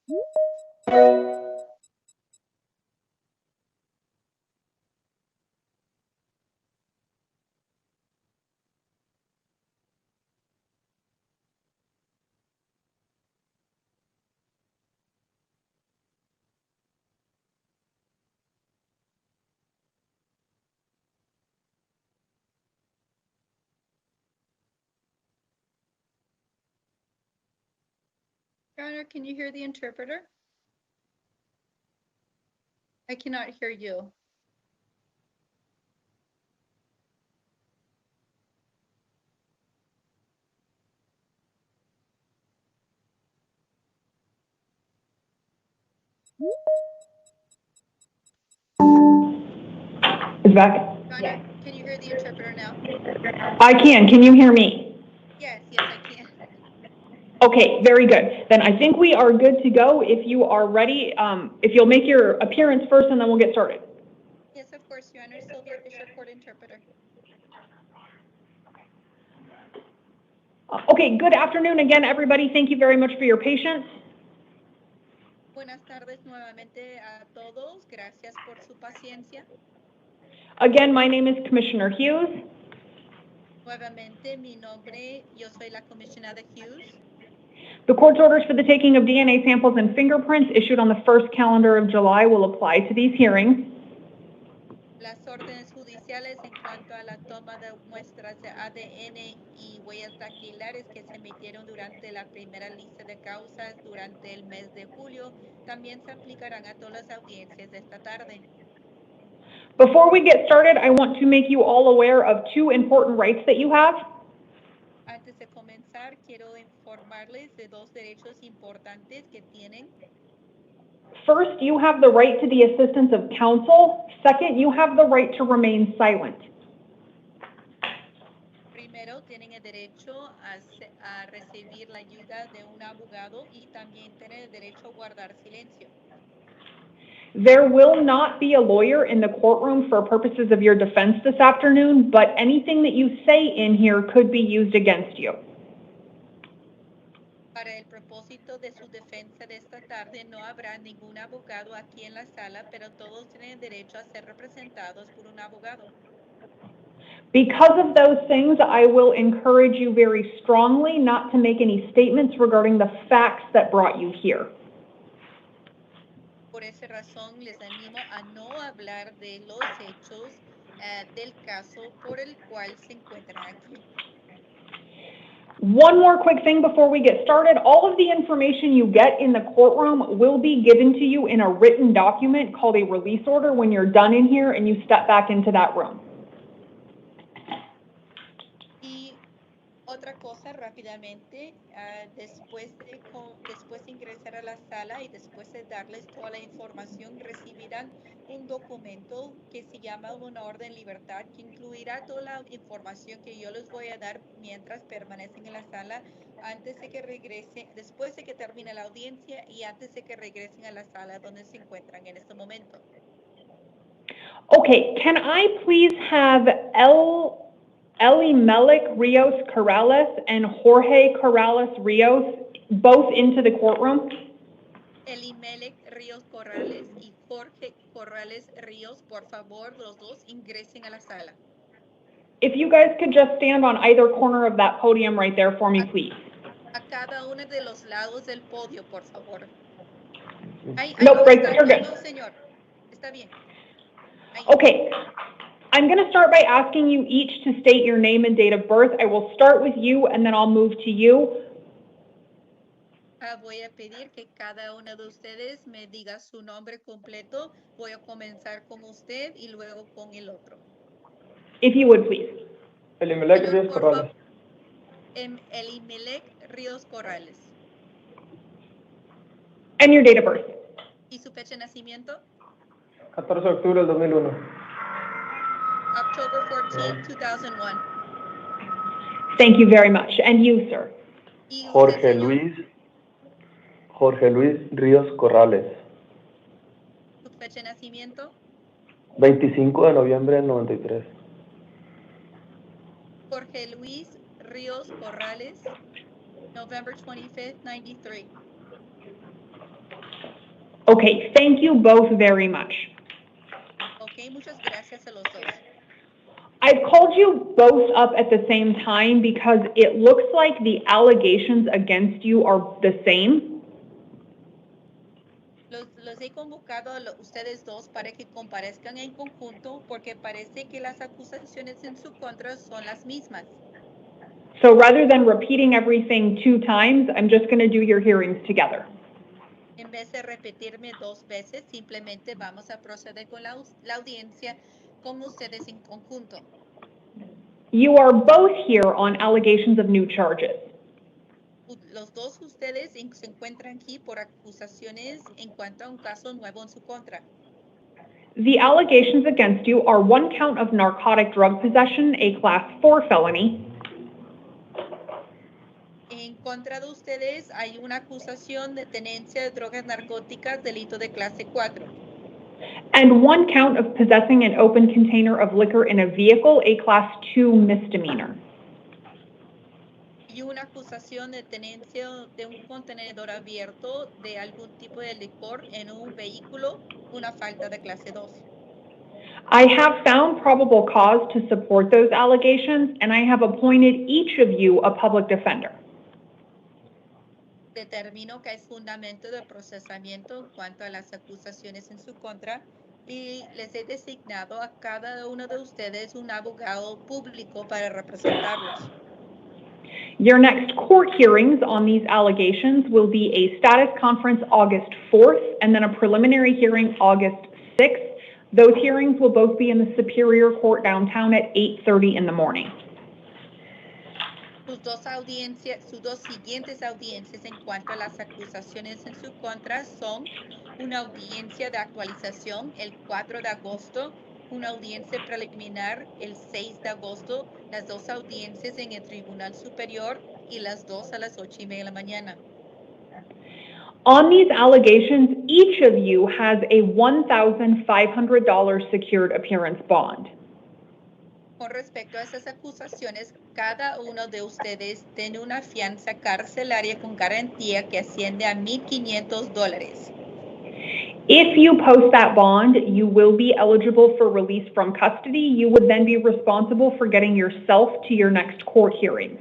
Your Honor, can you hear the interpreter? I cannot hear you. Is back? Your Honor, can you hear the interpreter now? I can. Can you hear me? Yes, I can. Okay, very good. Then I think we are good to go. If you are ready, if you'll make your appearance first and then we'll get started. Yes, of course, Your Honor. Sylvia Fisher, court interpreter. Okay, good afternoon again, everybody. Thank you very much for your patience. Buenas tardes nuevamente a todos. Gracias por su paciencia. Again, my name is Commissioner Hughes. Nuevamente, mi nombre, yo soy la comisionada Hughes. The court's orders for the taking of DNA samples and fingerprints issued on the first calendar of July will apply to these hearings. Las órdenes judiciales en cuanto a la toma de muestras de ADN y huellas dactilares que se emitieron durante la primera lista de causas durante el mes de julio también se aplicarán a todas las audiencias de esta tarde. Before we get started, I want to make you all aware of two important rights that you have. Antes de comenzar, quiero informarles de dos derechos importantes que tienen. First, you have the right to the assistance of counsel. Second, you have the right to remain silent. Primero, tienen el derecho a recibir la ayuda de un abogado y también tienen el derecho a guardar silencio. There will not be a lawyer in the courtroom for purposes of your defense this afternoon, but anything that you say in here could be used against you. Para el propósito de su defensa de esta tarde, no habrá ningún abogado aquí en la sala, pero todos tienen derecho a ser representados por un abogado. Because of those things, I will encourage you very strongly not to make any statements regarding the facts that brought you here. Por esa razón, les animo a no hablar de los hechos del caso por el cual se encuentran aquí. One more quick thing before we get started. All of the information you get in the courtroom will be given to you in a written document called a release order when you're done in here and you step back into that room. Y otra cosa rápidamente, después de ingresar a la sala y después de darles toda la información, recibirán un documento que se llama una orden de libertad que incluirá toda la información que yo les voy a dar mientras permanecen en la sala antes de que regresen, después de que termine la audiencia y antes de que regresen a la sala donde se encuentran en este momento. Okay, can I please have Elie Rios Corrales and Jorge Corrales Rios both into the courtroom? Elie Rios Corrales y Jorge Corrales Rios, por favor, los dos ingresen a la sala. If you guys could just stand on either corner of that podium right there for me, please. A cada uno de los lados del podio, por favor. Nope, right there, you're good. No, señor. Está bien. Okay. I'm going to start by asking you each to state your name and date of birth. I will start with you and then I'll move to you. Voy a pedir que cada uno de ustedes me diga su nombre completo. Voy a comenzar con usted y luego con el otro. If you would, please. Elie Rios Corrales. Elie Rios Corrales. And your date of birth. ¿Y su fecha de nacimiento? 14 de octubre del 2001. October 14, 2001. Thank you very much. And you, sir? Jorge Luis Ríos Corrales. ¿Su fecha de nacimiento? 25 de noviembre del 93. Jorge Luis Ríos Corrales, November 25th, 93. Okay, thank you both very much. Ok, muchas gracias a los dos. I've called you both up at the same time because it looks like the allegations against you are the same. Los he convocado a ustedes dos para que comparezcan en conjunto porque parece que las acusaciones en su contra son las mismas. So rather than repeating everything 2 times, I'm just going to do your hearings together. En vez de repetirme 2 veces, simplemente vamos a proceder con la audiencia con ustedes en conjunto. You are both here on allegations of new charges. Los dos ustedes se encuentran aquí por acusaciones en cuanto a un caso nuevo en su contra. The allegations against you are 1 count of narcotic drug possession, a class 4 felony. En contra de ustedes hay una acusación de tenencia de drogas narcóticas, delito de clase 4. And 1 count of possessing an open container of liquor in a vehicle, a class 2 misdemeanor. Y una acusación de tenencia de un contenedor abierto de algún tipo de licor en un vehículo, una falta de clase 2. I have found probable cause to support those allegations, and I have appointed each of you a public defender. Determino que hay fundamento de procesamiento en cuanto a las acusaciones en su contra y les he designado a cada uno de ustedes un abogado público para representarlos. Your next court hearings on these allegations will be a status conference August 4th and then a preliminary hearing August 6th. Those hearings will both be in the Superior Court downtown at 8:30 in the morning. Sus dos siguientes audiencias en cuanto a las acusaciones en su contra son una audiencia de actualización el 4 de agosto, una audiencia preliminar el 6 de agosto, las 2 audiencias en el Tribunal Superior y las 2 a las 8:30 de la mañana. On these allegations, each of you has a $1,500 secured appearance bond. Con respecto a esas acusaciones, cada uno de ustedes tiene una fianza carcelaria con garantía que asciende a $1,500. If you post that bond, you will be eligible for release from custody. You would then be responsible for getting yourself to your next court hearings.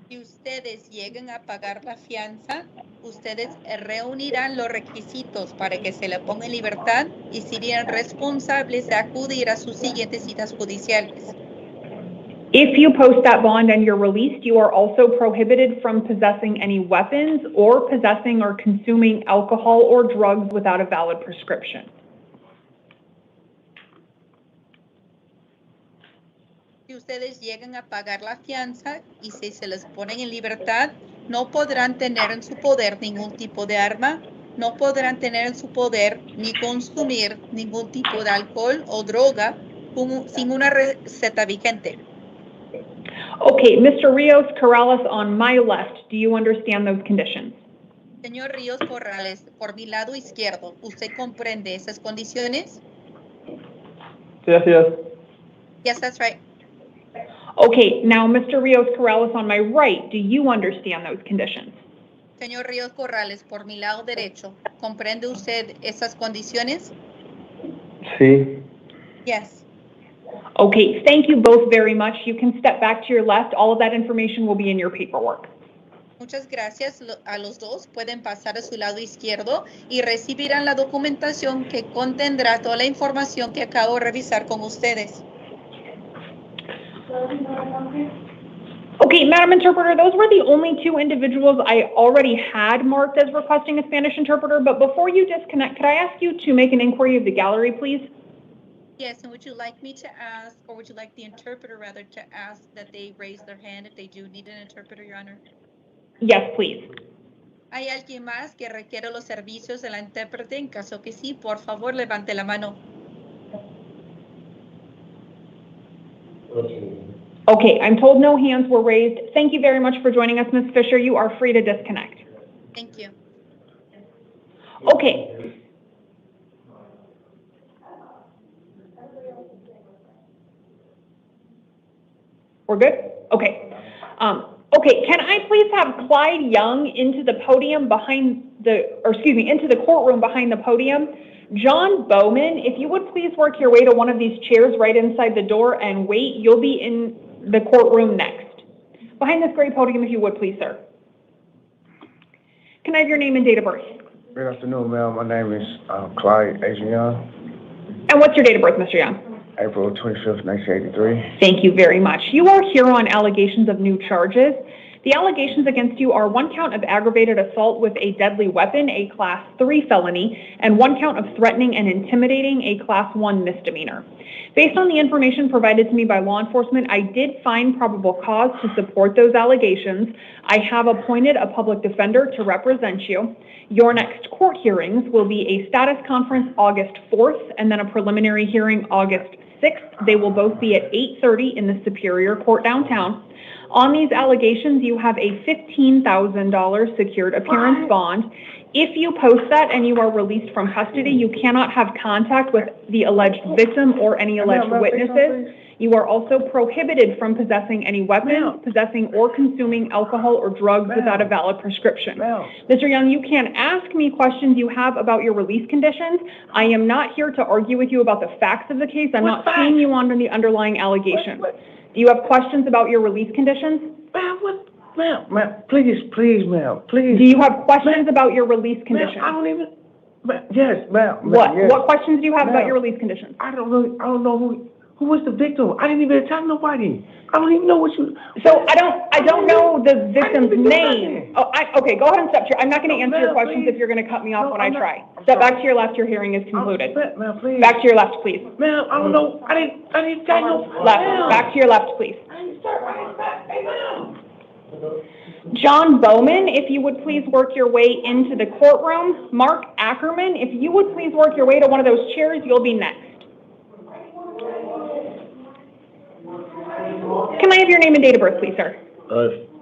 Si ustedes llegan a pagar la fianza, ustedes reunirán los requisitos para que se le ponga en libertad y serían responsables de acudir a sus siguientes citas judiciales. If you post that bond and you're released, you are also prohibited from possessing any weapons or possessing or consuming alcohol or drugs without a valid prescription. Si ustedes llegan a pagar la fianza y si se les ponen en libertad, no podrán tener en su poder ningún tipo de arma, no podrán tener en su poder ni consumir ningún tipo de alcohol o droga sin una receta vigente. Okay, Mr. Rios Corrales, on my left, do you understand those conditions? Señor Ríos Corrales, por mi lado izquierdo, ¿usted comprende esas condiciones? Sí, así es. Yes, that's right. Okay, now Mr. Rios Corrales, on my right, do you understand those conditions? Señor Ríos Corrales, por mi lado derecho, ¿comprende usted esas condiciones? Sí. Yes. Okay, thank you both very much. You can step back to your left. All of that information will be in your paperwork. Muchas gracias a los dos. Pueden pasar a su lado izquierdo y recibirán la documentación que contendrá toda la información que acabo de revisar con ustedes. Okay, Madam Interpreter, those were the only 2 individuals I already had marked as requesting a Spanish interpreter, but before you disconnect, could I ask you to make an inquiry of the gallery, please? Yes, and would you like me to ask, or would you like the interpreter rather to ask that they raise their hand if they do need an interpreter, Your Honor? Yes, please. ¿Hay alguien más que requiere los servicios de la intérprete? En caso que sí, por favor, levante la mano. Okay, I'm told no hands were raised. Thank you very much for joining us, Ms. Fisher. You are free to disconnect. Thank you. Okay. We're good? Okay. Okay, can I please have Clyde Young into the podium into the courtroom behind the podium? John Bowman, if you would please work your way to one of these chairs right inside the door and wait, you'll be in the courtroom next. Behind this gray podium, if you would please, sir. Can I have your name and date of birth? Good afternoon, ma'am. My name is Clyde Young. And what's your date of birth, Mr. Young? April 25th, 1983. Thank you very much. You are here on allegations of new charges. The allegations against you are 1 count of aggravated assault with a deadly weapon, a Class 3 felony, and 1 count of threatening and intimidating, a Class 1 misdemeanor. Based on the information provided to me by law enforcement, I did find probable cause to support those allegations. I have appointed a public defender to represent you. Your next court hearings will be a status conference August 4th and then a preliminary hearing August 6th. They will both be at 8:30 in the Superior Court downtown. On these allegations, you have a $15,000 secured appearance bond. If you post that and you are released from custody, you cannot have contact with the alleged victim or any alleged witnesses. You are also prohibited from possessing any weapons, possessing or consuming alcohol or drugs without a valid prescription. Mr. Young, you can ask me questions you have about your release conditions. I am not here to argue with you about the facts of the case. I'm not seeing you on the underlying allegations. Do you have questions about your release conditions? Ma'am, please, ma'am, please. Do you have questions about your release conditions? I don't even, yes, ma'am. What? Yes. What questions do you have about your release conditions? I don't know who was the victim. I didn't even tell nobody. I don't even know what you. So I don't know the victim's name. Oh, okay, go ahead and step to I'm not going to answer your questions if you're going to cut me off when I try. Step back to your left, your hearing is concluded. Ma'am, please. Back to your left, please. Ma'am, I don't know. I didn't tell no. Left. Back to your left, please. John Bowman, if you would please work your way into the courtroom. Mark Ackerman, if you would please work your way to one of those chairs, you'll be next. Can I have your name and date of birth, please, sir?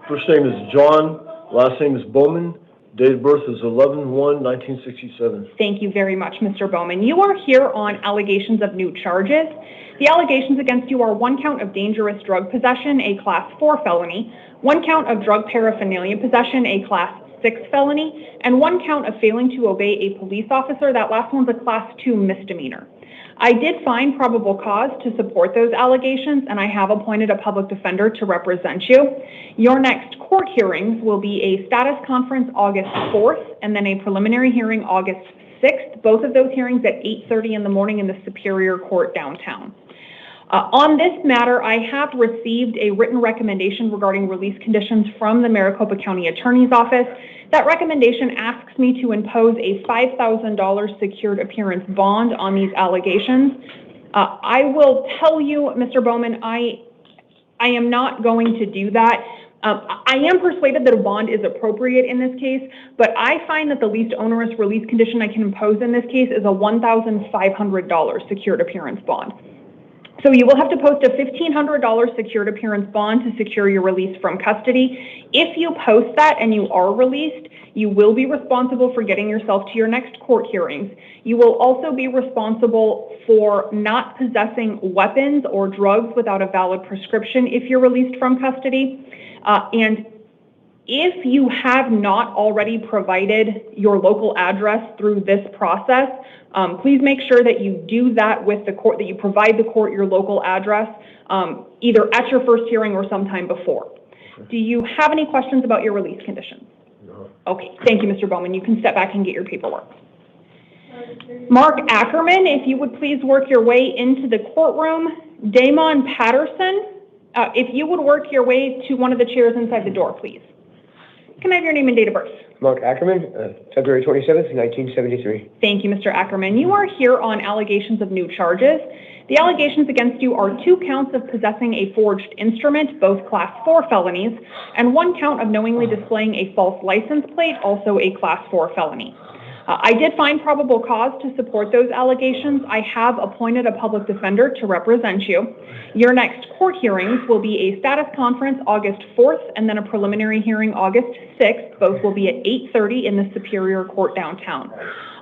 First name is John, last name is Bowman. Date of birth is 11/1/1967. Thank you very much, Mr. Bowman. You are here on allegations of new charges. The allegations against you are 1 count of dangerous drug possession, a Class 4 felony, 1 count of drug paraphernalia possession, a Class 6 felony, and 1 count of failing to obey a police officer. That last one's a Class 2 misdemeanor. I did find probable cause to support those allegations, and I have appointed a public defender to represent you. Your next court hearings will be a status conference August 4th and then a preliminary hearing August 6th, both of those hearings at 8:30 in the morning in the Superior Court downtown. On this matter, I have received a written recommendation regarding release conditions from the Maricopa County Attorney's Office. That recommendation asks me to impose a $5,000 secured appearance bond on these allegations. I will tell you, Mr. Bowman, I am not going to do that. I am persuaded that a bond is appropriate in this case, but I find that the least onerous release condition I can impose in this case is a $1,500 secured appearance bond. So you will have to post a $1,500 secured appearance bond to secure your release from custody. If you post that and you are released, you will be responsible for getting yourself to your next court hearings. You will also be responsible for not possessing weapons or drugs without a valid prescription if you're released from custody. And if you have not already provided your local address through this process, please make sure that you do that with the court, that you provide the court your local address, either at your first hearing or sometime before. Do you have any questions about your release conditions? No. Okay, thank you, Mr. Bowman. You can step back and get your paperwork. Mark Ackerman, if you would please work your way into the courtroom. Damon Patterson, if you would work your way to one of the chairs inside the door, please. Can I have your name and date of birth? Mark Ackerman, February 27th, 1973. Thank you, Mr. Ackerman. You are here on allegations of new charges. The allegations against you are 2 counts of possessing a forged instrument, both Class 4 felonies, and 1 count of knowingly displaying a false license plate, also a Class 4 felony. I did find probable cause to support those allegations. I have appointed a public defender to represent you. Your next court hearings will be a status conference August 4th and then a preliminary hearing August 6th. Both will be at 8:30 in the Superior Court downtown.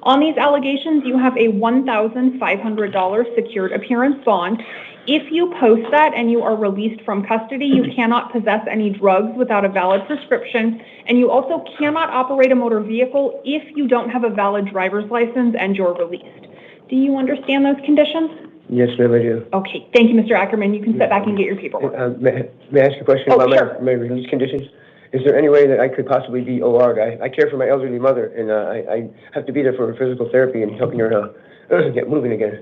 On these allegations, you have a $1,500 secured appearance bond. If you post that and you are released from custody, you cannot possess any drugs without a valid prescription, and you also cannot operate a motor vehicle if you don't have a valid driver's license and you're released. Do you understand those conditions? Yes, ma'am, I do. Okay, thank you, Mr. Ackerman. You can step back and get your paperwork. May I ask a question about my release conditions? Is there any way that I could possibly be OR'd? I care for my elderly mother, and I have to be there for her physical therapy and helping her get moving again.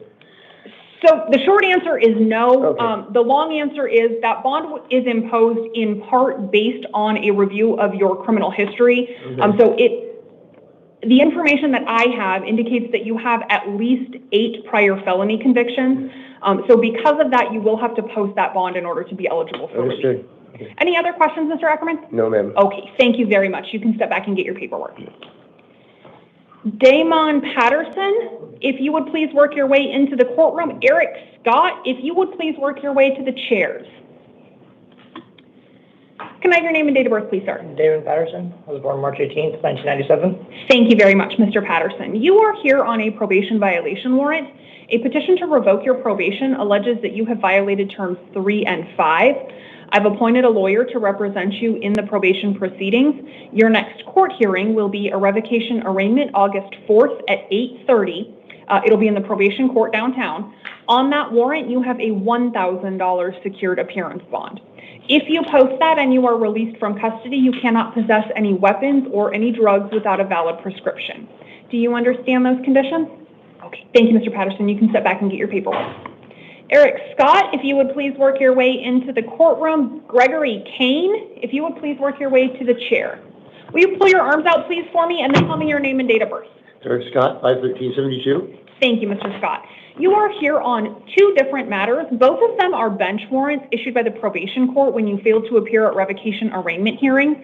So the short answer is no. Okay. The long answer is that bond is imposed in part based on a review of your criminal history. Okay. The information that I have indicates that you have at least 8 prior felony convictions. So because of that, you will have to post that bond in order to be eligible for release. Understood. Okay. Any other questions, Mr. Ackerman? No, ma'am. Okay, thank you very much. You can step back and get your paperwork. Damon Patterson, if you would please work your way into the courtroom. Eric Scott, if you would please work your way to the chairs. Can I have your name and date of birth, please, sir? Damon Patterson. I was born March 18th, 1997. Thank you very much, Mr. Patterson. You are here on a probation violation warrant. A petition to revoke your probation alleges that you have violated terms 3 and 5. I've appointed a lawyer to represent you in the probation proceedings. Your next court hearing will be a revocation arraignment August 4th at 8:30. It'll be in the probation court downtown. On that warrant, you have a $1,000 secured appearance bond. If you post that and you are released from custody, you cannot possess any weapons or any drugs without a valid prescription. Do you understand those conditions? Okay, thank you, Mr. Patterson. You can step back and get your paperwork. Eric Scott, if you would please work your way into the courtroom. Gregory Kaine, if you would please work your way to the chair. Will you pull your arms out, please, for me, and then tell me your name and date of birth? Eric Scott, 5/13/72. Thank you, Mr. Scott. You are here on 2 different matters. Both of them are bench warrants issued by the probation court when you failed to appear at revocation arraignment hearings.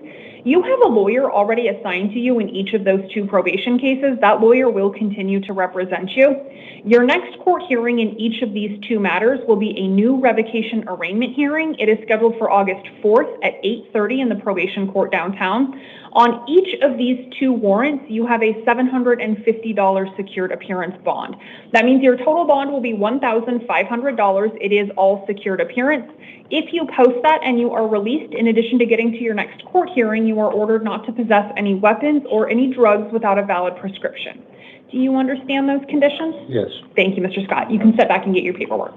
You have a lawyer already assigned to you in each of those 2 probation cases. That lawyer will continue to represent you. Your next court hearing in each of these 2 matters will be a new revocation arraignment hearing. It is scheduled for August 4th at 8:30 in the probation court downtown. On each of these 2 warrants, you have a $750 secured appearance bond. That means your total bond will be $1,500. It is all secured appearance. If you post that and you are released, in addition to getting to your next court hearing, you are ordered not to possess any weapons or any drugs without a valid prescription. Do you understand those conditions? Yes. Thank you, Mr. Scott. You can step back and get your paperwork.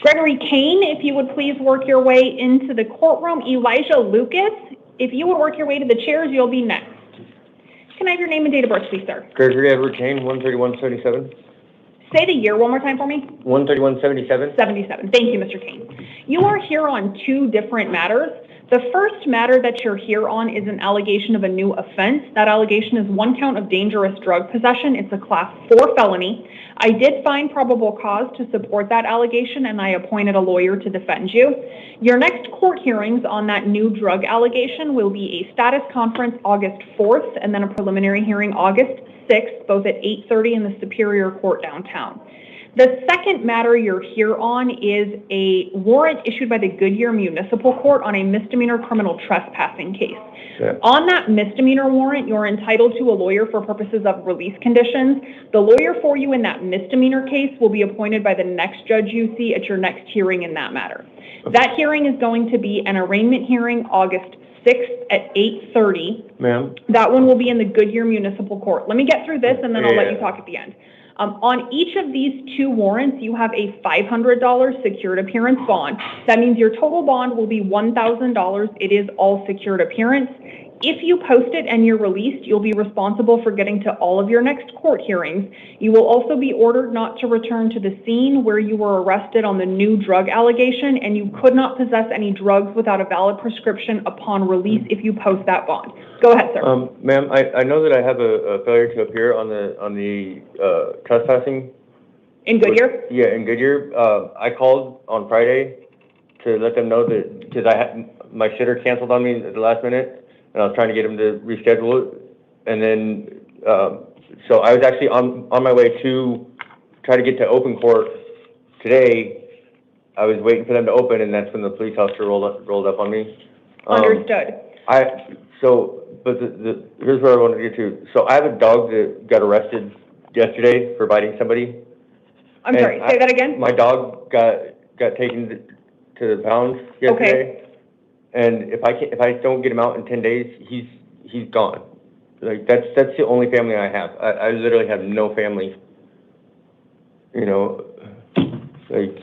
Gregory Kaine, if you would please work your way into the courtroom. Elijah Lucas, if you would work your way to the chairs, you'll be next. Can I have your name and date of birth, please, sir? Gregory Edward Kaine, 13177. Say the year one more time for me. 13177. 77. Thank you, Mr. Kaine. You are here on 2 different matters. The first matter that you're here on is an allegation of a new offense. That allegation is 1 count of dangerous drug possession. It's a class 4 felony. I did find probable cause to support that allegation, and I appointed a lawyer to defend you. Your next court hearings on that new drug allegation will be a status conference August 4th and then a preliminary hearing August 6th, both at 8:30 in the Superior Court downtown. The second matter you're here on is a warrant issued by the Goodyear Municipal Court on a misdemeanor criminal trespassing case. Yeah. On that misdemeanor warrant, you're entitled to a lawyer for purposes of release conditions. The lawyer for you in that misdemeanor case will be appointed by the next judge you see at your next hearing in that matter. Okay. That hearing is going to be an arraignment hearing August 6th at 8:30. Ma'am? That one will be in the Goodyear Municipal Court. Let me get through this and then I'll let you talk at the end. On each of these 2 warrants, you have a $500 secured appearance bond. That means your total bond will be $1,000. It is all secured appearance. If you post it and you're released, you'll be responsible for getting to all of your next court hearings. You will also be ordered not to return to the scene where you were arrested on the new drug allegation, and you could not possess any drugs without a valid prescription upon release if you post that bond. Go ahead, sir. Ma'am, I know that I have a failure to appear on the trespassing. In Goodyear? Yeah, in Goodyear. I called on Friday to let them know that, because I had my shitter canceled on me at the last minute, and I was trying to get him to reschedule it. And then, so I was actually on my way to try to get to open court today. I was waiting for them to open, and that's when the police officer rolled up on me. Understood. But here's where I wanted to get to. So I have a dog that got arrested yesterday for biting somebody. I'm sorry, say that again? My dog got got taken to the pound yesterday, and if I don't get him out in 10 days, he's gone. Like that's the only family I have. I literally have no family. You know, like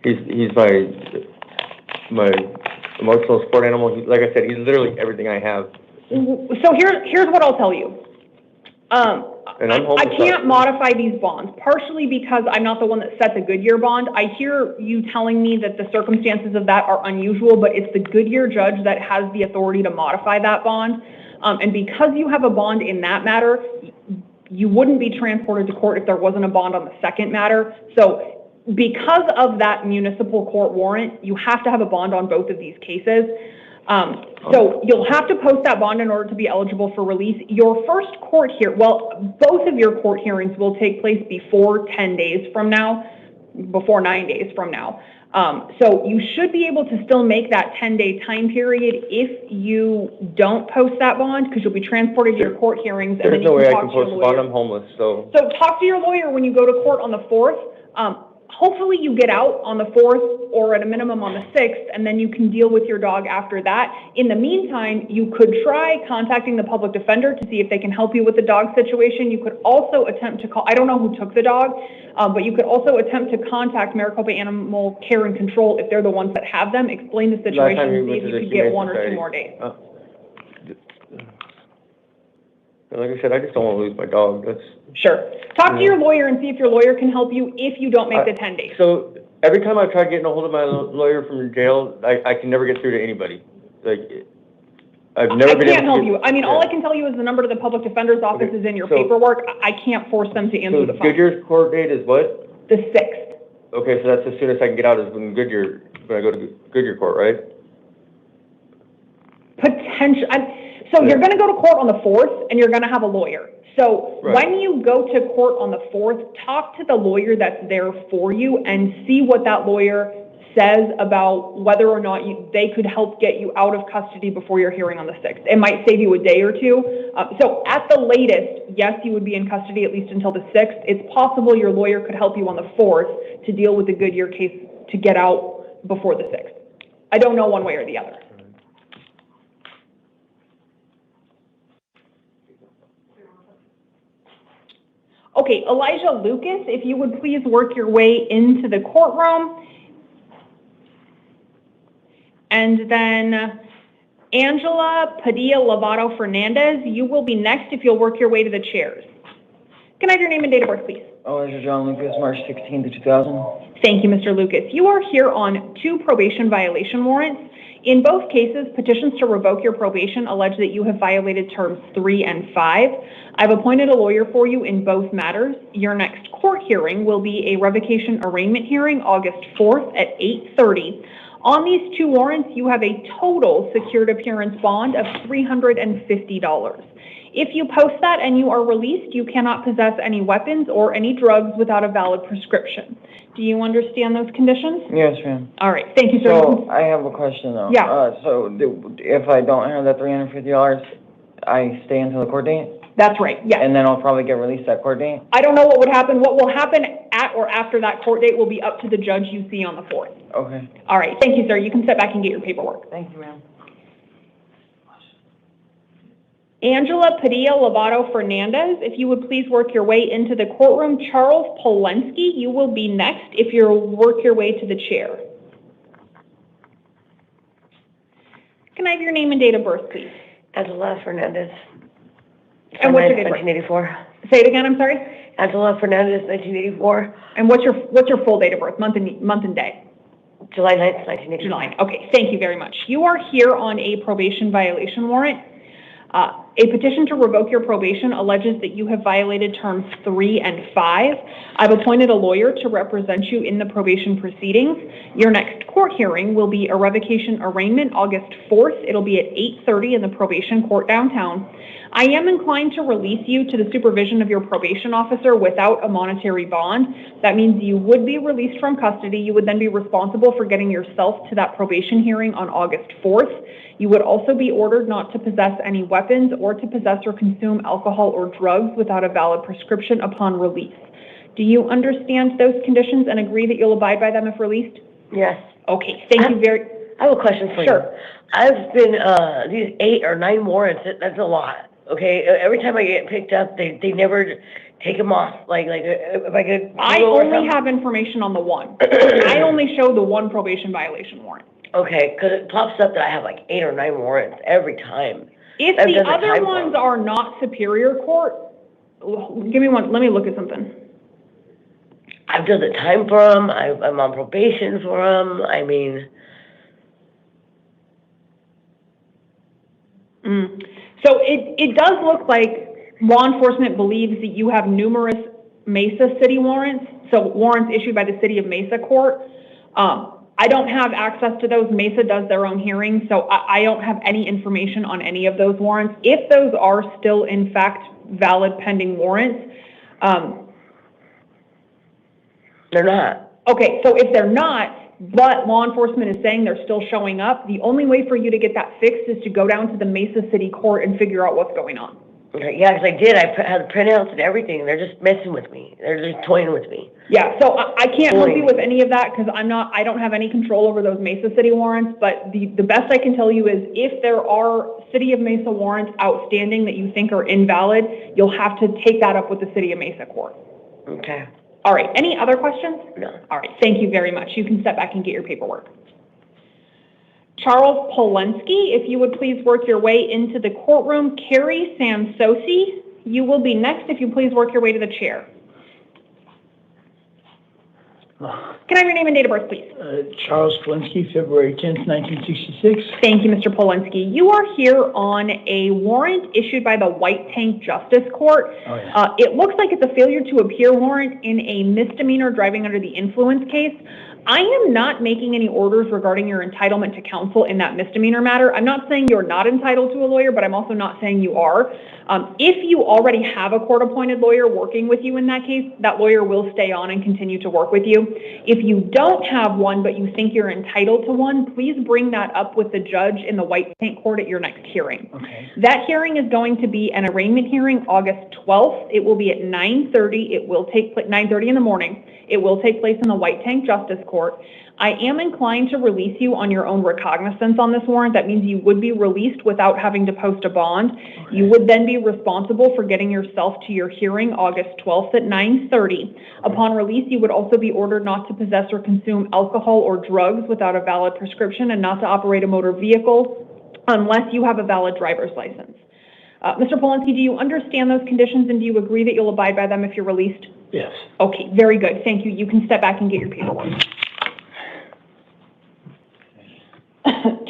he's my emotional support animal. Like I said, he's literally everything I have. So here's what I'll tell you. And I can't modify these bonds, partially because I'm not the one that set the Goodyear bond. I hear you telling me that the circumstances of that are unusual, but it's the Goodyear judge that has the authority to modify that bond. And because you have a bond in that matter, you wouldn't be transported to court if there wasn't a bond on the second matter. So because of that municipal court warrant, you have to have a bond on both of these cases. So you'll have to post that bond in order to be eligible for release. Your first court both of your court hearings will take place before 10 days from now, before 9 days from now. So you should be able to still make that 10-day time period if you don't post that bond, because you'll be transported to your court hearings. There's no way I can post a bond. I'm homeless, so. So talk to your lawyer when you go to court on the 4th. Hopefully you get out on the 4th or at a minimum on the 6th, and then you can deal with your dog after that. In the meantime, you could try contacting the public defender to see if they can help you with the dog situation. You could also attempt to call, I don't know who took the dog, but you could also attempt to contact Maricopa Animal Care and Control if they're the ones that have them, explain the situation, and see if you could get 1 or 2 more days. Like I said, I just don't want to lose my dog. Sure. Talk to your lawyer and see if your lawyer can help you if you don't make the 10 days. So every time I've tried getting a hold of my lawyer from jail, I can never get through to anybody. Like, I've never been able to. I can't help you. I mean, all I can tell you is the number to the public defender's office is in your paperwork. I can't force them to answer the phone. Goodyear's court date is what? The 6th. Okay, so that's as soon as I can get out is when I go to Goodyear court, right? So you're going to go to court on the 4th, and you're going to have a lawyer. So when you go to court on the 4th, talk to the lawyer that's there for you and see what that lawyer says about whether or not they could help get you out of custody before your hearing on the 6th. It might save you a day or two. So at the latest, yes, you would be in custody at least until the 6th. It's possible your lawyer could help you on the 4th to deal with the Goodyear case to get out before the 6th. I don't know one way or the other. Okay, Elijah Lucas, if you would please work your way into the courtroom. And then Angela Padilla-Lovato Fernandez, you will be next if you'll work your way to the chairs. Can I have your name and date of birth, please? Elijah John Lucas, March 16th, 2000. Thank you, Mr. Lucas. You are here on 2 probation violation warrants. In both cases, petitions to revoke your probation allege that you have violated terms 3 and 5. I've appointed a lawyer for you in both matters. Your next court hearing will be a revocation arraignment hearing August 4th at 8:30. On these 2 warrants, you have a total secured appearance bond of $350. If you post that and you are released, you cannot possess any weapons or any drugs without a valid prescription. Do you understand those conditions? Yes, ma'am. All right. Thank you, sir. So I have a question, though. Yeah. If I don't have that $350, I stay until the court date? That's right, yes. And then I'll probably get released at court date? I don't know what would happen. What will happen at or after that court date will be up to the judge you see on the 4th. Okay. All right. Thank you, sir. You can sit back and get your paperwork. Thank you, ma'am. Angela Padilla-Lovato Fernandez, if you would please work your way into the courtroom. Charles Polensky, you will be next if you'll work your way to the chair. Can I have your name and date of birth, please? Angela Fernandez. And what's your date of birth? 1984. Say it again, I'm sorry? Angela Fernandez, 1984. And what's your full date of birth, month and day? July 9th, 1984. July. Okay, thank you very much. You are here on a probation violation warrant. A petition to revoke your probation alleges that you have violated terms 3 and 5. I've appointed a lawyer to represent you in the probation proceedings. Your next court hearing will be a revocation arraignment August 4th. It'll be at 8:30 in the probation court downtown. I am inclined to release you to the supervision of your probation officer without a monetary bond. That means you would be released from custody. You would then be responsible for getting yourself to that probation hearing on August 4th. You would also be ordered not to possess any weapons or to possess or consume alcohol or drugs without a valid prescription upon release. Do you understand those conditions and agree that you'll abide by them if released? Yes. Okay, thank you very... I have a question for you. Sure. I've been, these 8 or 9 warrants, that's a lot, okay? Every time I get picked up, they never take them off, like, if I could... I only have information on the one. I only show the one probation violation warrant. Okay, because it pops up that I have like 8 or 9 warrants every time. If the other ones are not Superior Court, give me one, let me look at something. I've done the time for them, I'm on probation for them, I mean... So it does look like law enforcement believes that you have numerous Mesa City warrants, so warrants issued by the City of Mesa Court. I don't have access to those. Mesa does their own hearings, so I don't have any information on any of those warrants. If those are still, in fact, valid pending warrants... They're not. Okay, so if they're not, but law enforcement is saying they're still showing up, the only way for you to get that fixed is to go down to the Mesa City Court and figure out what's going on. Okay, yeah, because I did. I had the printouts and everything. They're just messing with me. They're just toying with me. Yeah, so I can't help you with any of that because I don't have any control over those Mesa City warrants, but the best I can tell you is if there are City of Mesa warrants outstanding that you think are invalid, you'll have to take that up with the City of Mesa Court. Okay. All right, any other questions? No. All right, thank you very much. You can step back and get your paperwork. Charles Polensky, if you would please work your way into the courtroom. Carrie Sansosi, you will be next if you please work your way to the chair. Can I have your name and date of birth, please? Charles Polensky, February 10th, 1966. Thank you, Mr. Polensky. You are here on a warrant issued by the White Tank Justice Court. Oh, yeah. It looks like it's a failure to appear warrant in a misdemeanor driving under the influence case. I am not making any orders regarding your entitlement to counsel in that misdemeanor matter. I'm not saying you're not entitled to a lawyer, but I'm also not saying you are. If you already have a court-appointed lawyer working with you in that case, that lawyer will stay on and continue to work with you. If you don't have one, but you think you're entitled to one, please bring that up with the judge in the White Tank Court at your next hearing. Okay. That hearing is going to be an arraignment hearing August 12th. It will be at 9:30. It will take place 9:30 in the morning. It will take place in the White Tank Justice Court. I am inclined to release you on your own recognizance on this warrant. That means you would be released without having to post a bond. Okay. You would then be responsible for getting yourself to your hearing August 12th at 9:30. Okay. Upon release, you would also be ordered not to possess or consume alcohol or drugs without a valid prescription and not to operate a motor vehicle unless you have a valid driver's license. Mr. Polensky, do you understand those conditions and do you agree that you'll abide by them if you're released? Yes. Okay, very good. Thank you. You can step back and get your paperwork.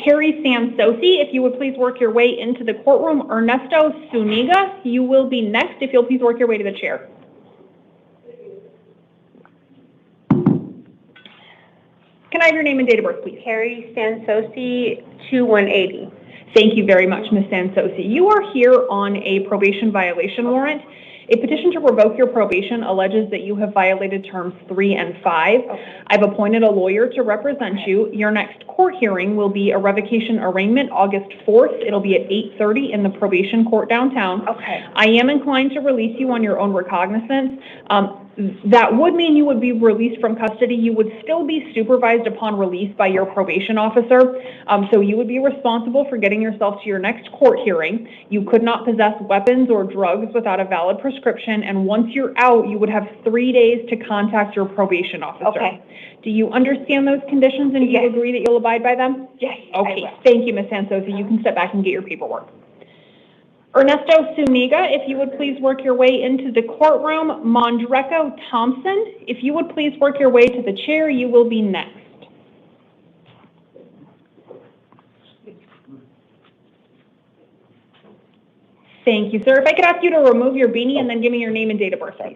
Terry Sansosi, if you would please work your way into the courtroom. Ernesto Suniga, you will be next if you'll please work your way to the chair. Can I have your name and date of birth, please? Carrie Sansosi, 2180. Thank you very much, Ms. Sansosi. You are here on a probation violation warrant. A petition to revoke your probation alleges that you have violated terms 3 and 5. Okay. I've appointed a lawyer to represent you. Your next court hearing will be a revocation arraignment August 4th. It'll be at 8:30 in the probation court downtown. Okay. I am inclined to release you on your own recognizance. That would mean you would be released from custody. You would still be supervised upon release by your probation officer. So you would be responsible for getting yourself to your next court hearing. You could not possess weapons or drugs without a valid prescription. And once you're out, you would have 3 days to contact your probation officer. Okay. Do you understand those conditions and do you agree that you'll abide by them? Yes. Okay. Thank you, Ms. Sansosi. You can step back and get your paperwork. Ernesto Suniga, if you would please work your way into the courtroom. Mandreo Thompson, if you would please work your way to the chair, you will be next. Thank you, sir. If I could ask you to remove your beanie and then give me your name and date of birth, please.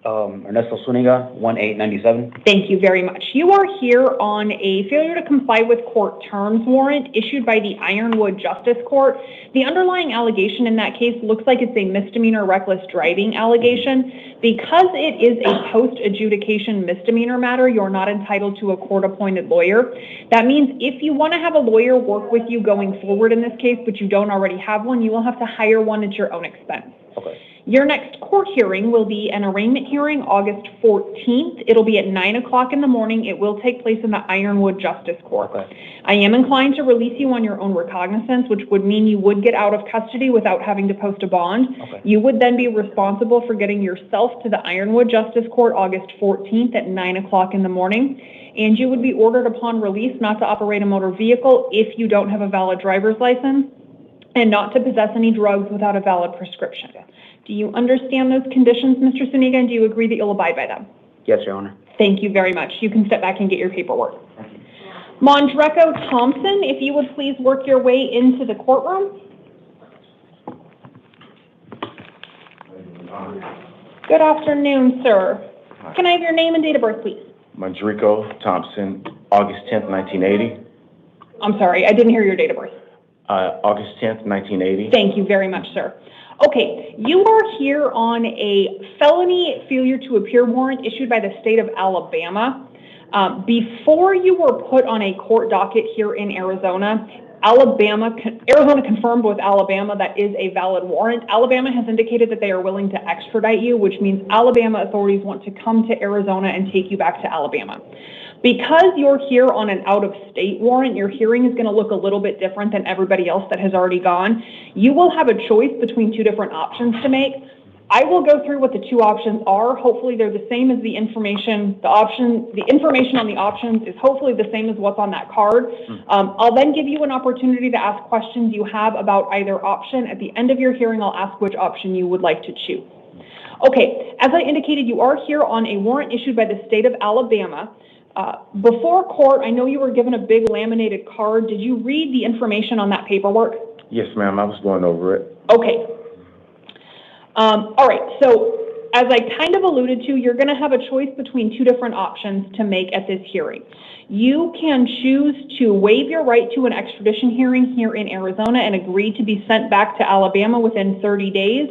Ernesto Suniga, 1897. Thank you very much. You are here on a failure to comply with court terms warrant issued by the Ironwood Justice Court. The underlying allegation in that case looks like it's a misdemeanor reckless driving allegation. Because it is a post-adjudication misdemeanor matter, you're not entitled to a court-appointed lawyer. That means if you want to have a lawyer work with you going forward in this case, but you don't already have one, you will have to hire one at your own expense. Okay. Your next court hearing will be an arraignment hearing August 14th. It'll be at 9 o'clock in the morning. It will take place in the Ironwood Justice Court. Okay. I am inclined to release you on your own recognizance, which would mean you would get out of custody without having to post a bond. Okay. You would then be responsible for getting yourself to the Ironwood Justice Court August 14th at 9 o'clock in the morning. And you would be ordered upon release not to operate a motor vehicle if you don't have a valid driver's license and not to possess any drugs without a valid prescription. Do you understand those conditions, Mr. Suniga, and do you agree that you'll abide by them? Yes, Your Honor. Thank you very much. You can step back and get your paperwork. Mandreo Thompson, if you would please work your way into the courtroom. Good afternoon, sir. Can I have your name and date of birth, please? Mandreo Thompson, August 10th, 1980. I'm sorry, I didn't hear your date of birth. August 10th, 1980. Thank you very much, sir. Okay, you are here on a felony failure to appear warrant issued by the state of Alabama. Before you were put on a court docket here in Arizona, Arizona confirmed with Alabama that is a valid warrant. Alabama has indicated that they are willing to extradite you, which means Alabama authorities want to come to Arizona and take you back to Alabama. Because you're here on an out-of-state warrant, your hearing is going to look a little bit different than everybody else that has already gone. You will have a choice between two different options to make. I will go through what the two options are. Hopefully they're the same as the information. The information on the options is hopefully the same as what's on that card. I'll then give you an opportunity to ask questions you have about either option. At the end of your hearing, I'll ask which option you would like to choose. Okay, as I indicated, you are here on a warrant issued by the state of Alabama. Before court, I know you were given a big laminated card. Did you read the information on that paperwork? Yes, ma'am. I was going over it. Okay. All right. So as I kind of alluded to, you're going to have a choice between two different options to make at this hearing. You can choose to waive your right to an extradition hearing here in Arizona and agree to be sent back to Alabama within 30 days,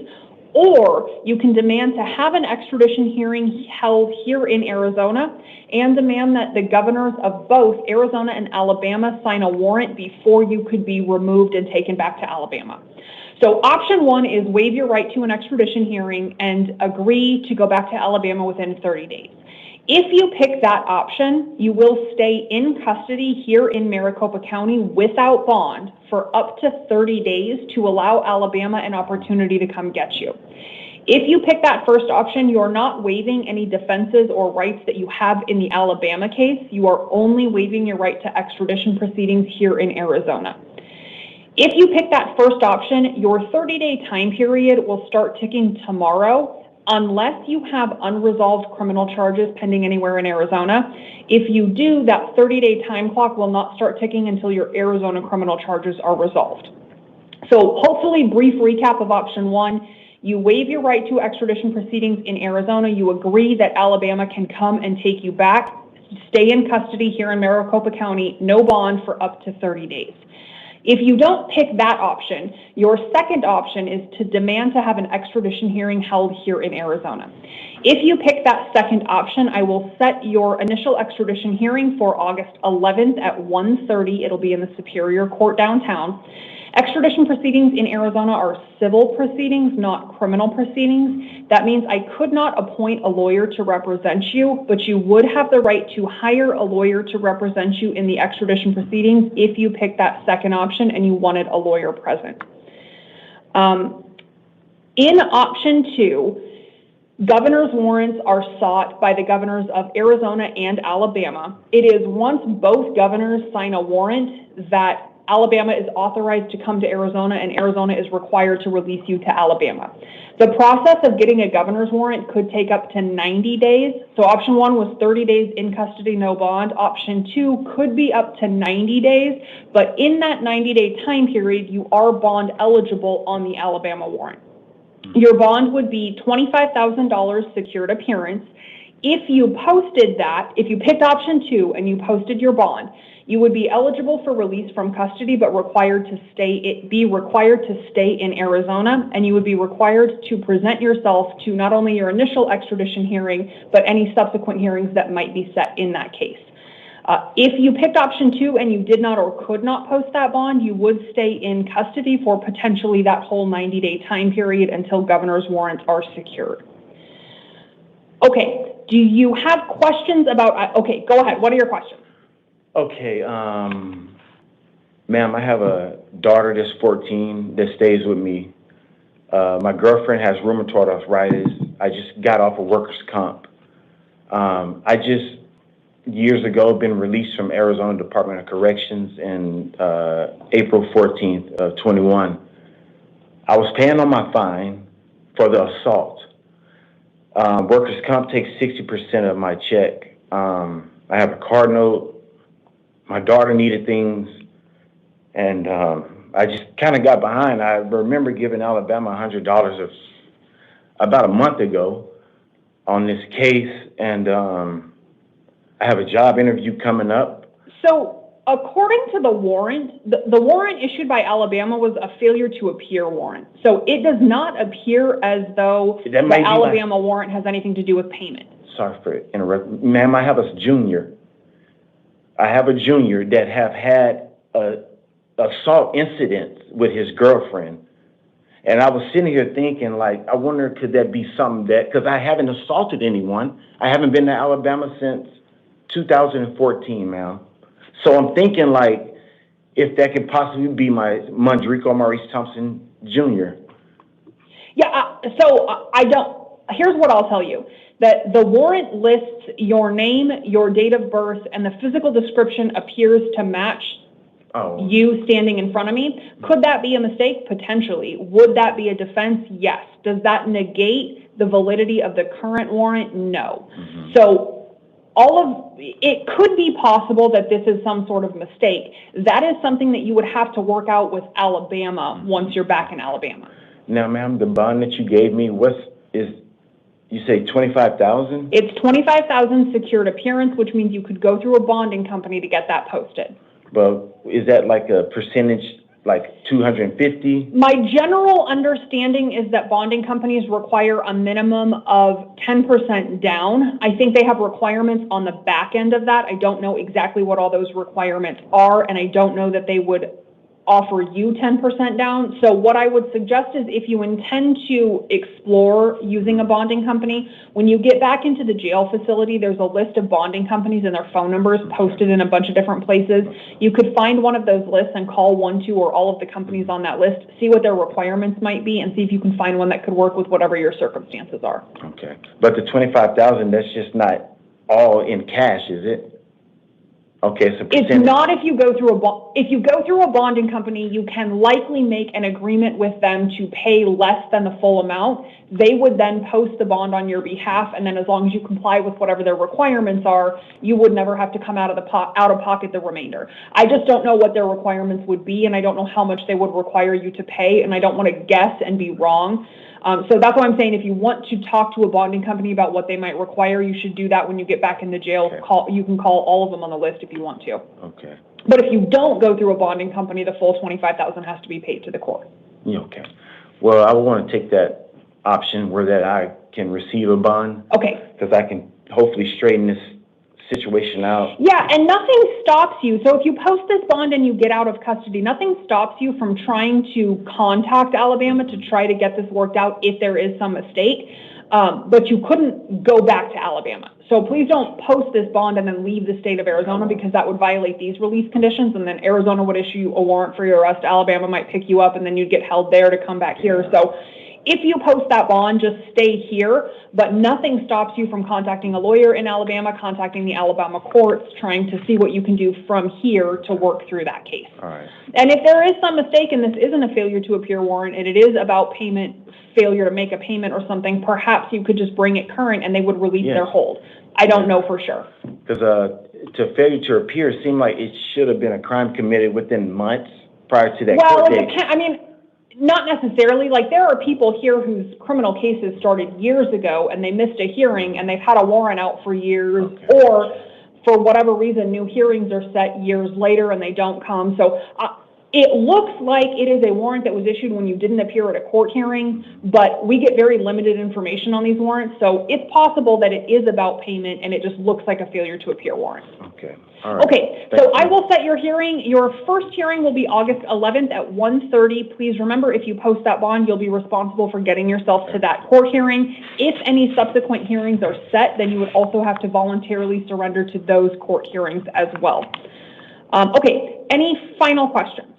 or you can demand to have an extradition hearing held here in Arizona and demand that the governors of both Arizona and Alabama sign a warrant before you could be removed and taken back to Alabama. So option one is waive your right to an extradition hearing and agree to go back to Alabama within 30 days. If you pick that option, you will stay in custody here in Maricopa County without bond for up to 30 days to allow Alabama an opportunity to come get you. If you pick that first option, you're not waiving any defenses or rights that you have in the Alabama case. You are only waiving your right to extradition proceedings here in Arizona. If you pick that first option, your 30-day time period will start ticking tomorrow unless you have unresolved criminal charges pending anywhere in Arizona. If you do, that 30-day time clock will not start ticking until your Arizona criminal charges are resolved. So hopefully, brief recap of option one. You waive your right to extradition proceedings in Arizona. You agree that Alabama can come and take you back, stay in custody here in Maricopa County, no bond for up to 30 days. If you don't pick that option, your second option is to demand to have an extradition hearing held here in Arizona. If you pick that second option, I will set your initial extradition hearing for August 11th at 1:30. It'll be in the Superior Court downtown. Extradition proceedings in Arizona are civil proceedings, not criminal proceedings. That means I could not appoint a lawyer to represent you, but you would have the right to hire a lawyer to represent you in the extradition proceedings if you pick that second option and you wanted a lawyer present. In option two, governor's warrants are sought by the governors of Arizona and Alabama. It is once both governors sign a warrant that Alabama is authorized to come to Arizona and Arizona is required to release you to Alabama. The process of getting a governor's warrant could take up to 90 days. So option one was 30 days in custody, no bond. Option two could be up to 90 days, but in that 90-day time period, you are bond eligible on the Alabama warrant. Your bond would be $25,000 secured appearance. If you posted that, if you picked option two and you posted your bond, you would be eligible for release from custody, but be required to stay in Arizona, and you would be required to present yourself to not only your initial extradition hearing, but any subsequent hearings that might be set in that case. If you picked option two and you did not or could not post that bond, you would stay in custody for potentially that whole 90-day time period until governor's warrants are secured. Okay, do you have questions about, okay, go ahead, what are your questions? Okay, ma'am, I have a daughter that's 14 that stays with me. My girlfriend has rheumatoid arthritis. I just got off of workers' comp. I just, years ago, been released from Arizona Department of Corrections in April 14th of 21. I was paying on my fine for the assault. Workers' comp takes 60% of my check. I have a car note. My daughter needed things, and I just kind of got behind. I remember giving Alabama $100 about a month ago on this case, and I have a job interview coming up. So, according to the warrant, the warrant issued by Alabama was a failure to appear warrant. So it does not appear as though the Alabama warrant has anything to do with payment. Sorry for interrupting. Ma'am, I have a junior. I have a junior that have had a assault incident with his girlfriend. And I was sitting here thinking, like, I wonder, could that be something that, because I haven't assaulted anyone. I haven't been to Alabama since 2014, ma'am. So I'm thinking, like, if that could possibly be my Mandreo Maurice Thompson Jr. Yeah, I don't, here's what I'll tell you. That the warrant lists your name, your date of birth, and the physical description appears to match you standing in front of me. Could that be a mistake? Potentially. Would that be a defense? Yes. Does that negate the validity of the current warrant? No. Mm-hmm. So it could be possible that this is some sort of mistake. That is something that you would have to work out with Alabama once you're back in Alabama. Now, ma'am, the bond that you gave me, you say $25,000? It's $25,000 secured appearance, which means you could go through a bonding company to get that posted. But is that like a percentage, like 250? My general understanding is that bonding companies require a minimum of 10% down. I think they have requirements on the back end of that. I don't know exactly what all those requirements are, and I don't know that they would offer you 10% down. So what I would suggest is if you intend to explore using a bonding company, when you get back into the jail facility, there's a list of bonding companies and their phone numbers posted in a bunch of different places. You could find one of those lists and call one, two, or all of the companies on that list, see what their requirements might be, and see if you can find one that could work with whatever your circumstances are. Okay. But the $25,000, that's just not all in cash, is it? Okay, so it's not if you go through a bonding company, you can likely make an agreement with them to pay less than the full amount. They would then post the bond on your behalf, and then as long as you comply with whatever their requirements are, you would never have to come out of pocket the remainder. I just don't know what their requirements would be, and I don't know how much they would require you to pay, and I don't want to guess and be wrong. So that's why I'm saying if you want to talk to a bonding company about what they might require, you should do that when you get back in the jail. Okay. You can call all of them on the list if you want to. Okay. But if you don't go through a bonding company, the full $25,000 has to be paid to the court. Yeah, okay. Well, I want to take that option where that I can receive a bond. Okay. Because I can hopefully straighten this situation out. Yeah, and nothing stops you. So if you post this bond and you get out of custody, nothing stops you from trying to contact Alabama to try to get this worked out if there is some mistake. But you couldn't go back to Alabama. So please don't post this bond and then leave the state of Arizona, because that would violate these release conditions, and then Arizona would issue you a warrant for your arrest. Alabama might pick you up, and then you'd get held there to come back here. So if you post that bond, just stay here, but nothing stops you from contacting a lawyer in Alabama, contacting the Alabama courts, trying to see what you can do from here to work through that case. All right. And if there is some mistake and this isn't a failure to appear warrant, and it is about payment, failure to make a payment or something, perhaps you could just bring it current and they would release their hold. I don't know for sure. Because to failure to appear seemed like it should have been a crime committed within months prior to that court date. I mean, not necessarily. Like, there are people here whose criminal cases started years ago and they missed a hearing and they've had a warrant out for years, or for whatever reason, new hearings are set years later and they don't come. So It looks like it is a warrant that was issued when you didn't appear at a court hearing, but we get very limited information on these warrants, so it's possible that it is about payment and it just looks like a failure to appear warrant. Okay, all right. Okay, so I will set your hearing. Your first hearing will be August 11th at 1:30. Please remember, if you post that bond, you'll be responsible for getting yourself to that court hearing. If any subsequent hearings are set, then you would also have to voluntarily surrender to those court hearings as well. Okay, any final questions?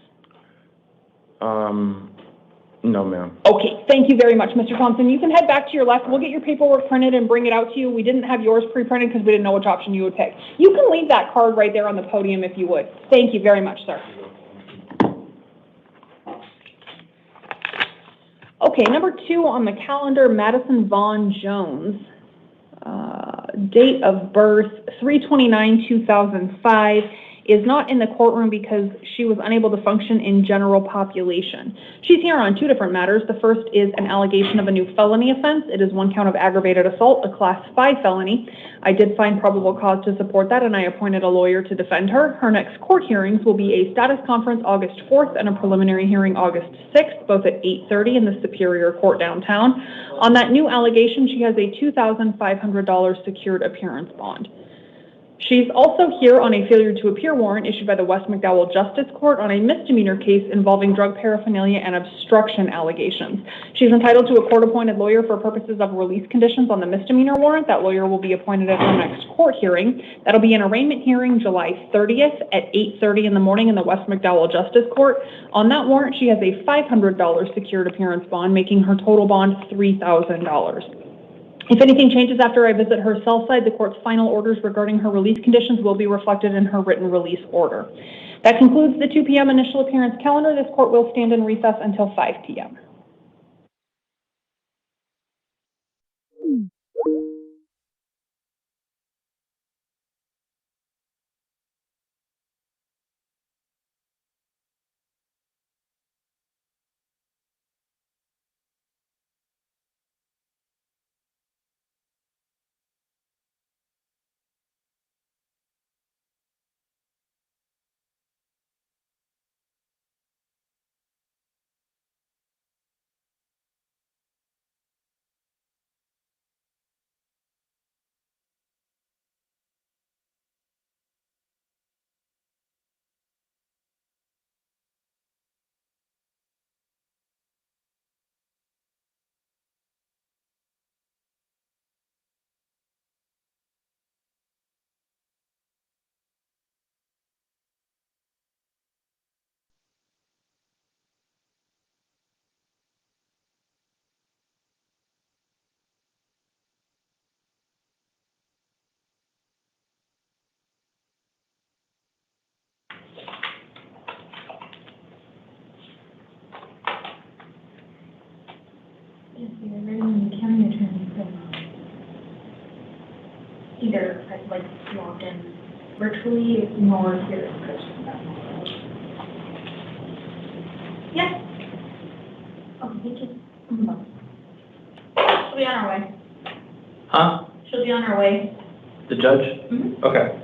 No, ma'am. Okay, thank you very much, Mr. Thompson. You can head back to your left. We'll get your paperwork printed and bring it out to you. We didn't have yours pre-printed because we didn't know which option you would pick. You can leave that card right there on the podium if you would. Thank you very much, sir. Okay, number 2 on the calendar, Madison von Jones. Date of birth, 3/29/2005. Is not in the courtroom because she was unable to function in general population. She's here on 2 different matters. The first is an allegation of a new felony offense. It is 1 count of aggravated assault, a class 5 felony. I did find probable cause to support that, and I appointed a lawyer to defend her. Her next court hearings will be a status conference August 4th and a preliminary hearing August 6th, both at 8:30 in the Superior Court downtown. On that new allegation, she has a $2,500 secured appearance bond. She's also here on a failure to appear warrant issued by the West McDowell Justice Court on a misdemeanor case involving drug paraphernalia and obstruction allegations. She's entitled to a court-appointed lawyer for purposes of release conditions on the misdemeanor warrant. That lawyer will be appointed at her next court hearing. That'll be an arraignment hearing July 30th at 8:30 in the morning in the West McDowell Justice Court. On that warrant, she has a $500 secured appearance bond, making her total bond $3,000. If anything changes after I visit her cell side, the court's final orders regarding her release conditions will be reflected in her written release order. That concludes the 2 p.m. initial appearance calendar. This court will stand in recess until 5 p.m. County attorney either like logged in virtually nor here in person. Yes. Oh, we just. She'll be on our way. Huh? She'll be on her way. The judge? Mm-hmm. Okay.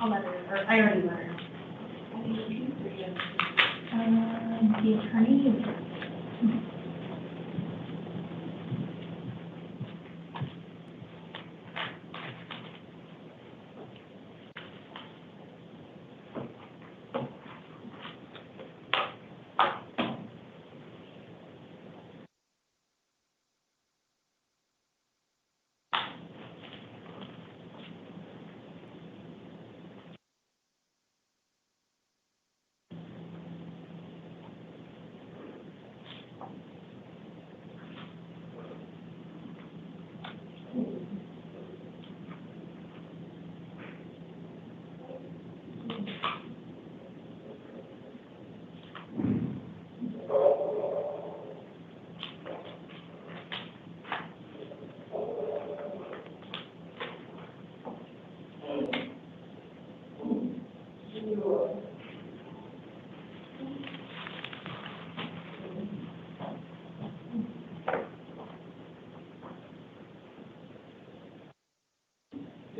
I'll let her, or I already let her. The attorney is.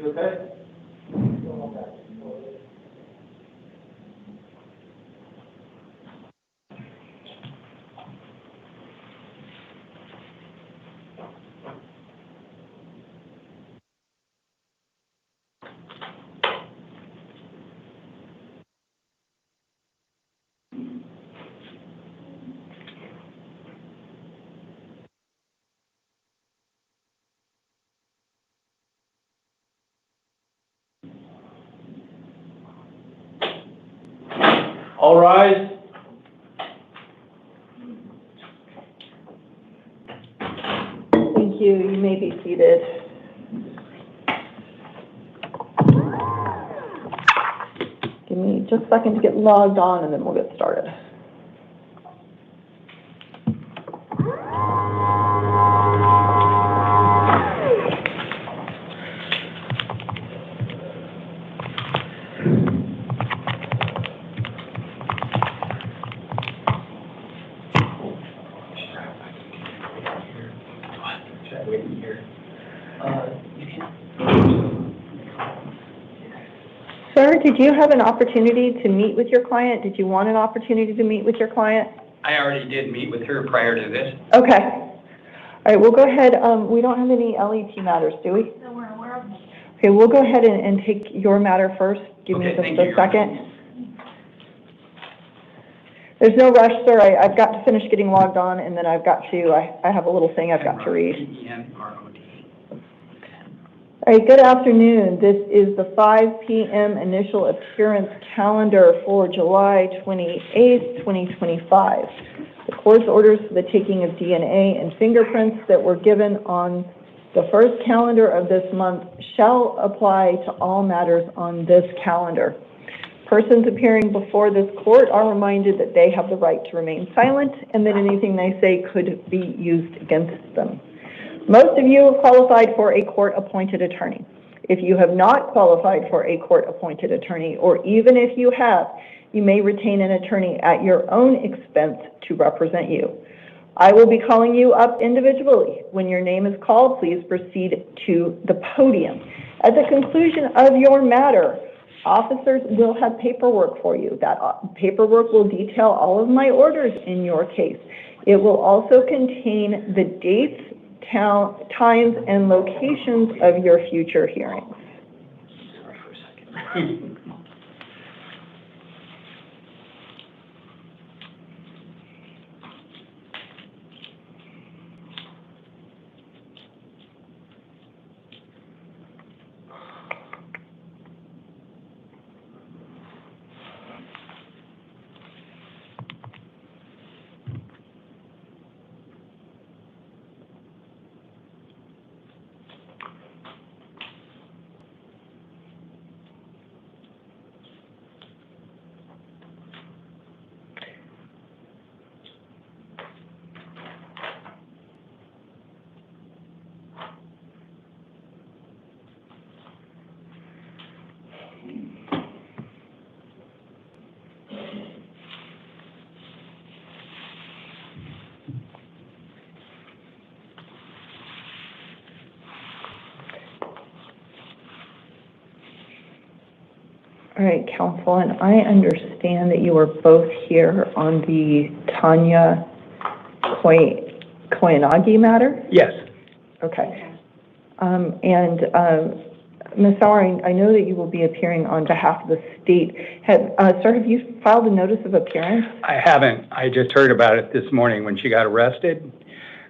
You okay? All rise. Thank you. You may be seated. Give me just a second to get logged on and then we'll get started. Sir, did you have an opportunity to meet with your client? Did you want an opportunity to meet with your client? I already did meet with her prior to this. Okay. All right, we'll go ahead. We don't have any LET matters, do we? So we're aware of. Okay, we'll go ahead and take your matter first. Give me just a second. There's no rush, sir. I've got to finish getting logged on, and then I've got to, I have a little thing I've got to read. All right, good afternoon. This is the 5 p.m. initial appearance calendar for July 28th, 2025. The court's orders for the taking of DNA and fingerprints that were given on the first calendar of this month shall apply to all matters on this calendar. Persons appearing before this court are reminded that they have the right to remain silent and that anything they say could be used against them. Most of you have qualified for a court-appointed attorney. If you have not qualified for a court-appointed attorney, or even if you have, you may retain an attorney at your own expense to represent you. I will be calling you up individually. When your name is called, please proceed to the podium. At the conclusion of your matter, officers will have paperwork for you. That paperwork will detail all of my orders in your case. It will also contain the dates, times, and locations of your future hearings. Sorry for a second. All right, counsel, and I understand that you are both here on the Tanya Coyanagi matter? Yes. Okay. Ms. Sauer, I know that you will be appearing on behalf of the state. Sir, have you filed a notice of appearance? I haven't. I just heard about it this morning when she got arrested.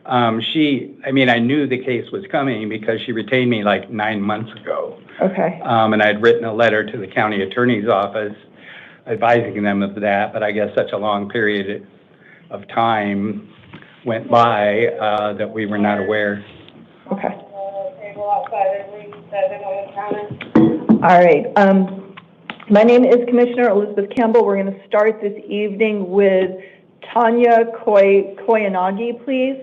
I knew the case was coming because she retained me like 9 months ago. Okay. And I'd written a letter to the county attorney's office advising them of that, but I guess such a long period of time went by that we were not aware. Okay. All right. My name is Commissioner Elizabeth Campbell. We're going to start this evening with Tanya Coyanagi, please.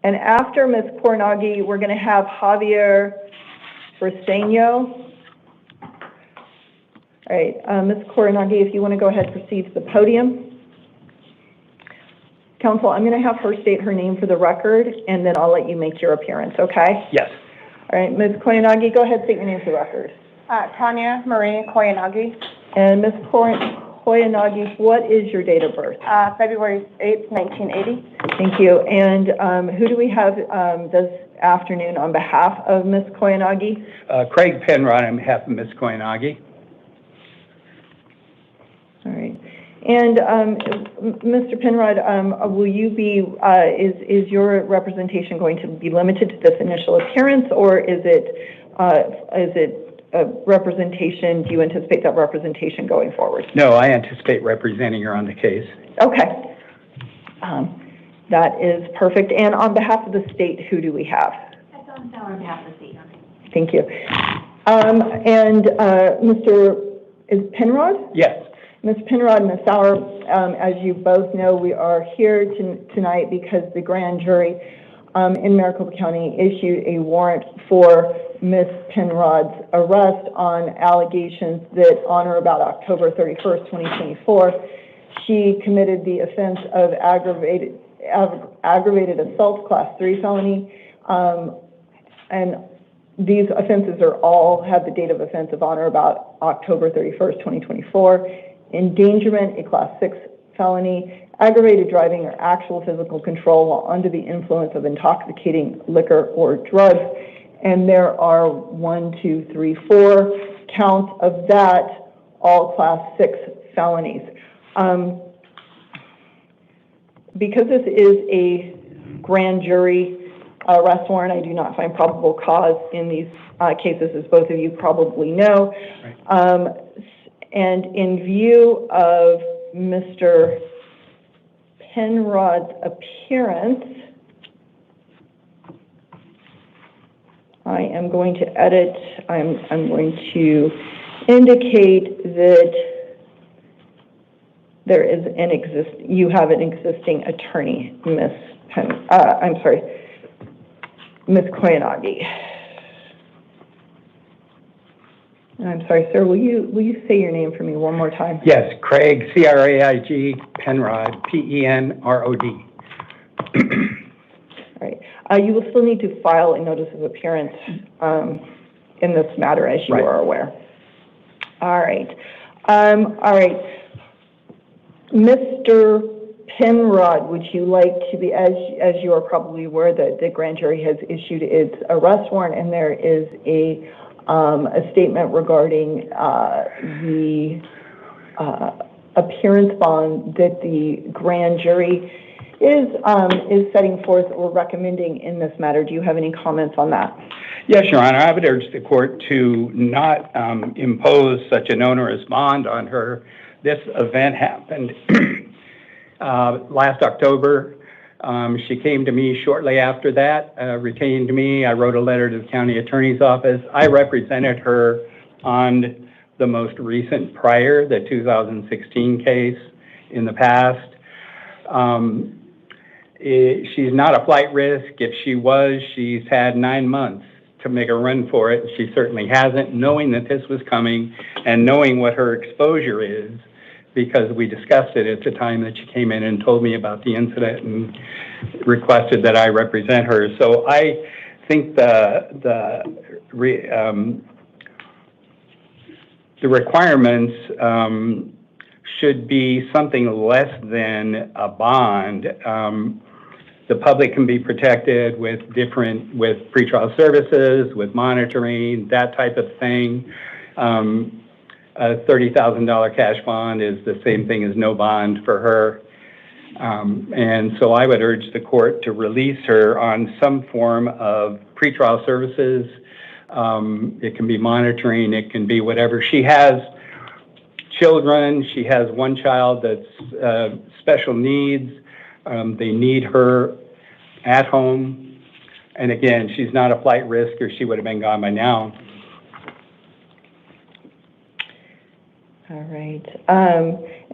And after Ms. Coyanagi, we're going to have Javier Brouseno. All right, Ms. Coyanagi, if you want to go ahead and proceed to the podium. Counsel, I'm going to have her state her name for the record, and then I'll let you make your appearance, okay? Yes. All right, Ms. Koyanagi, go ahead, state your name for the record. Tanya Marie Koyanagi. And Ms. Koyanagi, what is your date of birth? February 8th, 1980. Thank you. And who do we have this afternoon on behalf of Ms. Koyanagi? Craig Penrod on behalf of Ms. Koyanagi. All right. And Mr. Penrod, will you be, is your representation going to be limited to this initial appearance, or is it a representation, do you anticipate that representation going forward? No, I anticipate representing her on the case. Okay. That is perfect. And on behalf of the state, who do we have? On behalf of the state. Thank you. And Mr. is Penrod? Yes. Ms. Penrod and Ms. Sauer, as you both know, we are here tonight because the grand jury in Maricopa County issued a warrant for Ms. Penrod's arrest on allegations that on or about October 31st, 2024, she committed the offense of aggravated assault, class 3 felony, and these offenses are all have the date of offense of on or about October 31st, 2024. Endangerment, a class 6 felony, aggravated driving or actual physical control while under the influence of intoxicating liquor or drugs. And there are 1, 2, 3, 4 counts of that, all class 6 felonies. Because this is a grand jury arrest warrant, I do not find probable cause in these cases, as both of you probably know. Right. And in view of Mr. Penrod's appearance, I am going to edit, I'm going to indicate that there is you have an existing attorney, Ms. Koyanagi. I'm sorry, sir, will you say your name for me one more time? Yes, Craig, C-R-A-I-G, Penrod, P-E-N-R-O-D. All right. You will still need to file a notice of appearance in this matter, as you are aware. All right. All right. Mr. Penrod, would you like to be, as you are probably aware, that the grand jury has issued its arrest warrant, and there is a statement regarding the appearance bond that the grand jury is setting forth or recommending in this matter. Do you have any comments on that? Yes, Your Honor. I would urge the court to not impose such an onerous bond on her. This event happened last October. She came to me shortly after that, retained me. I wrote a letter to the county attorney's office. I represented her on the most recent prior, the 2016 case in the past. She's not a flight risk. If she was, she's had 9 months to make a run for it. She certainly hasn't, knowing that this was coming and knowing what her exposure is, because we discussed it at the time that she came in and told me about the incident and requested that I represent her. So I think the requirements should be something less than a bond. The public can be protected with pretrial services, with monitoring, that type of thing. A $30,000 cash bond is the same thing as no bond for her. And so I would urge the court to release her on some form of pretrial services. It can be monitoring, it can be whatever. She has children. She has one child that's special needs. They need her at home. And again, she's not a flight risk, or she would have been gone by now. All right.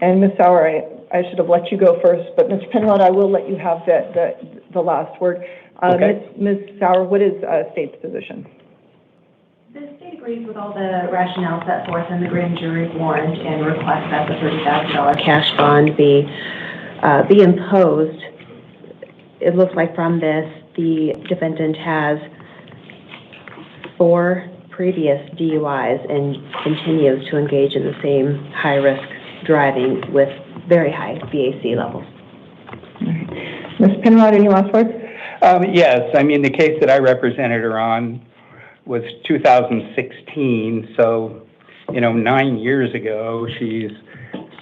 And Ms. Sauer, I should have let you go first, but Mr. Penrod, I will let you have the last word. Okay. Ms. Sauer, what is state's position? The state agrees with all the rationale set forth in the grand jury warrant and requests that the $30,000 cash bond be imposed. It looks like from this, the defendant has 4 previous DUIs and continues to engage in the same high-risk driving with very high BAC levels. Ms. Penrod, any last words? Yes, I mean, the case that I represented her on was 2016, so, 9 years ago. She's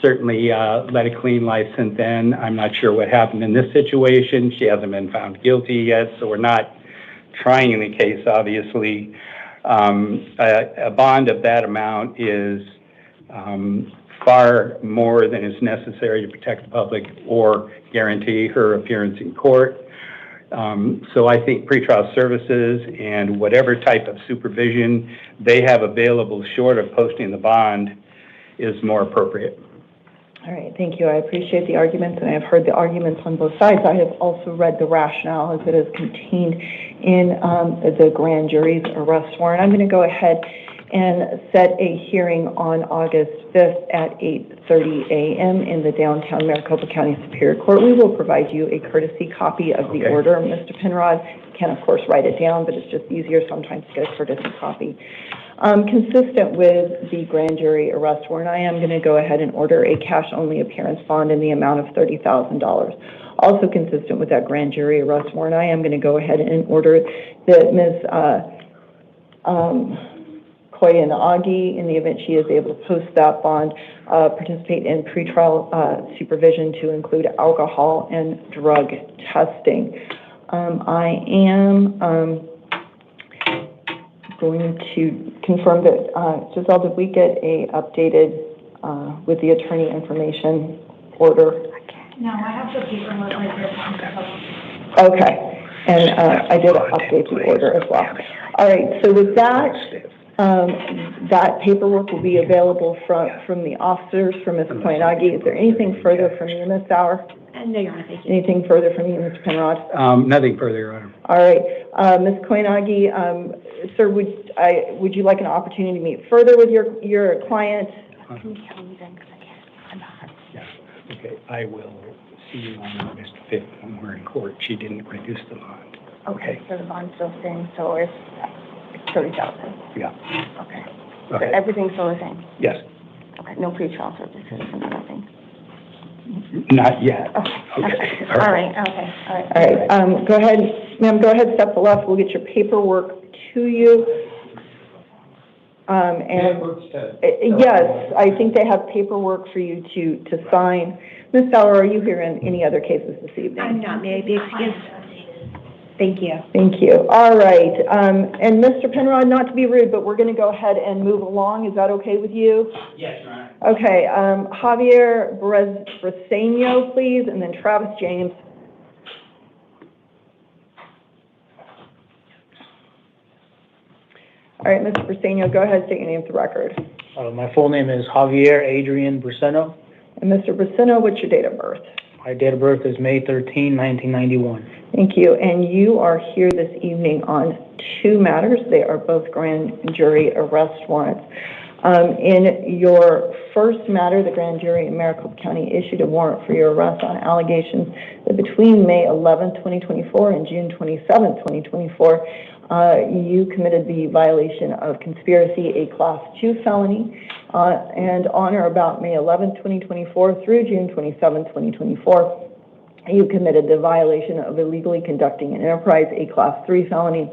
certainly led a clean life since then. I'm not sure what happened in this situation. She hasn't been found guilty yet, so we're not trying the case, obviously. A bond of that amount is far more than is necessary to protect the public or guarantee her appearance in court. So I think pretrial services and whatever type of supervision they have available short of posting the bond is more appropriate. All right, thank you. I appreciate the arguments, and I have heard the arguments on both sides. I have also read the rationale as it is contained in the grand jury's arrest warrant. I'm going to go ahead and set a hearing on August 5th at 8:30 a.m. in the downtown Maricopa County Superior Court. We will provide you a courtesy copy of the order. Mr. Penrod can, of course, write it down, but it's just easier sometimes to get a courtesy copy. Consistent with the grand jury arrest warrant, I am going to go ahead and order a cash-only appearance bond in the amount of $30,000. Also consistent with that grand jury arrest warrant, I am going to go ahead and order that Ms. Koyanagi, in the event she is able to post that bond, participate in pretrial supervision to include alcohol and drug testing. I am going to confirm that, Giselle, did we get a updated with the attorney information order? No, I have the paperwork right here. Okay, and I did update the order as well. All right, so with that, that paperwork will be available from the officers, from Ms. Koyanagi. Is there anything further from you, Ms. Sauer? No, Your Honor, thank you. Anything further from you, Mr. Penrod? Nothing further, Your Honor. All right, Ms. Koyanagi, sir, would you like an opportunity to meet further with your client? Can you tell me then, because I can't, I'm not. Yeah, okay, I will see you on August 5th when we're in court. She didn't reduce the bond. Okay, so the bond's still staying, so it's 30,000. Yeah. Okay. Okay. So everything's still the same? Yes. Okay, no pretrial services and nothing? Not yet. Okay. All right. Okay. All right, go ahead, ma'am, go ahead, step to the left. We'll get your paperwork to you. And yes, I think they have paperwork for you to sign. Ms. Sauer, are you here in any other cases this evening? I'm not. May I be excused? Thank you. Thank you. All right. And Mr. Penrod, not to be rude, but we're going to go ahead and move along. Is that okay with you? Yes, Your Honor. Okay. Javier Brouseno, please, and then Travis James. All right, Mr. Brouseno, go ahead, state your name for the record. My full name is Javier Adrian Brouseno. And Mr. Brouseno, what's your date of birth? My date of birth is May 13, 1991. Thank you. And you are here this evening on two matters. They are both grand jury arrest warrants. In your first matter, the grand jury in Maricopa County issued a warrant for your arrest on allegations that between May 11, 2024 and June 27, 2024, you committed the violation of conspiracy, a Class 2 felony, and on or about May 11, 2024 through June 27, 2024, you committed the violation of illegally conducting an enterprise, a Class 3 felony.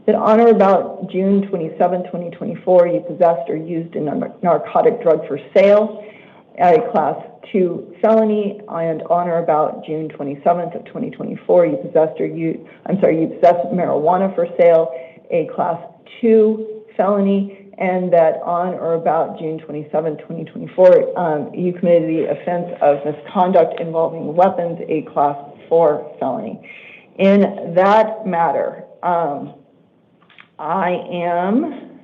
That on or about June 27, 2024, you possessed or used a narcotic drug for sale, a Class 2 felony, and on or about June 27th of 2024, you possessed you possessed marijuana for sale, a Class 2 felony, and that on or about June 27, 2024, you committed the offense of misconduct involving weapons, a Class 4 felony. In that matter, I am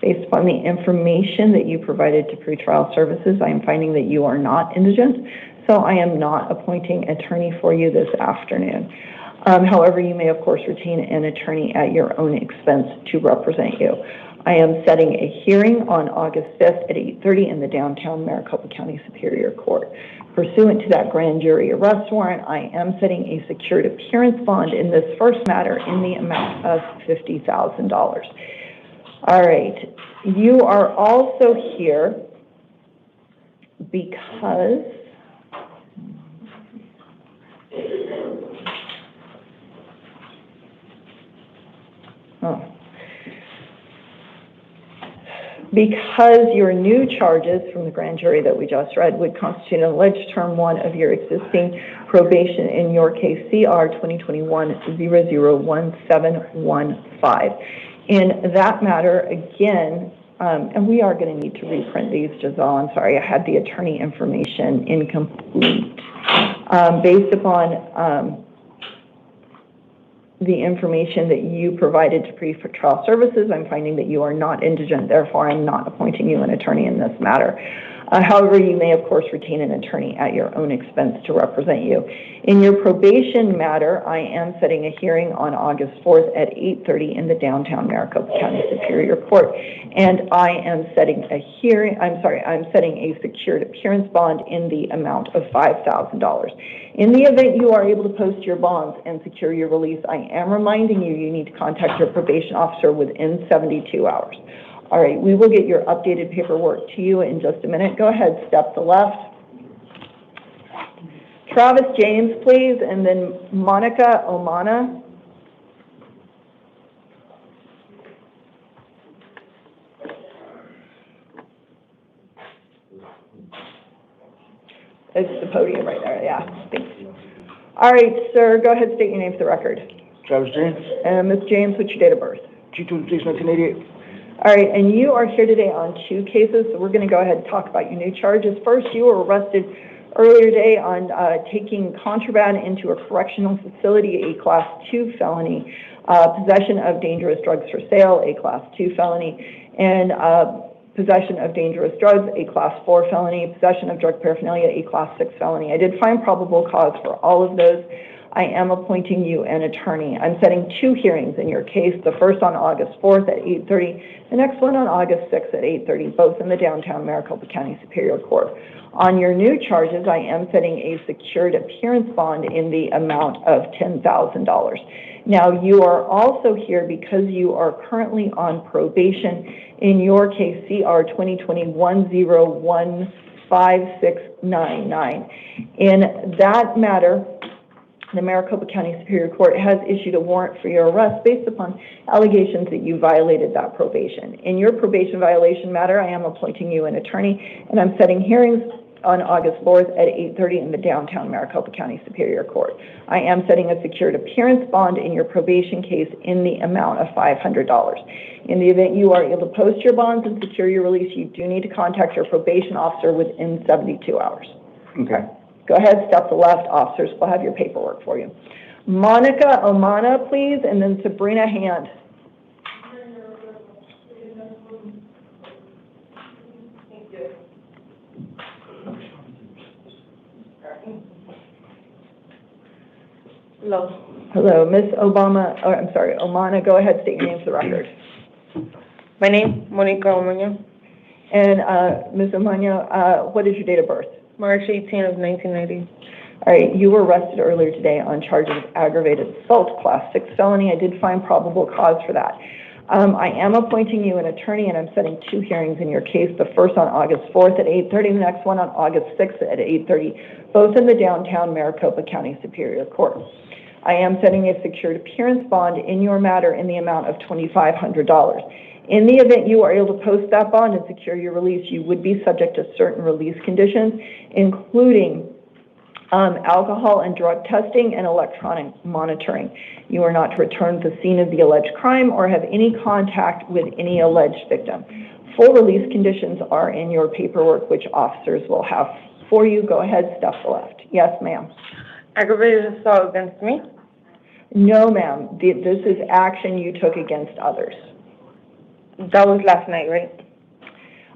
based upon the information that you provided to pretrial services, I am finding that you are not indigent, so I am not appointing attorney for you this afternoon. However, you may, of course, retain an attorney at your own expense to represent you. I am setting a hearing on August 5th at 8:30 in the downtown Maricopa County Superior Court. Pursuant to that grand jury arrest warrant, I am setting a secured appearance bond in this first matter in the amount of $50,000. All right, you are also here because your new charges from the grand jury that we just read would constitute an alleged term 1 of your existing probation in your case CR 2021-001715. In that matter, again, and we are going to need to reprint these, Giselle. I'm sorry, I had the attorney information incomplete. Based upon the information that you provided to pre-trial services, I'm finding that you are not indigent, therefore I'm not appointing you an attorney in this matter. However, you may, of course, retain an attorney at your own expense to represent you. In your probation matter, I am setting a hearing on August 4th at 8:30 in the downtown Maricopa County Superior Court. And I am setting a I'm setting a secured appearance bond in the amount of $5,000. In the event you are able to post your bonds and secure your release, I am reminding you, you need to contact your probation officer within 72 hours. All right, we will get your updated paperwork to you in just a minute. Go ahead, step to the left. Travis James, please, and then Monica Omana. It's the podium right there, yeah, thanks. All right, sir, go ahead, state your name for the record. Travis James. And Ms. James, what's your date of birth? G26, 1988. All right, and you are here today on 2 cases, so we're going to go ahead and talk about your new charges. First, you were arrested earlier today on taking contraband into a correctional facility, a Class 2 felony, possession of dangerous drugs for sale, a Class 2 felony, and possession of dangerous drugs, a Class 4 felony, possession of drug paraphernalia, a Class 6 felony. I did find probable cause for all of those. I am appointing you an attorney. I'm setting 2 hearings in your case, the first on August 4th at 8:30, the next one on August 6th at 8:30, both in the downtown Maricopa County Superior Court. On your new charges, I am setting a secured appearance bond in the amount of $10,000. Now, you are also here because you are currently on probation in your case, CR 2021-015699. In that matter, the Maricopa County Superior Court has issued a warrant for your arrest based upon allegations that you violated that probation. In your probation violation matter, I am appointing you an attorney, and I'm setting hearings on August 4th at 8:30 in the downtown Maricopa County Superior Court. I am setting a secured appearance bond in your probation case in the amount of $500. In the event you are able to post your bonds and secure your release, you do need to contact your probation officer within 72 hours. Okay. Go ahead, step to the left. Officers will have your paperwork for you. Monica Omana, please, and then Sabrina Hand. Hello. Hello, Miss Omana, go ahead, state your name for the record. My name, Monica Omana. And Ms. Omana, what is your date of birth? March 18 of 1990. All right, you were arrested earlier today on charges of aggravated assault, Class 6 felony. I did find probable cause for that. I am appointing you an attorney, and I'm setting 2 hearings in your case, the first on August 4th at 8:30, the next one on August 6th at 8:30, both in the downtown Maricopa County Superior Court. I am setting a secured appearance bond in your matter in the amount of $2,500. In the event you are able to post that bond and secure your release, you would be subject to certain release conditions, including alcohol and drug testing and electronic monitoring. You are not to return to the scene of the alleged crime or have any contact with any alleged victim. Full release conditions are in your paperwork, which officers will have for you. Go ahead, step to the left. Yes, ma'am. Aggravated assault against me? No, ma'am. This is action you took against others. That was last night, right?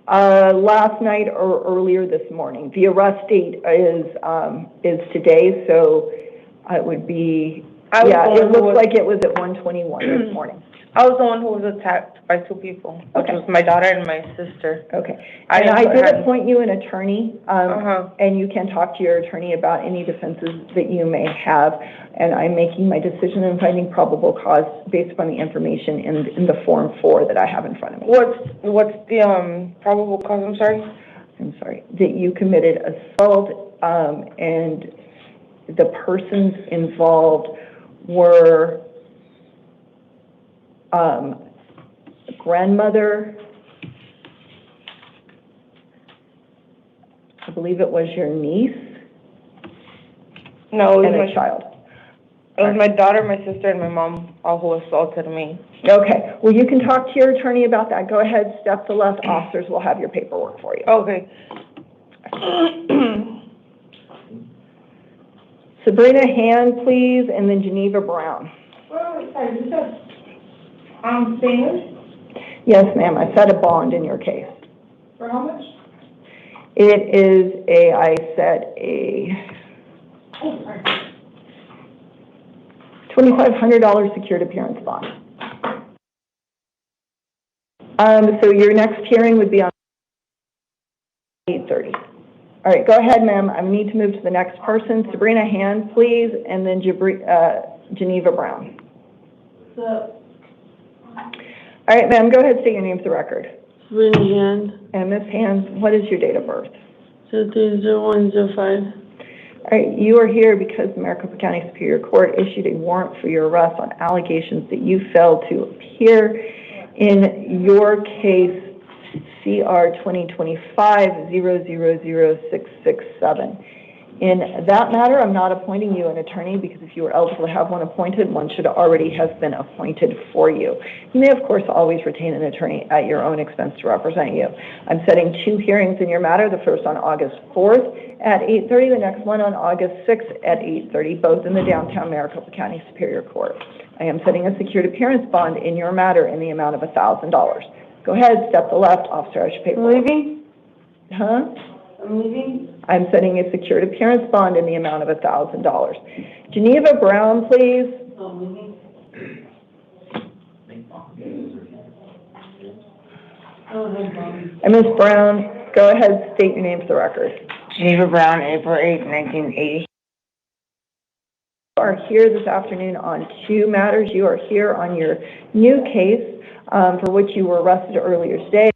Last night or earlier this morning. The arrest date is today, so it would be Yeah, it looks like it was at 1:21 this morning. I was the one who was attacked by two people, which was my daughter and my sister. Okay. And I did appoint you an attorney, and you can talk to your attorney about any defenses that you may have. And I'm making my decision and finding probable cause based upon the information in the Form 4 that I have in front of me. What's the probable cause? I'm sorry. That you committed assault, and the persons involved were grandmother, I believe it was your niece, and a child. It was my daughter, my sister, and my mom, all who assaulted me. Okay. Well, you can talk to your attorney about that. Go ahead, step to the left. Officers will have your paperwork for you. Okay. Sabrina Hand, please, and then Geneva Brown. Stainless? Yes, ma'am. I set a bond in your case. For how much? It is I set a $2,500 secured appearance bond. So your next hearing would be on 8:30. All right, go ahead, ma'am. I need to move to the next person. Sabrina Hand, please, and then Geneva Brown. All right, ma'am, go ahead and state your name for the record. Sabrina Hand. And Ms. Hand, what is your date of birth? 13/01/05. All right, you are here because the Maricopa County Superior Court issued a warrant for your arrest on allegations that you failed to appear in your case CR 2025-000667. In that matter, I'm not appointing you an attorney because if you were eligible to have one appointed, one should already have been appointed for you. You may, of course, always retain an attorney at your own expense to represent you. I'm setting 2 hearings in your matter, the first on August 4th at 8:30, the next one on August 6th at 8:30, both in the downtown Maricopa County Superior Court. I am setting a secured appearance bond in your matter in the amount of $1,000. Go ahead, step to the left, officer, I should pay for it. Leaving? Huh? I'm leaving? I'm setting a secured appearance bond in the amount of $1,000. Geneva Brown, please. I'm leaving. And Ms. Brown, go ahead, state your name for the record. Geneva Brown, April 8, 1980. You are here this afternoon on 2 matters. You are here on your new case for which you were arrested earlier today.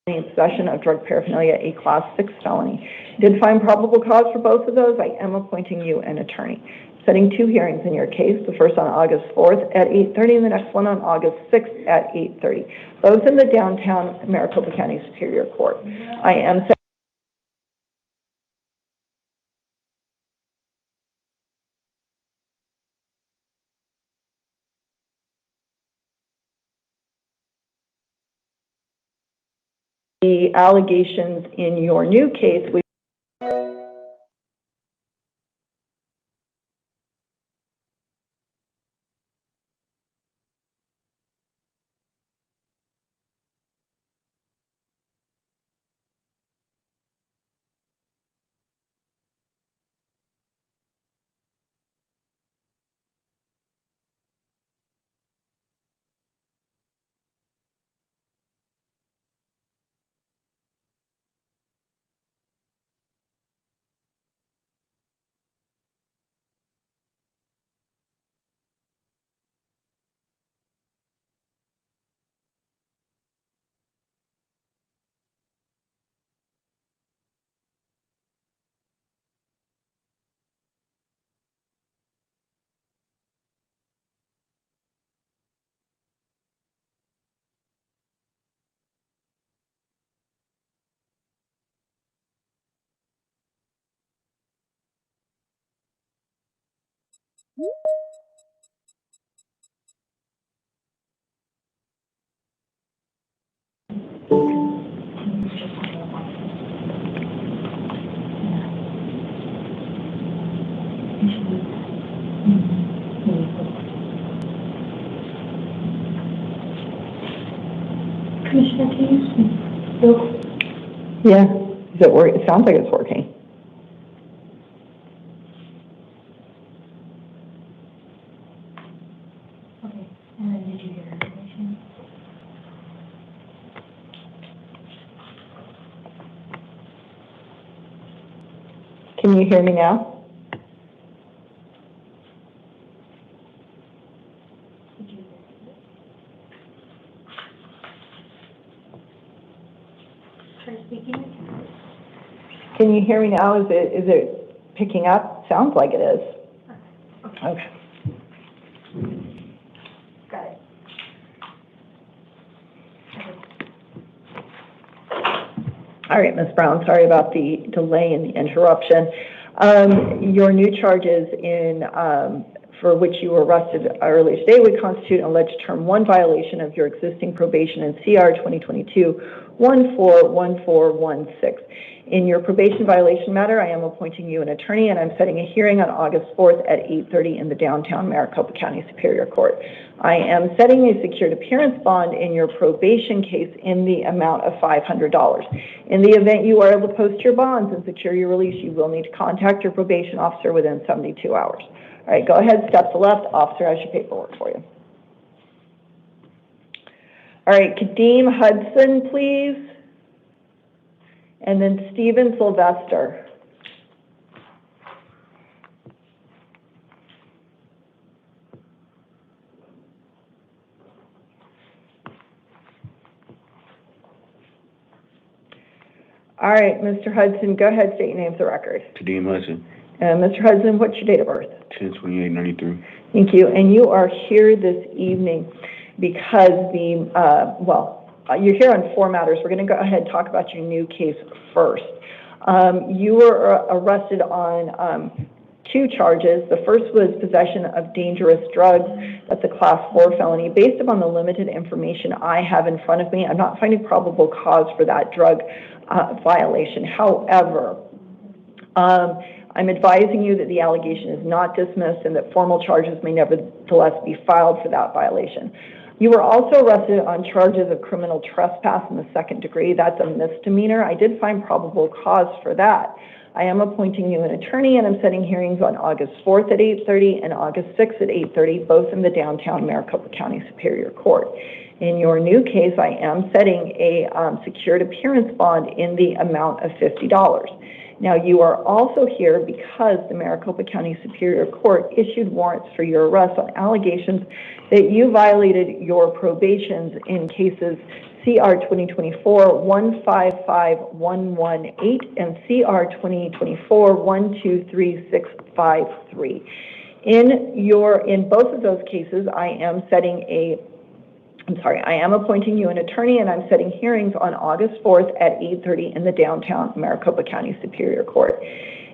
Possession of drug paraphernalia, a Class 6 felony. Did find probable cause for both of those. I am appointing you an attorney. Setting 2 hearings in your case, the first on August 4th at 8:30 and the next one on August 6th at 8:30, both in the downtown Maricopa County Superior Court. I am setting the allegations in your new case. Yeah, is it working? It sounds like it's working. Can you hear me now? Can you hear me now? Is it picking up? Sounds like it is. Okay. Got it. All right, Ms. Brown, sorry about the delay and the interruption. Your new charges for which you were arrested earlier today would constitute an alleged Term 1 violation of your existing probation in CR 2022-141416. In your probation violation matter, I am appointing you an attorney, and I'm setting a hearing on August 4th at 8:30 in the downtown Maricopa County Superior Court. I am setting a secured appearance bond in your probation case in the amount of $500. In the event you are able to post your bonds and secure your release, you will need to contact your probation officer within 72 hours. All right, go ahead, step to left. Officer has your paperwork for you. All right, Kade Hudson, please. And then Stephen Sylvester. All right, Mr. Hudson, go ahead, state your name for the record. Kade Hudson. Mr. Hudson, what's your date of birth? 10/28/93. Thank you. And you are here this evening because you're here on 4 matters. We're going to go ahead and talk about your new case first. You were arrested on 2 charges. The first was possession of dangerous drugs. That's a Class 4 felony. Based upon the limited information I have in front of me, I'm not finding probable cause for that drug violation. However, I'm advising you that the allegation is not dismissed and that formal charges may nevertheless be filed for that violation. You were also arrested on charges of criminal trespass in the 2nd degree. That's a misdemeanor. I did find probable cause for that. I am appointing you an attorney, and I'm setting hearings on August 4th at 8:30 and August 6th at 8:30, both in the downtown Maricopa County Superior Court. In your new case, I am setting a secured appearance bond in the amount of $50. Now, you are also here because the Maricopa County Superior Court issued warrants for your arrest on allegations that you violated your probations in cases CR 2024-155118 and CR 2024-123653. In both of those cases, I am appointing you an attorney, and I'm setting hearings on August 4th at 8:30 in the downtown Maricopa County Superior Court.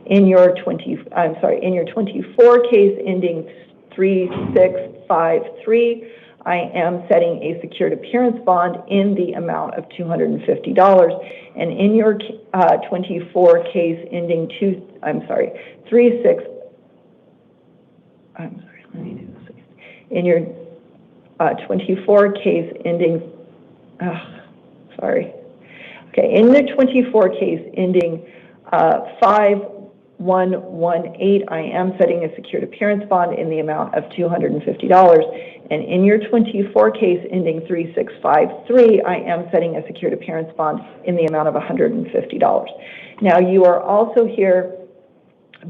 In your 24 case ending 3653, I am setting a secured appearance bond in the amount of $250. And in your 24 case ending 24 case ending, in the 24 case ending 5118, I am setting a secured appearance bond in the amount of $250. And in your 24 case ending 3653, I am setting a secured appearance bond in the amount of $150. Now, you are also here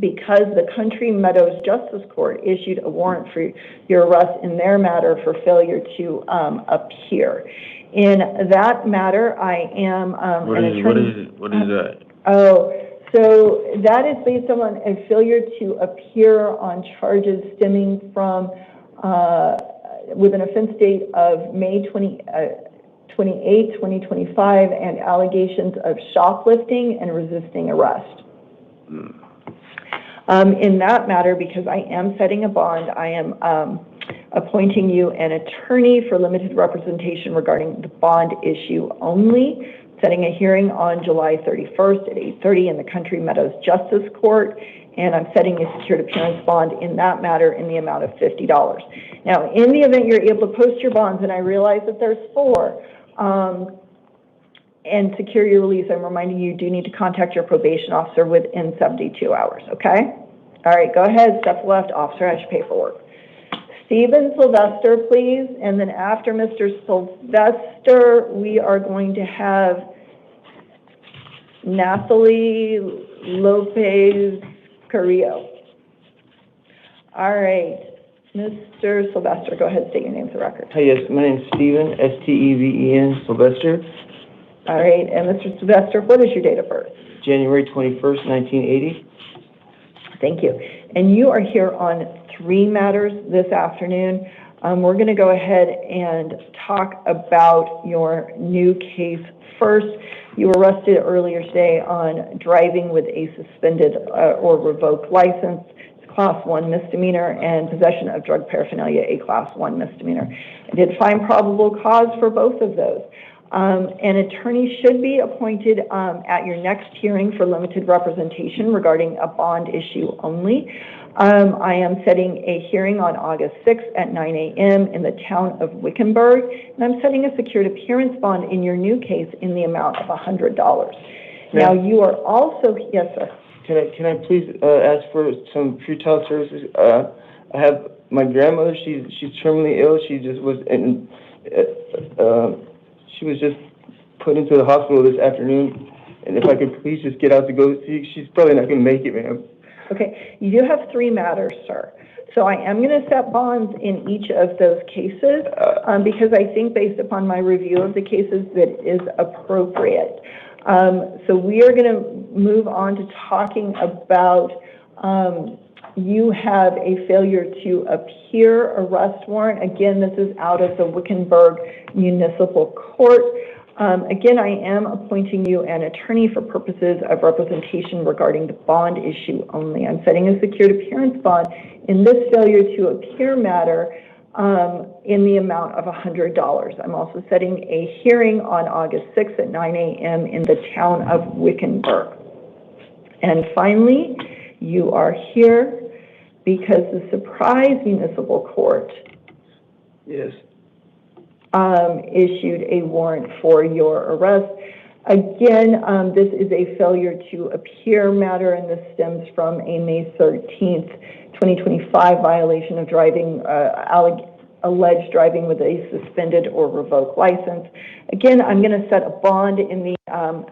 because the Country Meadows Justice Court issued a warrant for your arrest in their matter for failure to appear. In that matter, I am What is that? So that is based on a failure to appear on charges stemming from with an offense date of May 28, 2025, and allegations of shoplifting and resisting arrest. In that matter, because I am setting a bond, I am appointing you an attorney for limited representation regarding the bond issue only, setting a hearing on July 31st at 8:30 in the Country Meadows Justice Court, and I'm setting a secured appearance bond in that matter in the amount of $50. Now, in the event you're able to post your bonds, and I realize that there's 4, and secure your release, I'm reminding you do need to contact your probation officer within 72 hours, okay? All right, go ahead, step left, officer has your paperwork. Stephen Sylvester, please, and then after Mr. Sylvester, we are going to have Nathalie Lopez Carrillo. All right, Mr. Sylvester, go ahead, state your name for the record. Hi, yes, my name's Steven, S-T-E-V-E-N, Sylvester. All right, and Mr. Sylvester, what is your date of birth? January 21st, 1980. Thank you. And you are here on 3 matters this afternoon. We're going to go ahead and talk about your new case first. You were arrested earlier today on driving with a suspended or revoked license. It's Class 1 misdemeanor, and possession of drug paraphernalia, a Class 1 misdemeanor. I did find probable cause for both of those. An attorney should be appointed at your next hearing for limited representation regarding a bond issue only. I am setting a hearing on August 6th at 9 a.m. in the town of Wickenburg, and I'm setting a secured appearance bond in your new case in the amount of $100. Now, you are also, yes, sir. Can I please ask for some pretrial services? I have my grandmother. She's terminally ill. She just was in. She was just put into the hospital this afternoon, and if I could please just get out to go see, she's probably not going to make it, ma'am. Okay, you do have 3 matters, sir. So I am going to set bonds in each of those cases because I think based upon my review of the cases that is appropriate. So we are going to move on to talking about you have a failure to appear arrest warrant. Again, this is out of the Wickenburg Municipal Court. Again, I am appointing you an attorney for purposes of representation regarding the bond issue only. I'm setting a secured appearance bond in this failure to appear matter in the amount of $100. I'm also setting a hearing on August 6th at 9 a.m. in the town of Wickenburg. And finally, you are here because the Surprise Municipal Court issued a warrant for your arrest. Again, this is a failure to appear matter, and this stems from a May 13th, 2025 violation of driving, alleged driving with a suspended or revoked license. Again, I'm going to set a bond in the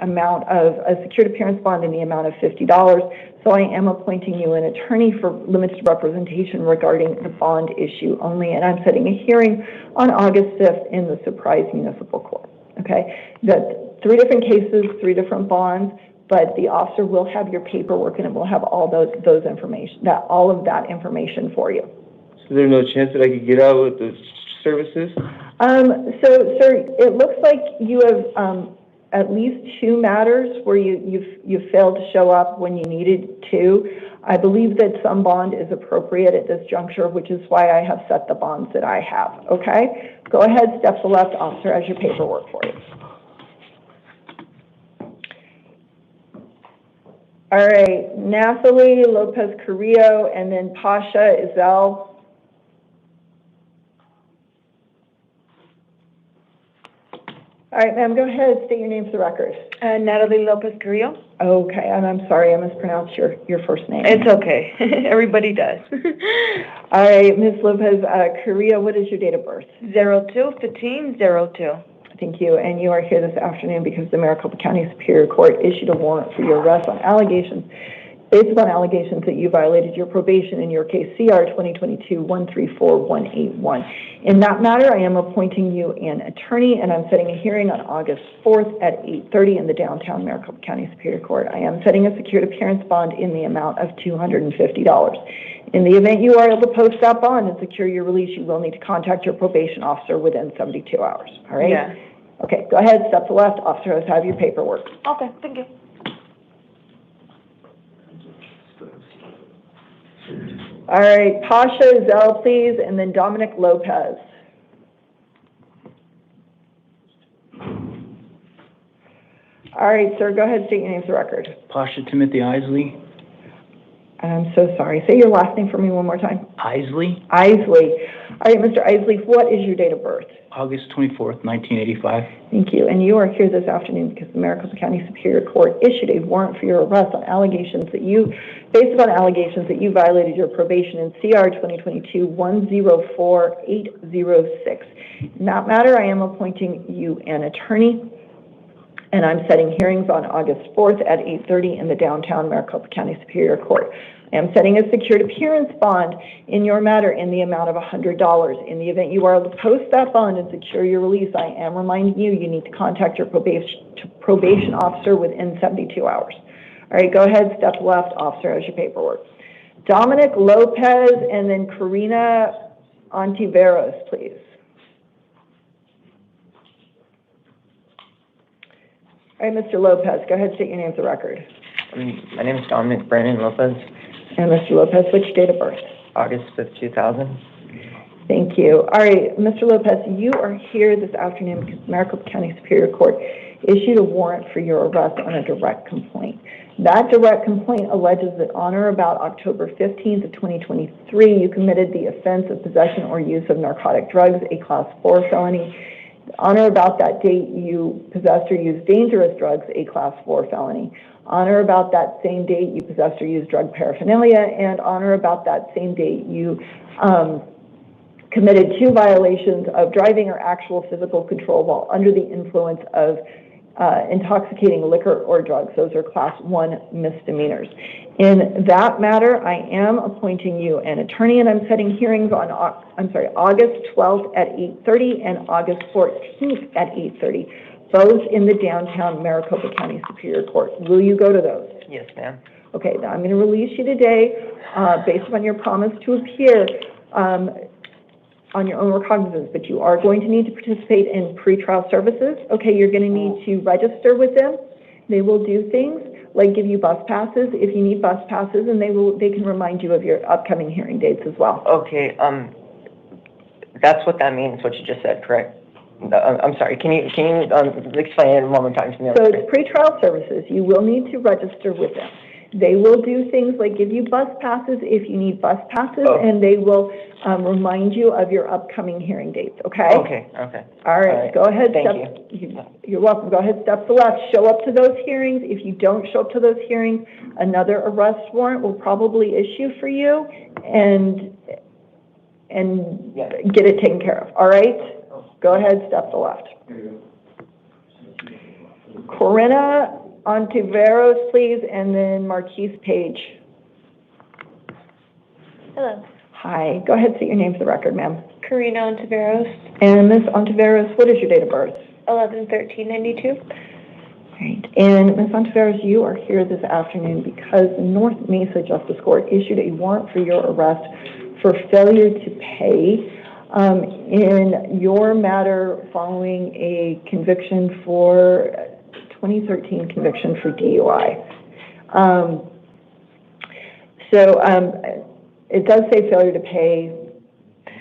amount of a secured appearance bond in the amount of $50. So I am appointing you an attorney for limited representation regarding the bond issue only, and I'm setting a hearing on August 5th in the Surprise Municipal Court. Okay, that's 3 different cases, 3 different bonds, but the officer will have your paperwork and it will have all those information, all of that information for you. So there's no chance that I could get out with the services? So, sir, it looks like you have at least 2 matters where you failed to show up when you needed to. I believe that some bond is appropriate at this juncture, which is why I have set the bonds that I have. Okay? Go ahead, step to the left. Officer has your paperwork for you. All right, Nathalie Lopez Carrillo, and then Pasha Eley. All right, ma'am, go ahead, state your name for the record. Natalie Lopez Carrillo. Okay, and I'm sorry, I mispronounced your first name. It's okay. Everybody does. All right, Ms. Lopez Carrillo, what is your date of birth? 02/15/02. Thank you, and you are here this afternoon because the Maricopa County Superior Court issued a warrant for your arrest on allegations, based upon allegations that you violated your probation in your case CR 2022-134181. In that matter, I am appointing you an attorney, and I'm setting a hearing on August 4th at 8:30 in the downtown Maricopa County Superior Court. I am setting a secured appearance bond in the amount of $250. In the event you are able to post that bond and secure your release, you will need to contact your probation officer within 72 hours. All right? Yeah. Okay, go ahead, step to left. Officer has have your paperwork. Okay, thank you. All right, Pasha Eley, please, and then Dominic Lopez. All right, sir, go ahead, state your name for the record. Pasha Timothy Isley. I'm so sorry. Say your last name for me one more time. Isley. Isley. All right, Mr. Isley, what is your date of birth? August 24th, 1985. Thank you. And you are here this afternoon because the Maricopa County Superior Court issued a warrant for your arrest on allegations that based upon allegations that you violated your probation in CR 2022-104806. In that matter, I am appointing you an attorney. And I'm setting hearings on August 4th at 8:30 in the downtown Maricopa County Superior Court. I am setting a secured appearance bond in your matter in the amount of $100. In the event you are able to post that bond and secure your release, I am reminding you, you need to contact your probation officer within 72 hours. All right, go ahead, step left, officer has your paperwork. Dominic Lopez and then Karina Antiveros, please. All right, Mr. Lopez, go ahead, state your name for the record. My name is Dominic Brandon Lopez. And Mr. Lopez, which date of birth? August 5th, 2000. Thank you. All right, Mr. Lopez, you are here this afternoon because Maricopa County Superior Court issued a warrant for your arrest on a direct complaint. That direct complaint alleges that on or about October 15th of 2023, you committed the offense of possession or use of narcotic drugs, a Class 4 felony. On or about that date, you possessed or used dangerous drugs, a Class 4 felony. On or about that same date, you possessed or used drug paraphernalia, and on or about that same date, you committed 2 violations of driving or actual physical control while under the influence of intoxicating liquor or drugs. Those are Class 1 misdemeanors. In that matter, I am appointing you an attorney, and I'm setting hearings on, August 12th at 8:30 and August 14th at 8:30, both in the downtown Maricopa County Superior Court. Will you go to those? Yes, ma'am. Okay, now I'm going to release you today based on your promise to appear on your own recognizance, but you are going to need to participate in pretrial services. Okay, you're going to need to register with them. They will do things like give you bus passes if you need bus passes, and they can remind you of your upcoming hearing dates as well. Okay, that's what that means, what you just said, correct? I'm sorry, can you explain it one more time to me? So it's pretrial services. You will need to register with them. They will do things like give you bus passes if you need bus passes, and they will remind you of your upcoming hearing dates, okay? Okay. All right, go ahead. Thank You're welcome. Go ahead, step to the left. Show up to those hearings. If you don't show up to those hearings, another arrest warrant will probably issue for you and get it taken care of, all right? Go ahead, step to the left. Karina Antiveros, please, and then Marquise Page. Hello. Hi. Go ahead, state your name for the record, ma'am. Karina Antiveros. And Ms. Antiveros, what is your date of birth? 11/13/92. Right. And Ms. Antiveros, you are here this afternoon because the North Mesa Justice Court issued a warrant for your arrest for failure to pay in your matter following a conviction for 2013 conviction for DUI. It does say failure to pay.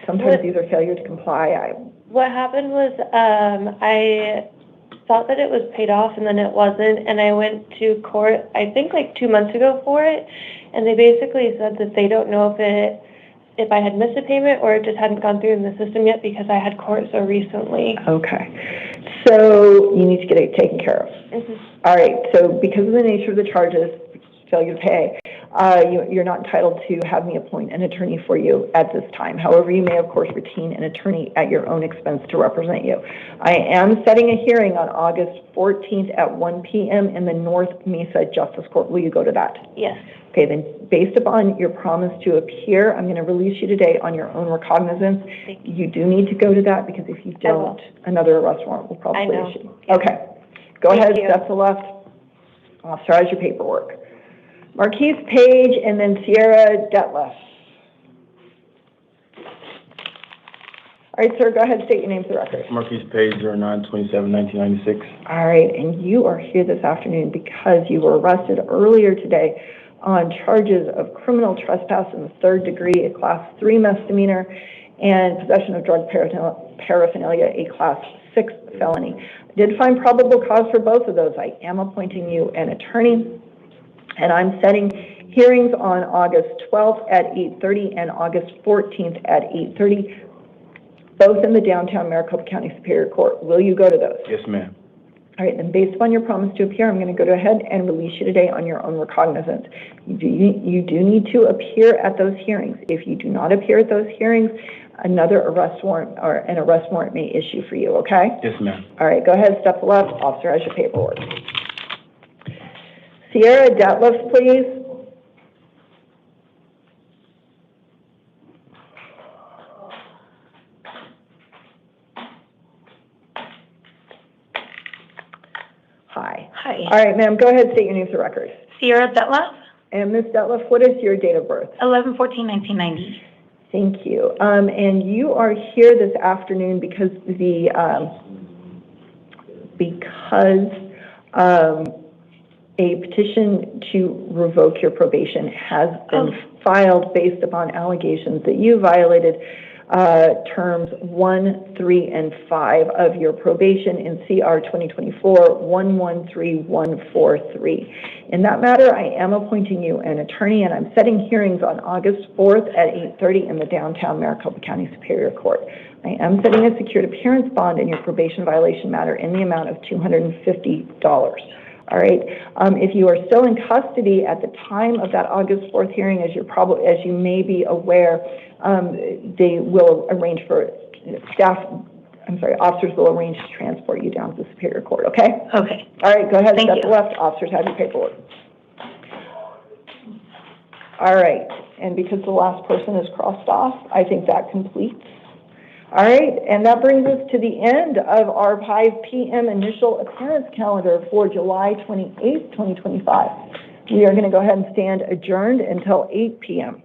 Sometimes these are failure to comply. What happened was I thought that it was paid off and then it wasn't, and I went to court I think like 2 months ago for it, and they basically said that they don't know if I had missed a payment or it just hadn't gone through in the system yet because I had court so recently. Okay. So you need to get it taken care of. Mm-hmm. All right. So because of the nature of the charges, failure to pay, you're not entitled to have me appoint an attorney for you at this time. However, you may, of course, retain an attorney at your own expense to represent you. I am setting a hearing on August 14th at 1 p.m. in the North Mesa Justice Court. Will you go to that? Yes. Okay, then based upon your promise to appear, I'm going to release you today on your own recognizance. You do need to go to that because if you don't, another arrest warrant will probably issue. Okay. Go ahead, step to the left. Officer has your paperwork. Marquise Page and then Sierra Detlef. All right, sir, go ahead, state your name for the record. Marquise Page, 09/27/1996. All right, and you are here this afternoon because you were arrested earlier today on charges of criminal trespass in the 3rd degree, a Class 3 misdemeanor, and possession of drug paraphernalia, a Class 6 felony. I did find probable cause for both of those. I am appointing you an attorney, and I'm setting hearings on August 12th at 8:30 and August 14th at 8:30, both in the downtown Maricopa County Superior Court. Will you go to those? Yes, ma'am. All right, then based upon your promise to appear, I'm going to go ahead and release you today on your own recognizance. You do need to appear at those hearings. If you do not appear at those hearings, another arrest warrant or an arrest warrant may issue for you, okay? Yes, ma'am. All right, go ahead, step left. Officer has your paperwork. Sierra Detlef, please. Hi. Hi. All right, ma'am, go ahead, state your name for the record. Sierra Detlef, And Ms. Detlef, what is your date of birth? 11/14/1990. Thank you. And you are here this afternoon because a petition to revoke your probation has been filed based upon allegations that you violated terms 1, 3, and 5 of your probation in CR 2024-113143. In that matter, I am appointing you an attorney, and I'm setting hearings on August 4th at 8:30 in the downtown Maricopa County Superior Court. I am setting a secured appearance bond in your probation violation matter in the amount of $250. All right. If you are still in custody at the time of that August 4th hearing, as you may be aware, they will arrange for officers will arrange to transport you down to the Superior Court, okay? Okay. All right, go ahead, Thank step you. left. Officers have your paperwork. All right, and because the last person is crossed off, I think that completes. All right, and that brings us to the end of our 5 p.m. initial appearance calendar for July 28th, 2025. We are going to go ahead and stand adjourned until 8 p.m.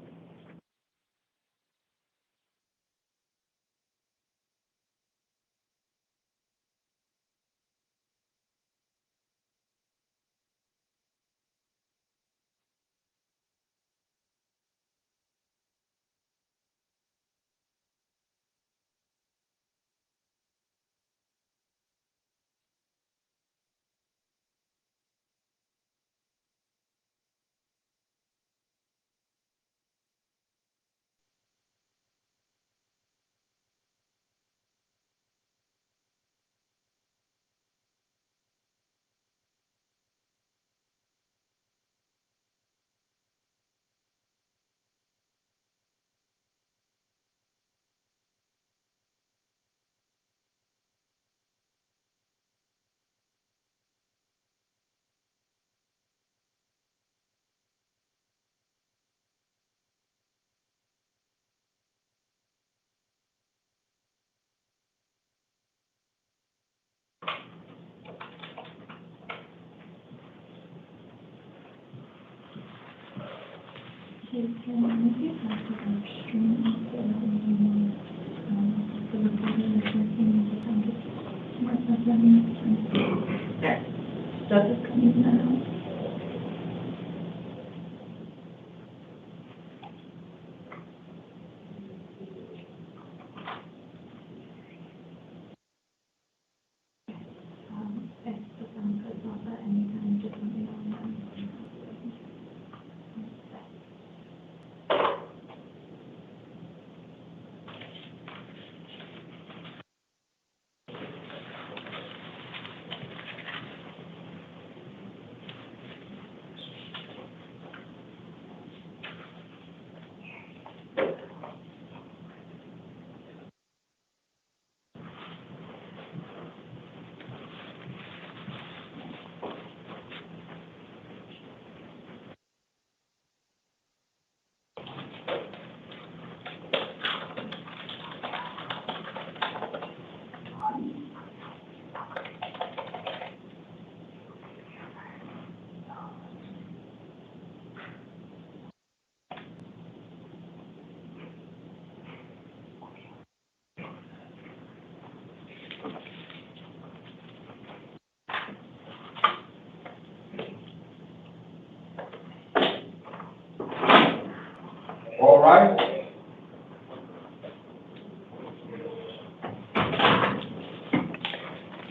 All right.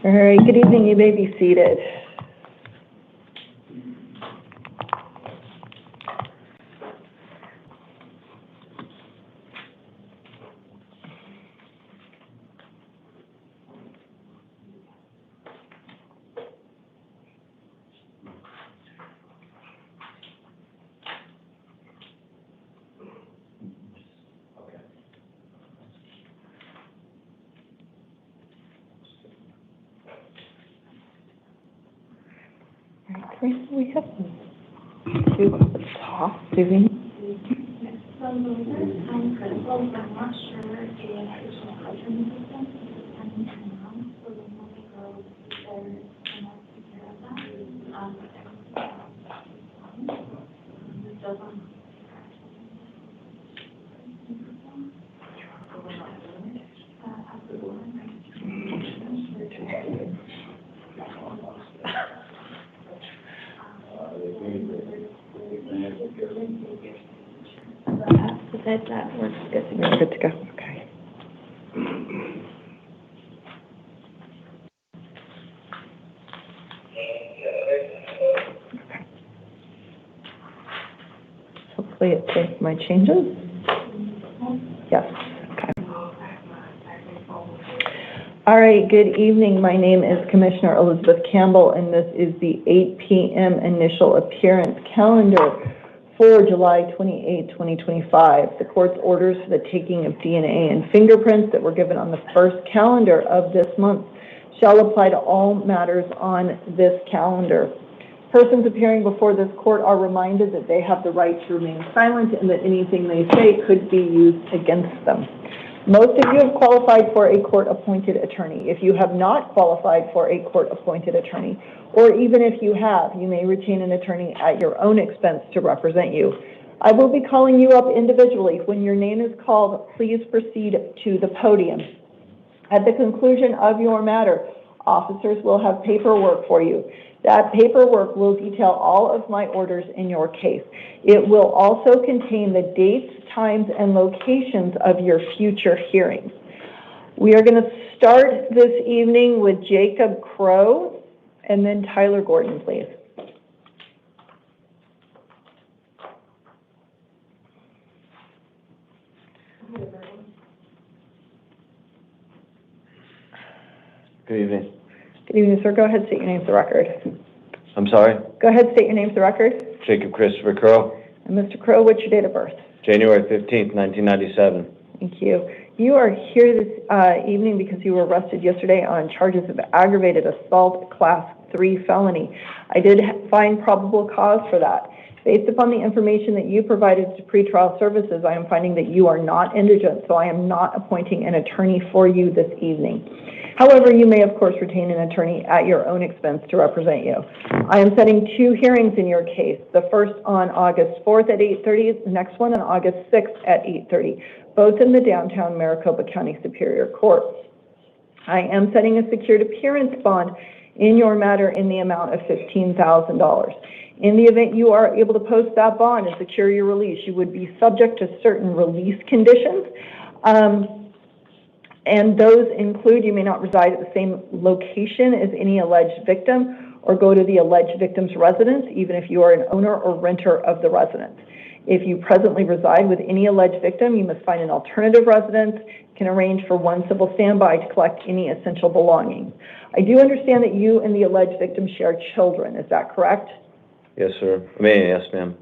All right, good evening. You may be seated. We have two at the top. Susie? So those are time critical, but I'm not sure if additional courtroom assistance is pending now, so the moment it goes, there's enough to take care of that. This doesn't. That works good. We're good to go. Okay. Hopefully it takes my changes. Yes. Okay. All right. Good evening. My name is Commissioner Elizabeth Campbell, and this is the 8 p.m. initial appearance calendar for July 28, 2025. The court's orders for the taking of DNA and fingerprints that were given on the first calendar of this month shall apply to all matters on this calendar. Persons appearing before this court are reminded that they have the right to remain silent and that anything they say could be used against them. Most of you have qualified for a court-appointed attorney. If you have not qualified for a court-appointed attorney, or even if you have, you may retain an attorney at your own expense to represent you. I will be calling you up individually. When your name is called, please proceed to the podium. At the conclusion of your matter, officers will have paperwork for you. That paperwork will detail all of my orders in your case. It will also contain the dates, times, and locations of your future hearings. We are going to start this evening with Jacob Crow and then Tyler Gordon, please. Good evening. Good evening, sir. Go ahead, state your name for the record. I'm sorry? Go ahead, state your name for the record. Jacob Christopher Crow. And Mr. Crow, what's your date of birth? January 15th, 1997. Thank you. You are here this evening because you were arrested yesterday on charges of aggravated assault, class 3 felony. I did find probable cause for that. Based upon the information that you provided to pretrial services, I am finding that you are not indigent, so I am not appointing an attorney for you this evening. However, you may, of course, retain an attorney at your own expense to represent you. I am setting 2 hearings in your case, the first on August 4th at 8:30, the next one on August 6th at 8:30, both in the downtown Maricopa County Superior Court. I am setting a secured appearance bond in your matter in the amount of $15,000. In the event you are able to post that bond and secure your release, you would be subject to certain release conditions. And those include you may not reside at the same location as any alleged victim or go to the alleged victim's residence, even if you are an owner or renter of the residence. If you presently reside with any alleged victim, you must find an alternative residence, can arrange for one civil standby to collect any essential belongings. I do understand that you and the alleged victim share children. Is that correct? Yes, sir. Yes, ma'am.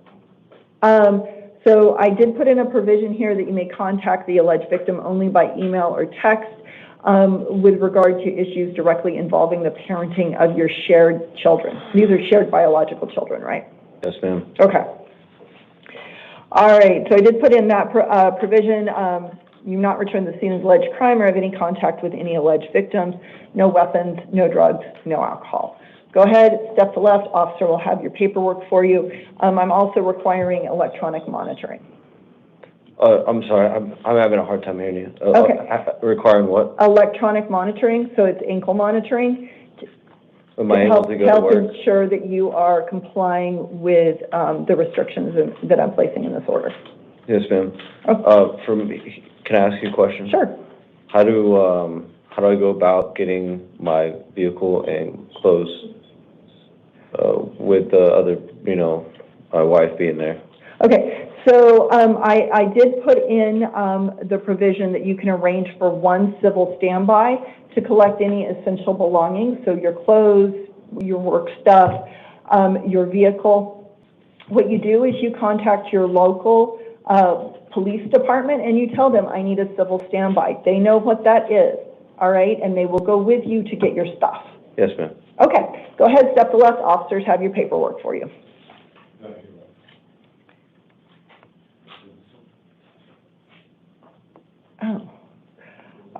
So I did put in a provision here that you may contact the alleged victim only by email or text with regard to issues directly involving the parenting of your shared children. These are shared biological children, right? Yes, ma'am. Okay. All right. So I did put in that provision. You not return to the scene of alleged crime or have any contact with any alleged victims. No weapons, no drugs, no alcohol. Go ahead, step to left, officer will have your paperwork for you. I'm also requiring electronic monitoring. I'm sorry, I'm having a hard time hearing you. Okay. Requiring what? Electronic monitoring, so it's ankle monitoring. Am I able to go to work? Help ensure that you are complying with the restrictions that I'm placing in this order. Yes, ma'am. Okay. Can I ask you a question? Sure. How do I go about getting my vehicle and clothes with the other, my wife being there? Okay, so I did put in the provision that you can arrange for one civil standby to collect any essential belongings, so your clothes, your work stuff, your vehicle. What you do is you contact your local police department and you tell them, I need a civil standby. They know what that is, all right, and they will go with you to get your stuff. Yes, ma'am. Okay, go ahead, step to the left. Officers have your paperwork for you. Oh.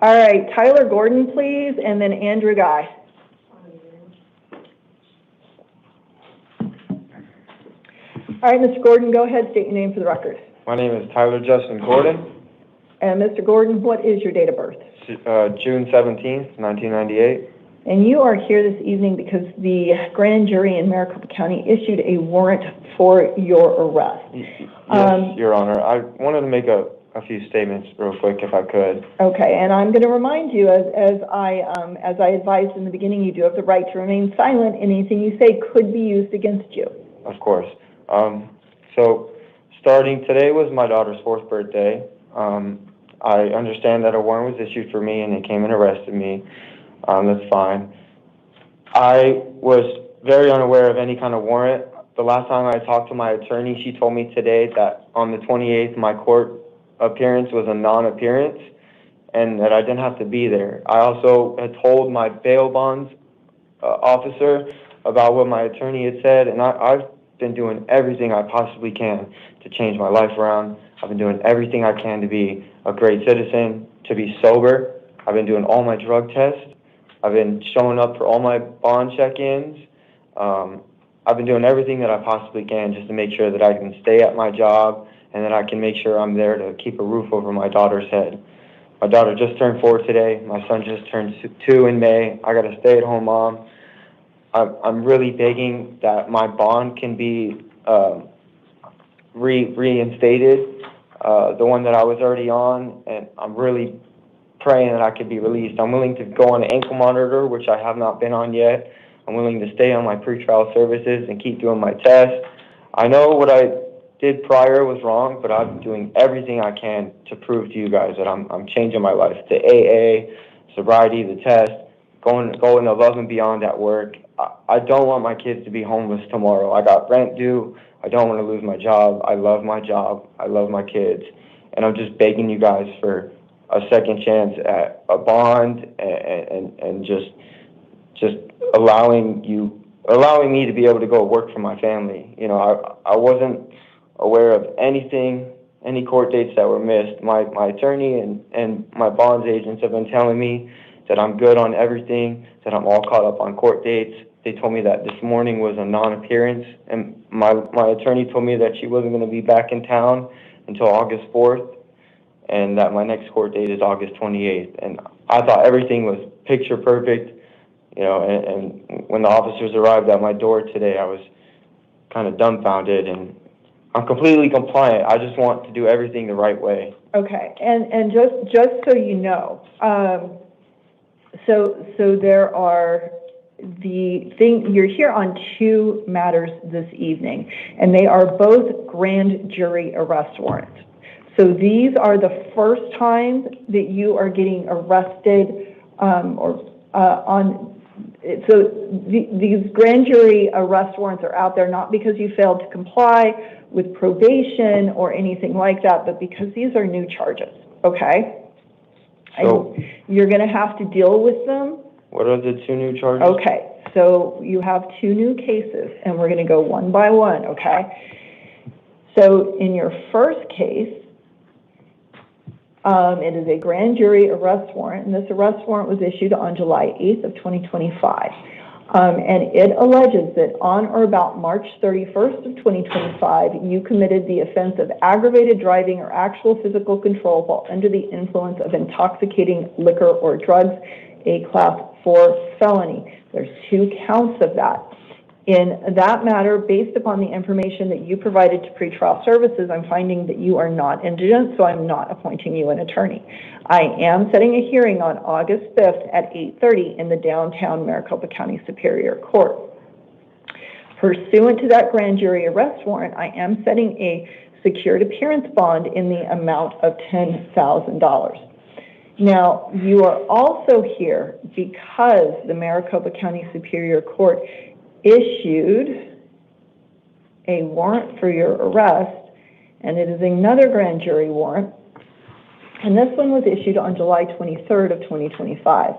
All right, Tyler Gordon, please, and then Andrew Guy. All right, Mr. Gordon, go ahead, state your name for the record. My name is Tyler Justin Gordon. And Mr. Gordon, what is your date of birth? June 17th, 1998. And you are here this evening because the grand jury in Maricopa County issued a warrant for your arrest. Yes, Your Honor. I wanted to make a few statements real quick, if I could. Okay, and I'm going to remind you, as I advised in the beginning, you do have the right to remain silent. Anything you say could be used against you. Of course. So, starting today was my daughter's 4th birthday. I understand that a warrant was issued for me, and they came and arrested me. That's fine. I was very unaware of any kind of warrant. The last time I talked to my attorney, she told me today that on the 28th, my court appearance was a non-appearance and that I didn't have to be there. I also had told my bail bonds officer about what my attorney had said, and I've been doing everything I possibly can to change my life around. I've been doing everything I can to be a great citizen, to be sober. I've been doing all my drug tests. I've been showing up for all my bond check-ins. I've been doing everything that I possibly can just to make sure that I can stay at my job and that I can make sure I'm there to keep a roof over my daughter's head. My daughter just turned 4 today. My son just turned 2 in May. I got a stay-at-home mom. I'm really begging that my bond can be reinstated, the one that I was already on, and I'm really praying that I could be released. I'm willing to go on an ankle monitor, which I have not been on yet. I'm willing to stay on my pretrial services and keep doing my tests. I know what I did prior was wrong, but I'm doing everything I can to prove to you guys that I'm changing my life. The AA, sobriety, the test, going above and beyond at work. I don't want my kids to be homeless tomorrow. I got rent due. I don't want to lose my job. I love my job. I love my kids. And I'm just begging you guys for a second chance at a bond and just allowing me to be able to go work for my family. You know, I wasn't aware of any court dates that were missed. My attorney and my bonds agents have been telling me that I'm good on everything, that I'm all caught up on court dates. They told me that this morning was a non-appearance, and my attorney told me that she wasn't going to be back in town until August 4th, and that my next court date is August 28th. And I thought everything was picture perfect, you know, and when the officers arrived at my door today, I was kind of dumbfounded, and I'm completely compliant. I just want to do everything the right way. Okay, and just so you know, so there are you're here on 2 matters this evening, and they are both grand jury arrest warrants. So these are the first times that you are getting arrested these grand jury arrest warrants are out there not because you failed to comply with probation or anything like that, but because these are new charges, okay? So, and you're going to have to deal with them. What are the 2 new charges? Okay, so you have 2 new cases, and we're going to go one by one, okay? So in your first case, it is a grand jury arrest warrant, and this arrest warrant was issued on July 8th of 2025. And it alleges that on or about March 31st of 2025, you committed the offense of aggravated driving or actual physical control while under the influence of intoxicating liquor or drugs, a Class 4 felony. There's 2 counts of that. In that matter, based upon the information that you provided to pretrial services, I'm finding that you are not indigent, so I'm not appointing you an attorney. I am setting a hearing on August 5th at 8:30 in the downtown Maricopa County Superior Court. Pursuant to that grand jury arrest warrant, I am setting a secured appearance bond in the amount of $10,000. Now, you are also here because the Maricopa County Superior Court issued a warrant for your arrest, and it is another grand jury warrant, and this one was issued on July 23rd of 2025.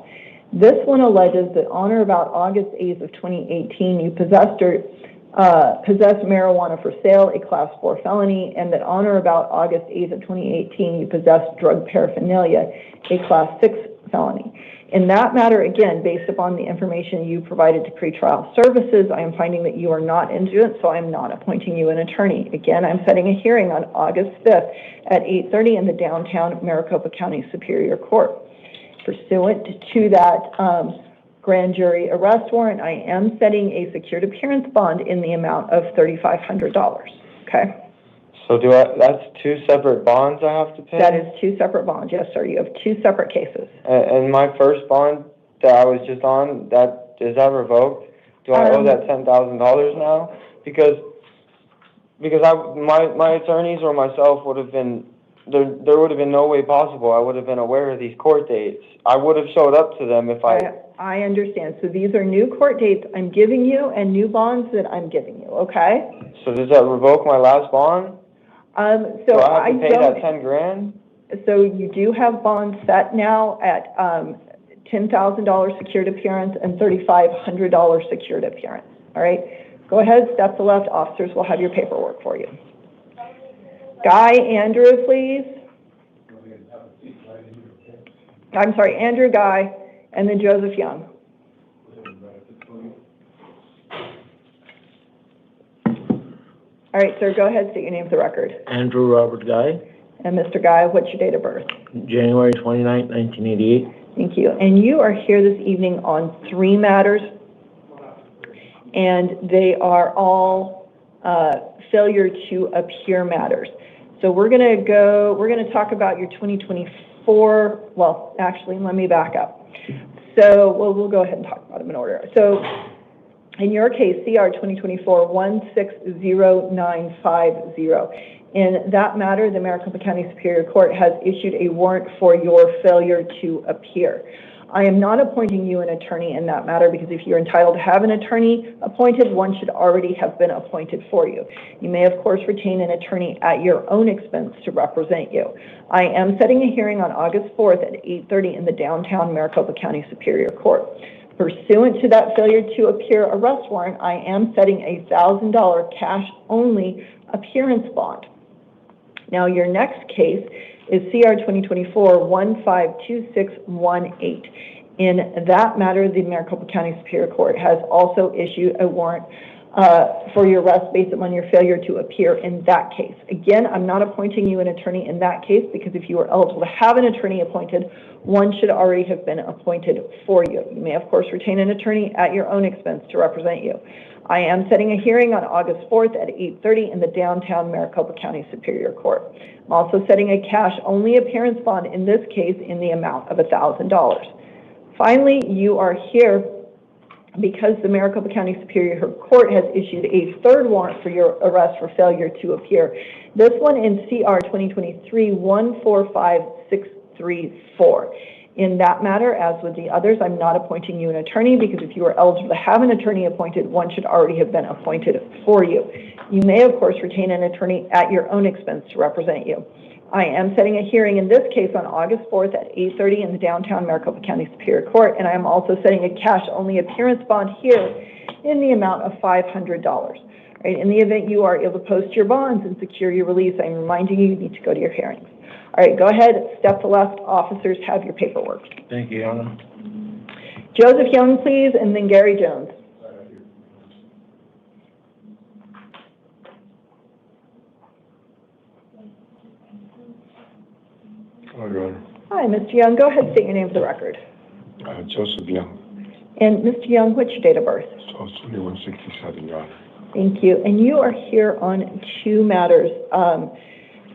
This one alleges that on or about August 8th of 2018, you possessed marijuana for sale, a Class 4 felony, and that on or about August 8th of 2018, you possessed drug paraphernalia, a Class 6 felony. In that matter, again, based upon the information you provided to pretrial services, I am finding that you are not indigent, so I am not appointing you an attorney. Again, I'm setting a hearing on August 5th at 8:30 in the downtown Maricopa County Superior Court. Pursuant to that grand jury arrest warrant, I am setting a secured appearance bond in the amount of $3,500. Okay? So that's two separate bonds I have to pay? That is two separate bonds, yes, sir. You have two separate cases. And my first bond that I was just on, is that revoked? Do I owe that $10,000 now? Because my attorneys or myself would have been, there would have been no way possible. I would have been aware of these court dates. I would have showed up to them if I understand. So these are new court dates I'm giving you and new bonds that I'm giving you, okay? So does that revoke my last bond? So I have to pay that 10 grand? So you do have bonds set now at $10,000 secured appearance and $3,500 secured appearance. All right? Go ahead, step to the left. Officers will have your paperwork for you. Guy, Andrew, please. I'm sorry, Andrew, Guy, and then Joseph Young. All right, sir, go ahead, state your name for the record. Andrew Robert Guy, And Mr. Guy, what's your date of birth? January 29, 1988. Thank you. And you are here this evening on 3 matters, and they are all failure to appear matters. So we're going to talk about your 2024, well, actually, let me back up. So we'll go ahead and talk about them in order. So in your case, CR 2024-160950. In that matter, the Maricopa County Superior Court has issued a warrant for your failure to appear. I am not appointing you an attorney in that matter because if you're entitled to have an attorney appointed, one should already have been appointed for you. You may, of course, retain an attorney at your own expense to represent you. I am setting a hearing on August 4th at 8:30 in the downtown Maricopa County Superior Court. Pursuant to that failure to appear arrest warrant, I am setting a $1,000 cash-only appearance bond. Now, your next case is CR 2024-152618. In that matter, the Maricopa County Superior Court has also issued a warrant for your arrest based upon your failure to appear in that case. Again, I'm not appointing you an attorney in that case because if you are eligible to have an attorney appointed, one should already have been appointed for you. You may, of course, retain an attorney at your own expense to represent you. I am setting a hearing on August 4th at 8:30 in the downtown Maricopa County Superior Court. I'm also setting a cash-only appearance bond in this case in the amount of $1,000. Finally, you are here because the Maricopa County Superior Court has issued a third warrant for your arrest for failure to appear. This one in CR 2023-145634. In that matter, as with the others, I'm not appointing you an attorney because if you are eligible to have an attorney appointed, one should already have been appointed for you. You may, of course, retain an attorney at your own expense to represent you. I am setting a hearing in this case on August 4th at 8:30 in the downtown Maricopa County Superior Court, and I am also setting a cash-only appearance bond here in the amount of $500. Right? In the event you are able to post your bonds and secure your release, I'm reminding you need to go to your hearings. All right, go ahead, step to left. Officers have your paperwork. Thank you, Your Honor. Joseph Young, please, and then Gary Jones. Hello, Your Honor. Hi, Mr. Young. Go ahead, state your name for the record. Joseph Young. And Mr. Young, what's your date of birth? So 2167, Your Honor. Thank you. And you are here on 2 matters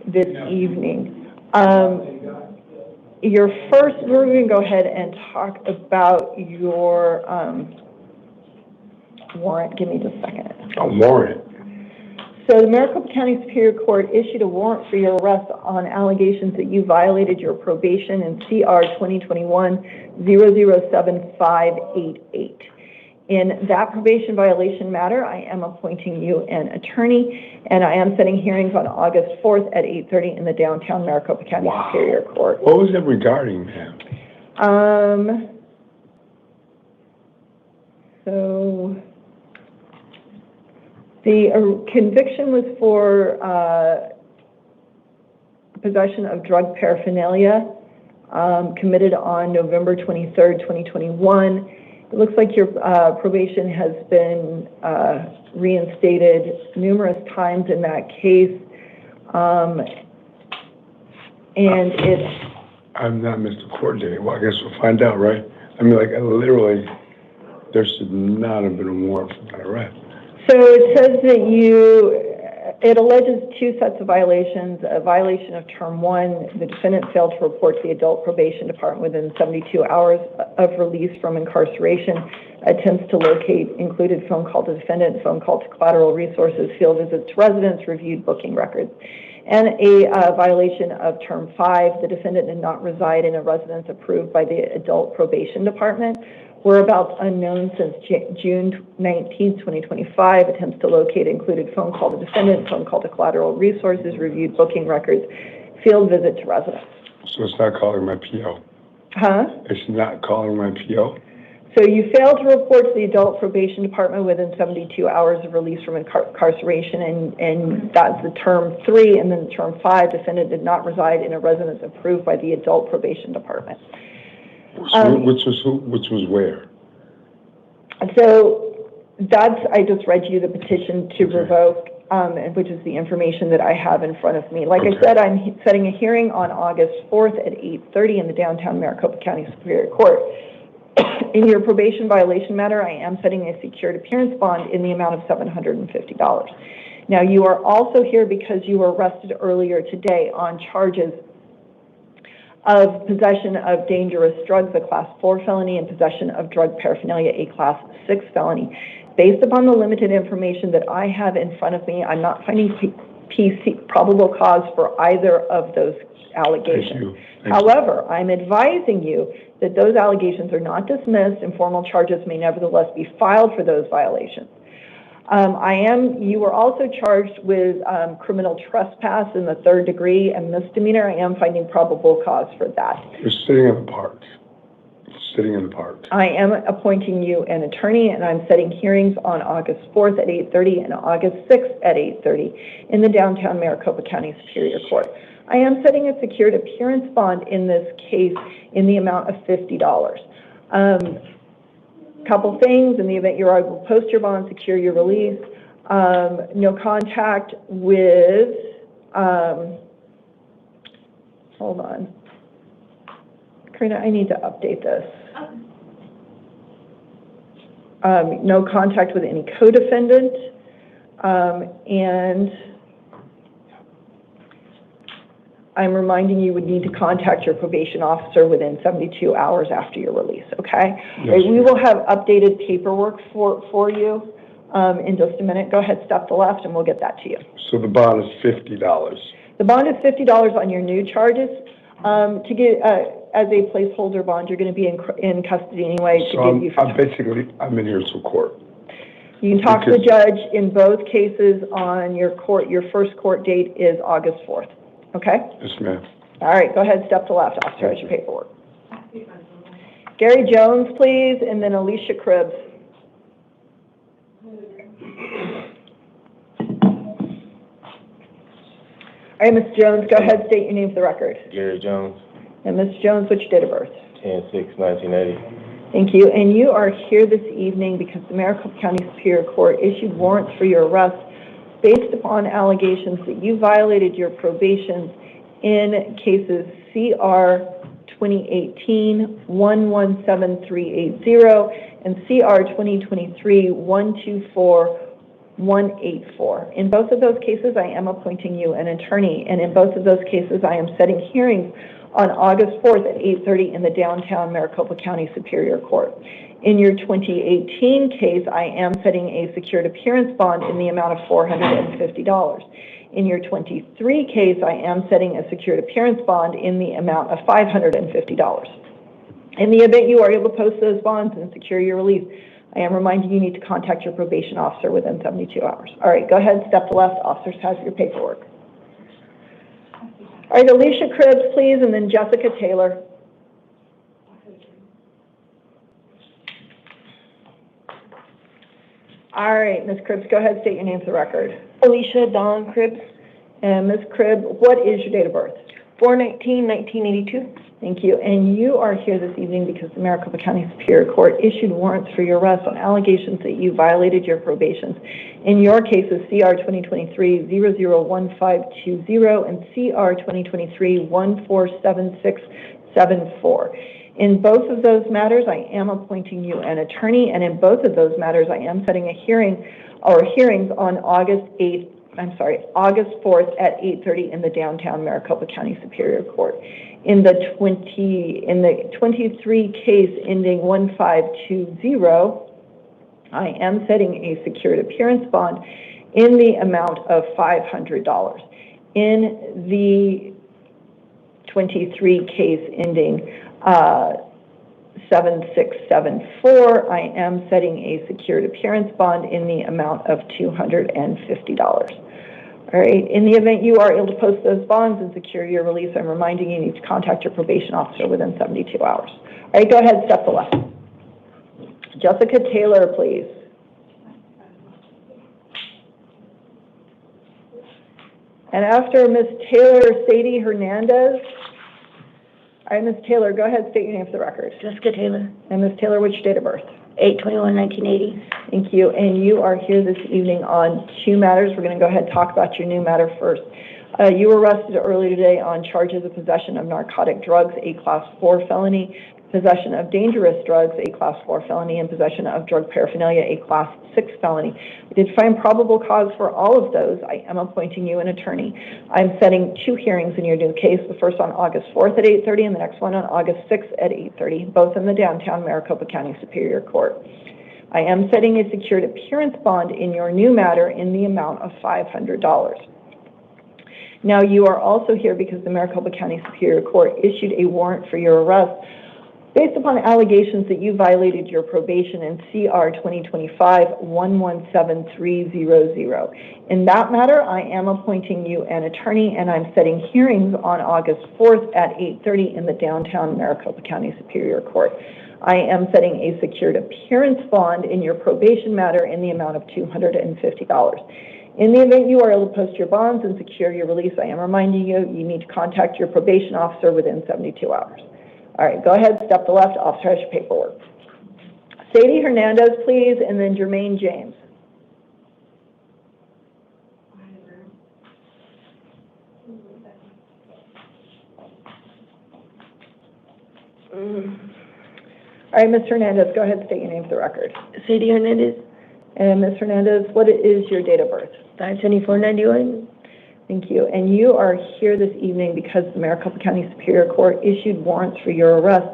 this evening. Your first, we're going to go ahead and talk about your warrant. Give me just a second. A warrant? So the Maricopa County Superior Court issued a warrant for your arrest on allegations that you violated your probation in CR 2021-007588. In that probation violation matter, I am appointing you an attorney, and I am setting hearings on August 4th at 8:30 in the downtown Maricopa County Superior Court. What was it regarding, ma'am? So the conviction was for possession of drug paraphernalia committed on November 23rd, 2021. It looks like your probation has been reinstated numerous times in that case. And it's... I'm not Mr. Court Day. Well, I guess we'll find out, right? I mean, like, literally, there should not have been a warrant for that arrest. So it says that it alleges two sets of violations. A violation of term 1, the defendant failed to report to the adult probation department within 72 hours of release from incarceration. Attempts to locate included phone call to defendant, phone call to collateral resources, field visits to residents, reviewed booking records. And a violation of term 5, the defendant did not reside in a residence approved by the adult probation department. Whereabouts unknown since June 19, 2025. Attempts to locate included phone call to defendant, phone call to collateral resources, reviewed booking records, field visit to residents. So it's not calling my PO? Huh? It's not calling my PO? So you failed to report to the adult probation department within 72 hours of release from incarceration, and that's the term 3, and then the term 5, defendant did not reside in a residence approved by the adult probation department. So which was where? So I just read you the petition to revoke, which is the information that I have in front of me. Like I said, I'm setting a hearing on August 4th at 8:30 in the downtown Maricopa County Superior Court. In your probation violation matter, I am setting a secured appearance bond in the amount of $750. Now, you are also here because you were arrested earlier today on charges of possession of dangerous drugs, a Class 4 felony, and possession of drug paraphernalia, a Class 6 felony. Based upon the limited information that I have in front of me, I'm not finding probable cause for either of those allegations. However, I'm advising you that those allegations are not dismissed and formal charges may nevertheless be filed for those violations. You were also charged with criminal trespass in the 3rd degree and misdemeanor. I am finding probable cause for that. You're sitting in the park. Sitting in the park. I am appointing you an attorney, and I'm setting hearings on August 4th at 8:30 and August 6th at 8:30 in the downtown Maricopa County Superior Court. I am setting a secured appearance bond in this case in the amount of $50. Couple things: in the event you're able to post your bond, secure your release. No contact with, hold on. Karina, I need to update this. No contact with any co-defendant, and I'm reminding you would need to contact your probation officer within 72 hours after your release, okay? Yes, we will have updated paperwork for you in just a minute. Go ahead, step to the left, and we'll get that to you. So the bond is $50. The bond is $50 on your new charges. To get, as a placeholder bond, you're going to be in custody anyway. So I'm in here to court. You can talk to the judge in both cases on your first court date is August 4th. Okay? Yes, ma'am. All right, go ahead, step to left, officer, has your paperwork. Gary Jones, please, and then Alicia Cribs. All right, Ms. Jones, go ahead, state your name for the record. Gary Jones, And Ms. Jones, what's your date of birth? 10/6/1980. Thank you. And you are here this evening because the Maricopa County Superior Court issued warrants for your arrest based upon allegations that you violated your probation in cases CR 2018-117380 and CR 2023-124184. In both of those cases, I am appointing you an attorney, and in both of those cases, I am setting hearings on August 4th at 8:30 in the downtown Maricopa County Superior Court. In your 2018 case, I am setting a secured appearance bond in the amount of $450. In your 23 case, I am setting a secured appearance bond in the amount of $550. In the event you are able to post those bonds and secure your release, I am reminding you need to contact your probation officer within 72 hours. All right, go ahead, step to left. Officers have your paperwork. All right, Alicia Cribs, please, and then Jessica Taylor. All right, Ms. Cribs, go ahead, state your name for the record. Alicia Dawn Cribs. And Ms. Cribs, what is your date of birth? 4/19/1982. Thank you. And you are here this evening because the Maricopa County Superior Court issued warrants for your arrest on allegations that you violated your probations. In your cases, CR 2023-001520 and CR 2023-147674. In both of those matters, I am appointing you an attorney, and in both of those matters, I am setting a hearing or hearings on August 4th at 8:30 in the downtown Maricopa County Superior Court. In the 23 case ending 1520, I am setting a secured appearance bond in the amount of $500. In the 23 case ending 7674, I am setting a secured appearance bond in the amount of $250. All right, in the event you are able to post those bonds and secure your release, I'm reminding you need to contact your probation officer within 72 hours. All right, go ahead, step to the left. Jessica Taylor, please. And after Ms. Taylor, Satie Hernandez. All right, Ms. Taylor, go ahead, state your name for the record. Jessica Taylor. And Ms. Taylor, what's your date of birth? 8/21/1980. Thank you. And you are here this evening on two matters. We're going to go ahead and talk about your new matter first. You were arrested earlier today on charges of possession of narcotic drugs, a Class 4 felony, possession of dangerous drugs, a Class 4 felony, and possession of drug paraphernalia, a Class 6 felony. I did find probable cause for all of those. I am appointing you an attorney. I'm setting two hearings in your new case, the first on August 4th at 8:30 and the next one on August 6th at 8:30, both in the downtown Maricopa County Superior Court. I am setting a secured appearance bond in your new matter in the amount of $500. Now, you are also here because the Maricopa County Superior Court issued a warrant for your arrest based upon allegations that you violated your probation in CR 2025-117300. In that matter, I am appointing you an attorney, and I'm setting hearings on August 4th at 8:30 in the downtown Maricopa County Superior Court. I am setting a secured appearance bond in your probation matter in the amount of $250. In the event you are able to post your bonds and secure your release, I am reminding you, you need to contact your probation officer within 72 hours. All right, go ahead, step to the left, officer has your paperwork. Satie Hernandez, please, and then Germaine James. All right, Ms. Hernandez, go ahead and state your name for the record. Satie Hernandez. And Ms. Hernandez, what is your date of birth? 5/24/91. Thank you. And you are here this evening because the Maricopa County Superior Court issued warrants for your arrest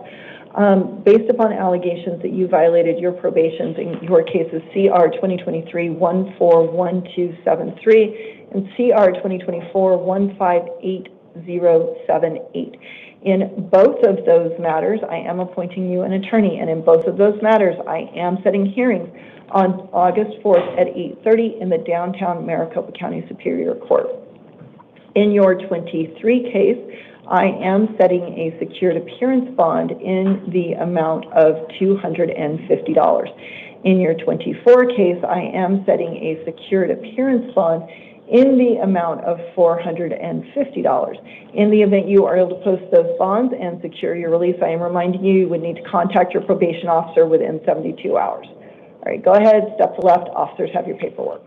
based upon allegations that you violated your probations in your cases CR 2023-141273 and CR 2024-158078. In both of those matters, I am appointing you an attorney, and in both of those matters, I am setting hearings on August 4th at 8:30 in the downtown Maricopa County Superior Court. In your 23 case, I am setting a secured appearance bond in the amount of $250. In your 24 case, I am setting a secured appearance bond in the amount of $450. In the event you are able to post those bonds and secure your release, I am reminding you, you would need to contact your probation officer within 72 hours. All right, go ahead, step to the left, officers have your paperwork.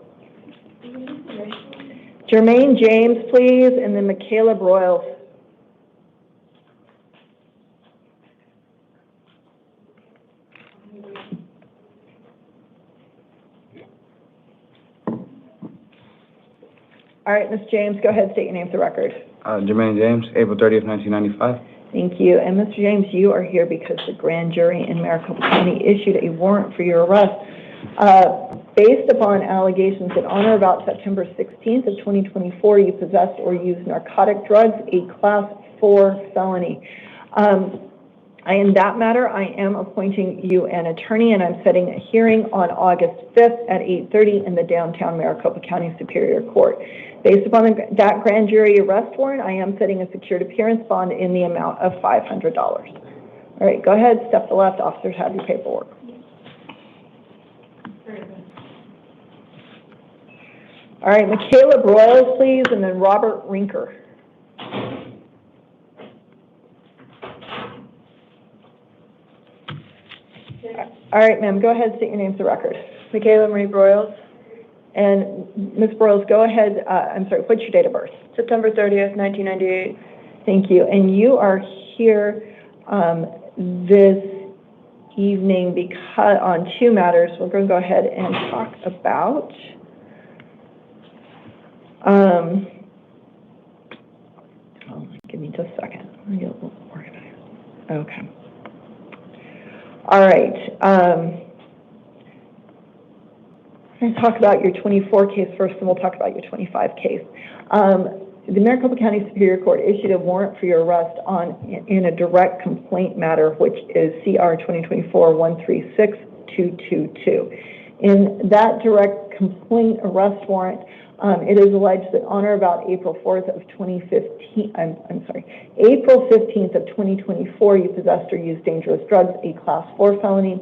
Germaine James, please, and then Michaela Royals. All right, Ms. James, go ahead, state your name for the record. Germaine James, April 30th, 1995. Thank you. And Mr. James, you are here because the grand jury in Maricopa County issued a warrant for your arrest based upon allegations that on or about September 16th of 2024, you possessed or used narcotic drugs, a Class 4 felony. In that matter, I am appointing you an attorney, and I'm setting a hearing on August 5th at 8:30 in the downtown Maricopa County Superior Court. Based upon that grand jury arrest warrant, I am setting a secured appearance bond in the amount of $500. All right, go ahead, step to the left, officers have your paperwork. All right, Michaela Royals, please, and then Robert Rinker. All right, ma'am, go ahead, state your name for the record. Michaela Marie Broyles. And Ms. Broyles, go ahead, I'm sorry, what's your date of birth? September 30th, 1998. Thank you. And you are here this evening because on two matters. We're going to go ahead and talk about give me just a second. Let me get a little organized. Okay. All right. I'm going to talk about your 24 case first, and we'll talk about your 25 case. The Maricopa County Superior Court issued a warrant for your arrest in a direct complaint matter, which is CR 2024-136222. In that direct complaint arrest warrant, it is alleged that on or about April 4th of 2015, April 15th of 2024, you possessed or used dangerous drugs, a Class 4 felony.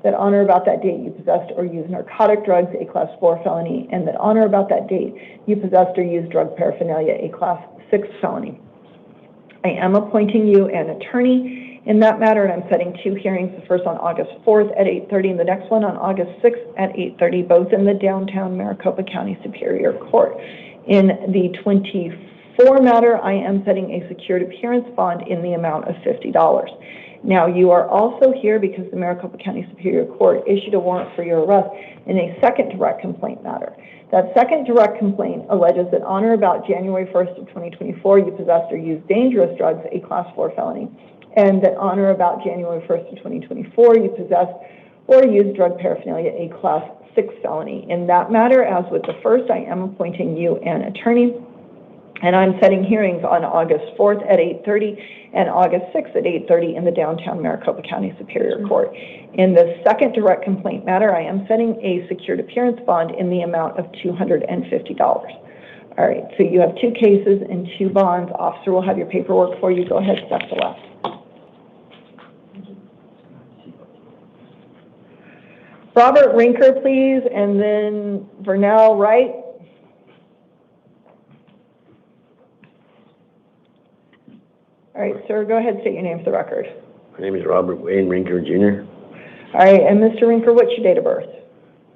That on or about that date you possessed or used narcotic drugs, a Class 4 felony, and that on or about that date you possessed or used drug paraphernalia, a Class 6 felony. I am appointing you an attorney in that matter, and I'm setting two hearings, the first on August 4th at 8:30 and the next one on August 6th at 8:30, both in the downtown Maricopa County Superior Court. In the 24 matter, I am setting a secured appearance bond in the amount of $50. Now, you are also here because the Maricopa County Superior Court issued a warrant for your arrest in a second direct complaint matter. That second direct complaint alleges that on or about January 1st of 2024, you possessed or used dangerous drugs, a Class 4 felony, and that on or about January 1st of 2024, you possessed or used drug paraphernalia, a Class 6 felony. In that matter, as with the first, I am appointing you an attorney, and I'm setting hearings on August 4th at 8:30 and August 6th at 8:30 in the downtown Maricopa County Superior Court. In the second direct complaint matter, I am setting a secured appearance bond in the amount of $250. All right, so you have two cases and two bonds. Officer will have your paperwork for you. Go ahead, step to left. Robert Rinker, please, and then Vernell Wright. All right, sir, go ahead, state your name for the record. My name is Robert Wayne Rinker, Jr. All right, and Mr. Rinker, what's your date of birth?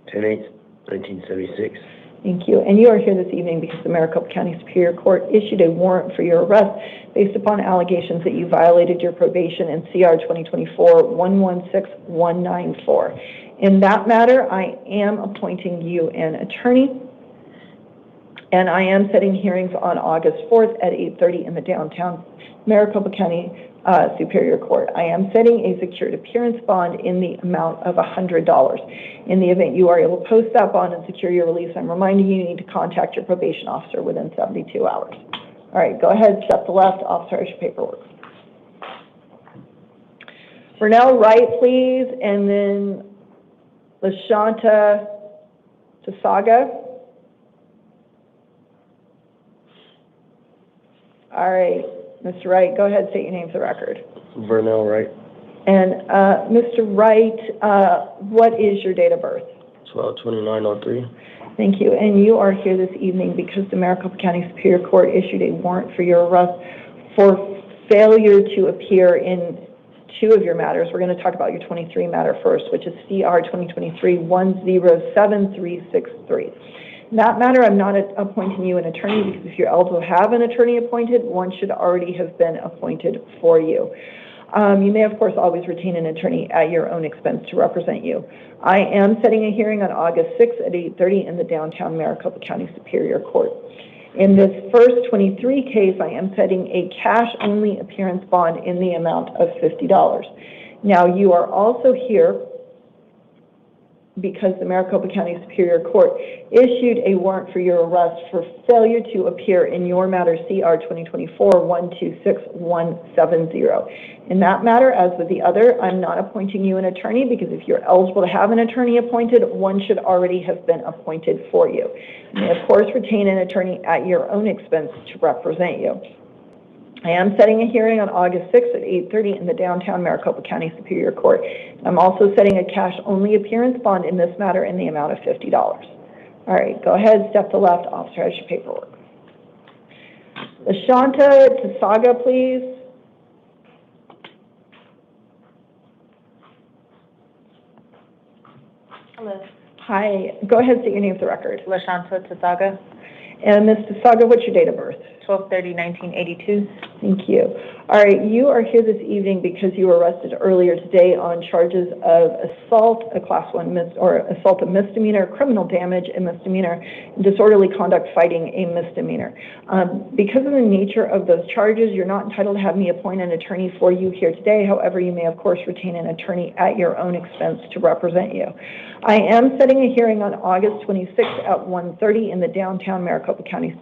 10/8/1976. Thank you. And you are here this evening because the Maricopa County Superior Court issued a warrant for your arrest based upon allegations that you violated your probation in CR 2024-116194. In that matter, I am appointing you an attorney, and I am setting hearings on August 4th at 8:30 in the downtown Maricopa County Superior Court. I am setting a secured appearance bond in the amount of $100. In the event you are able to post that bond and secure your release, I'm reminding you need to contact your probation officer within 72 hours. All right, go ahead, step to left. Officer, has your paperwork. Vernell Wright, please, and then Ashant Taga. All right, Mr. Wright, go ahead, state your name for the record. Vernell Wright. And Mr. Wright, what is your date of birth? 12/29/03. Thank you. And you are here this evening because the Maricopa County Superior Court issued a warrant for your arrest for failure to appear in two of your matters. We're going to talk about your 23 matter first, which is CR 2023-107363. In that matter, I'm not appointing you an attorney because if you're eligible to have an attorney appointed, one should already have been appointed for you. You may, of course, always retain an attorney at your own expense to represent you. I am setting a hearing on August 6th at 8:30 in the downtown Maricopa County Superior Court. In this first 23 case, I am setting a cash-only appearance bond in the amount of $50. Now, you are also here because the Maricopa County Superior Court issued a warrant for your arrest for failure to appear in your matter CR 2024-126170. In that matter, as with the other, I'm not appointing you an attorney because if you're eligible to have an attorney appointed, one should already have been appointed for you. You may, of course, retain an attorney at your own expense to represent you. I am setting a hearing on August 6th at 8:30 in the downtown Maricopa County Superior Court. I'm also setting a cash-only appearance bond in this matter in the amount of $50. All right, go ahead, step to left, officer has your paperwork. Ashant Taga, please. Hello. Hi, go ahead, state your name for the record. Lashanta Taga, And Ms. Taga, what's your date of birth? 12/30/1982. Thank you. All right, you are here this evening because you were arrested earlier today on charges of assault, a class 1 assault a misdemeanor, criminal damage a misdemeanor, and disorderly conduct fighting a misdemeanor. Because of the nature of those charges, you're not entitled to have me appoint an attorney for you here today. However, you may of course retain an attorney at your own expense to represent you. I am setting a hearing on August 26th at 1:30 in the downtown Maricopa County,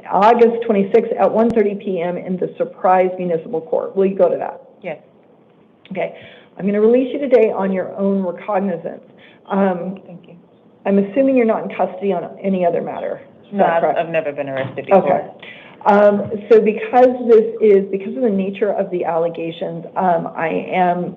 August 26th at 1:30 p.m. in the Surprise Municipal Court. Will you go to that? Yes. Okay. I'm going to release you today on your own recognizance. Thank you. I'm assuming you're not in custody on any other matter. No, I've never been arrested before. Okay. So because of the nature of the allegations, I am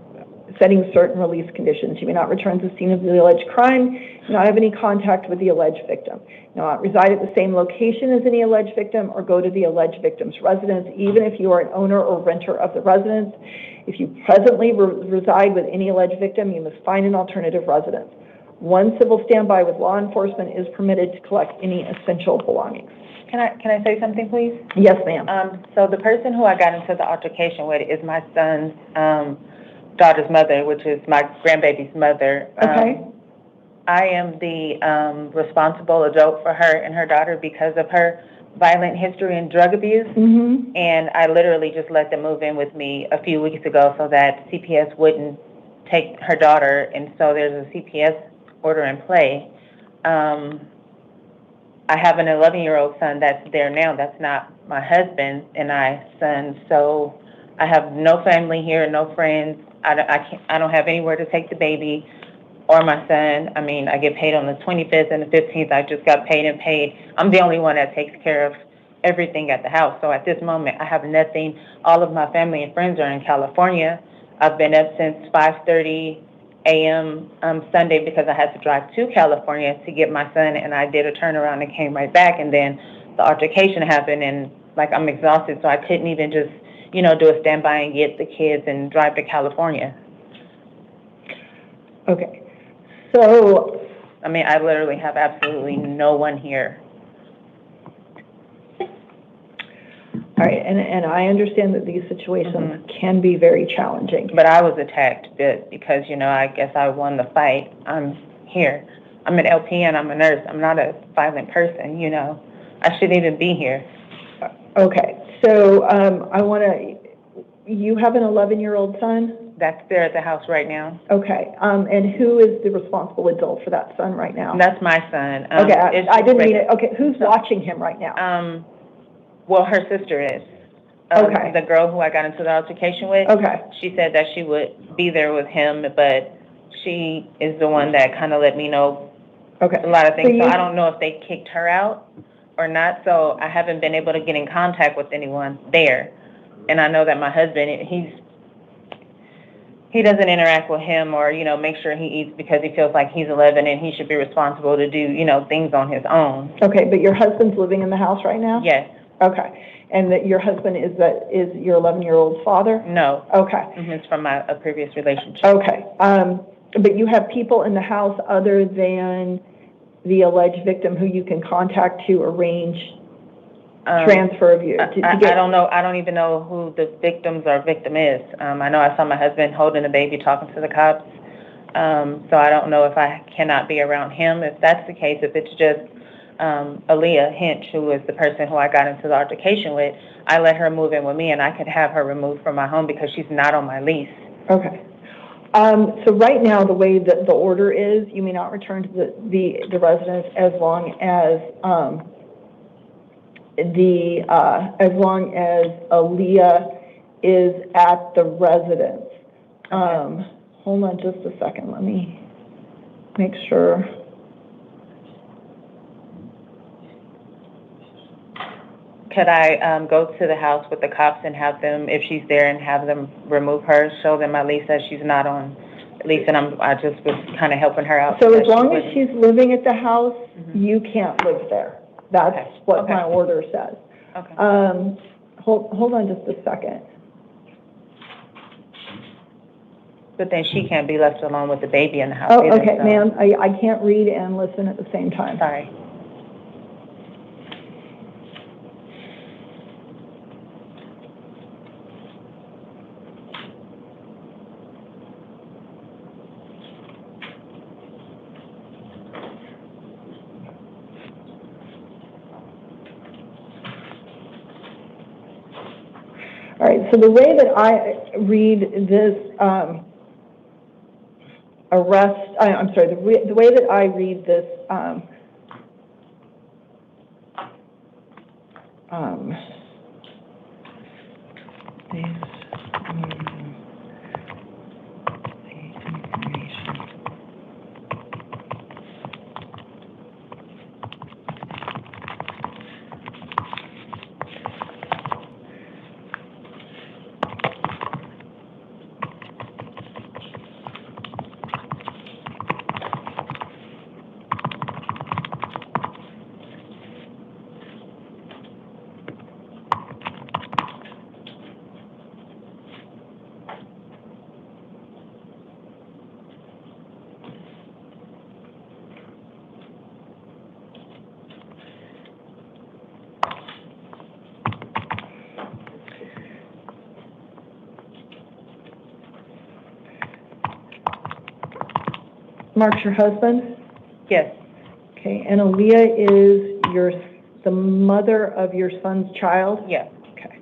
setting certain release conditions. You may not return to the scene of the alleged crime, not have any contact with the alleged victim, not reside at the same location as any alleged victim, or go to the alleged victim's residence, even if you are an owner or renter of the residence. If you presently reside with any alleged victim, you must find an alternative residence. One civil standby with law enforcement is permitted to collect any essential belongings. Can I say something, please? Yes, ma'am. So the person who I got into the altercation with is my son's daughter's mother, which is my grandbaby's mother. Okay. I am the responsible adult for her and her daughter because of her violent history and drug abuse. Mm-hmm. And I literally just let them move in with me a few weeks ago so that CPS wouldn't take her daughter. And so there's a CPS order in play. I have an 11-year-old son that's there now. That's not my husband and I's son. So I have no family here, no friends. I don't have anywhere to take the baby or my son. I mean, I get paid on the 25th and the 15th. I just got paid and paid. I'm the only one that takes care of everything at the house. So at this moment, I have nothing. All of my family and friends are in California. I've been up since 5:30 a.m. Sunday because I had to drive to California to get my son, and I did a turnaround and came right back. And then the altercation happened, and I'm exhausted, so I couldn't even just do a standby and get the kids and drive to California. Okay. So, I mean, I literally have absolutely no one here. All right, and I understand that these situations can be very challenging. But I was attacked because, I guess I won the fight. I'm here. I'm an LPN, I'm a nurse. I'm not a violent person, I shouldn't even be here. Okay. So you have an 11-year-old son? That's there at the house right now. Okay. And who is the responsible adult for that son right now? That's my son. Okay. I didn't mean it. Okay. Who's watching him right now? Well, her sister is. Okay. The girl who I got into the altercation with. Okay. She said that she would be there with him, but she is the one that kind of let me know a lot of things. So I don't know if they kicked her out or not, so I haven't been able to get in contact with anyone there. And I know that my husband, he doesn't interact with him or, make sure he eats because he feels like he's 11 and he should be responsible to do, things on his own. Okay, but your husband's living in the house right now? Yes. Okay. And that your husband is your 11-year-old father? No. Okay. It's from a previous relationship. Okay. But you have people in the house other than the alleged victim who you can contact to arrange transfer of you? I don't know. I don't even know who the victim is. I know I saw my husband holding a baby talking to the cops. So I don't know if I cannot be around him. If that's the case, if it's just Aaliyah Hinch, who is the person who I got into the altercation with, I let her move in with me and I could have her removed from my home because she's not on my lease. Okay. So right now, the way that the order is, you may not return to the residence as long as Aaliyah is at the residence. Hold on just a second. Let me make sure. Could I go to the house with the cops and have them, if she's there, and have them remove her, show them my lease says she's not on at least, and I just was kind of helping her out. So because as long as wasn't- she's living at the house, you can't live there. That's what my order says. Okay. Hold on just a second. But then she can't be left alone with the baby in the house Oh, either, okay, so- ma'am, I can't read and listen at the same time. Sorry. All right, so the way that I read this the way that I read this Mark's your husband? Yes. Okay, and Aaliyah is the mother of your son's child? Yes. Okay.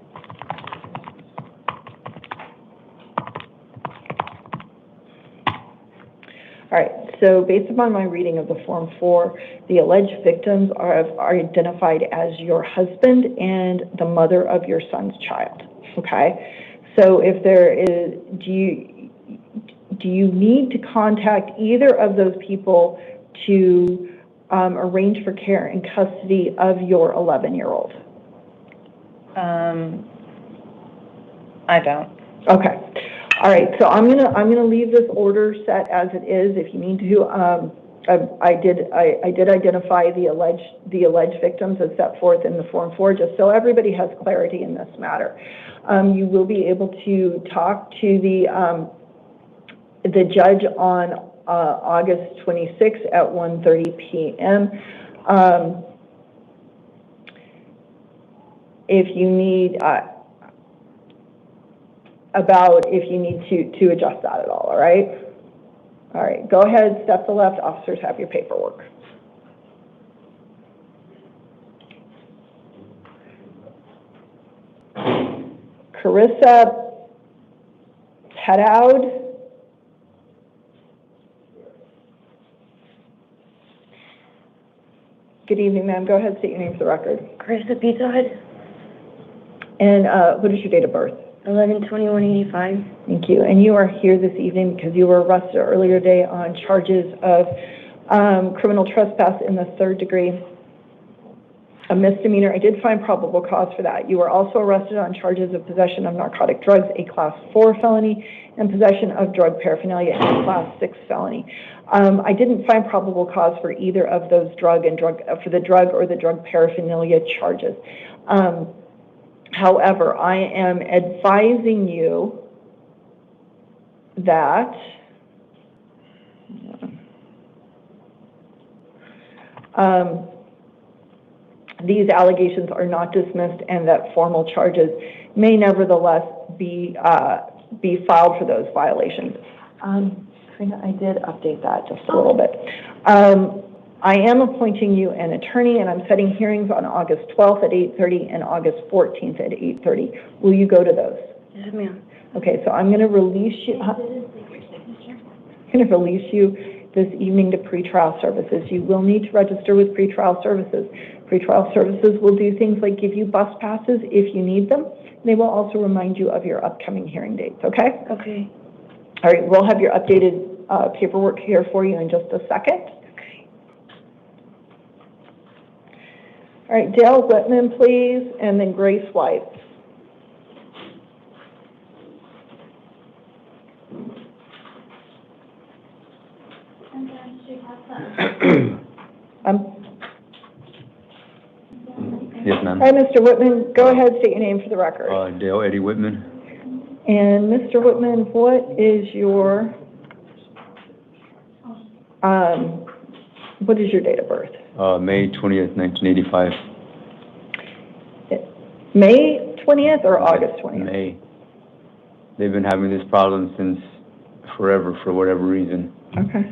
All right, so based upon my reading of the Form 4, the alleged victims are identified as your husband and the mother of your son's child, okay? So if there is, do you need to contact either of those people to arrange for care and custody of your 11-year-old? I don't. Okay. All right. So I'm gonna leave this order set as it is. If you need to, I did identify the alleged victims as set forth in the Form 4, just so everybody has clarity in this matter. You will be able to talk to the judge on August 26th at 1:30 p.m. If you need to adjust that at all. All right. All right. Go ahead. Step to the left. Officers have your paperwork. Carissa Pad. Good evening, ma'am. Go ahead, state your name for the record. Carissa Pizza Hut, And what is your date of birth? 11/21/85. Thank you. And you are here this evening because you were arrested earlier today on charges of criminal trespass in the 3rd degree, a misdemeanor. I did find probable cause for that. You were also arrested on charges of possession of narcotic drugs, a Class 4 felony, and possession of drug paraphernalia, a Class 6 felony. I didn't find probable cause for either of those drug or the drug paraphernalia charges. However, I am advising you that these allegations are not dismissed and that formal charges may nevertheless be filed for those violations. Karina, I did update that just a little bit. I am appointing you an attorney, and I'm setting hearings on August 12th at 8:30 and August 14th at 8:30. Will you go to those? Yes, ma'am. Okay, so I'm going to release you. This evening to pretrial services. You will need to register with pretrial services. Pretrial services will do things like give you bus passes if you need them. They will also remind you of your upcoming hearing dates, okay? Okay. All right, we'll have your updated paperwork here for you in just a second. Okay. All right, Dale Whitman, please, and then Grace White. Yes, ma'am. All right, Mr. Whitman, go ahead, state your name for the record. Dale Eddie Whitman. And Mr. Whitman, what is your date of birth? May 20th, 1985. May 20th or August 20th? May. They've been having this problem since forever, for whatever reason. Okay.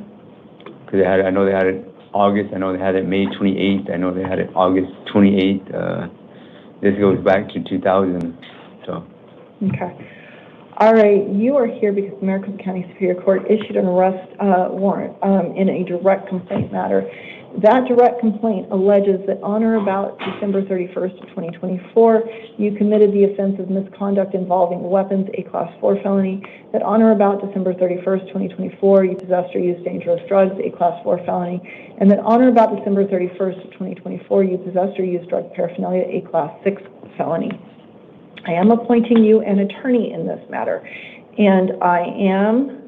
Because I know they had it August, I know they had it May 28th, I know they had it August 28th. This goes back to 2000, so. Okay. All right, you are here because the Maricopa County Superior Court issued an arrest warrant in a direct complaint matter. That direct complaint alleges that on or about December 31st of 2024, you committed the offense of misconduct involving weapons, a Class 4 felony. That on or about December 31st, 2024, you possessed or used dangerous drugs, a Class 4 felony. And that on or about December 31st of 2024, you possessed or used drug paraphernalia, a Class 6 felony. I am appointing you an attorney in this matter, and I am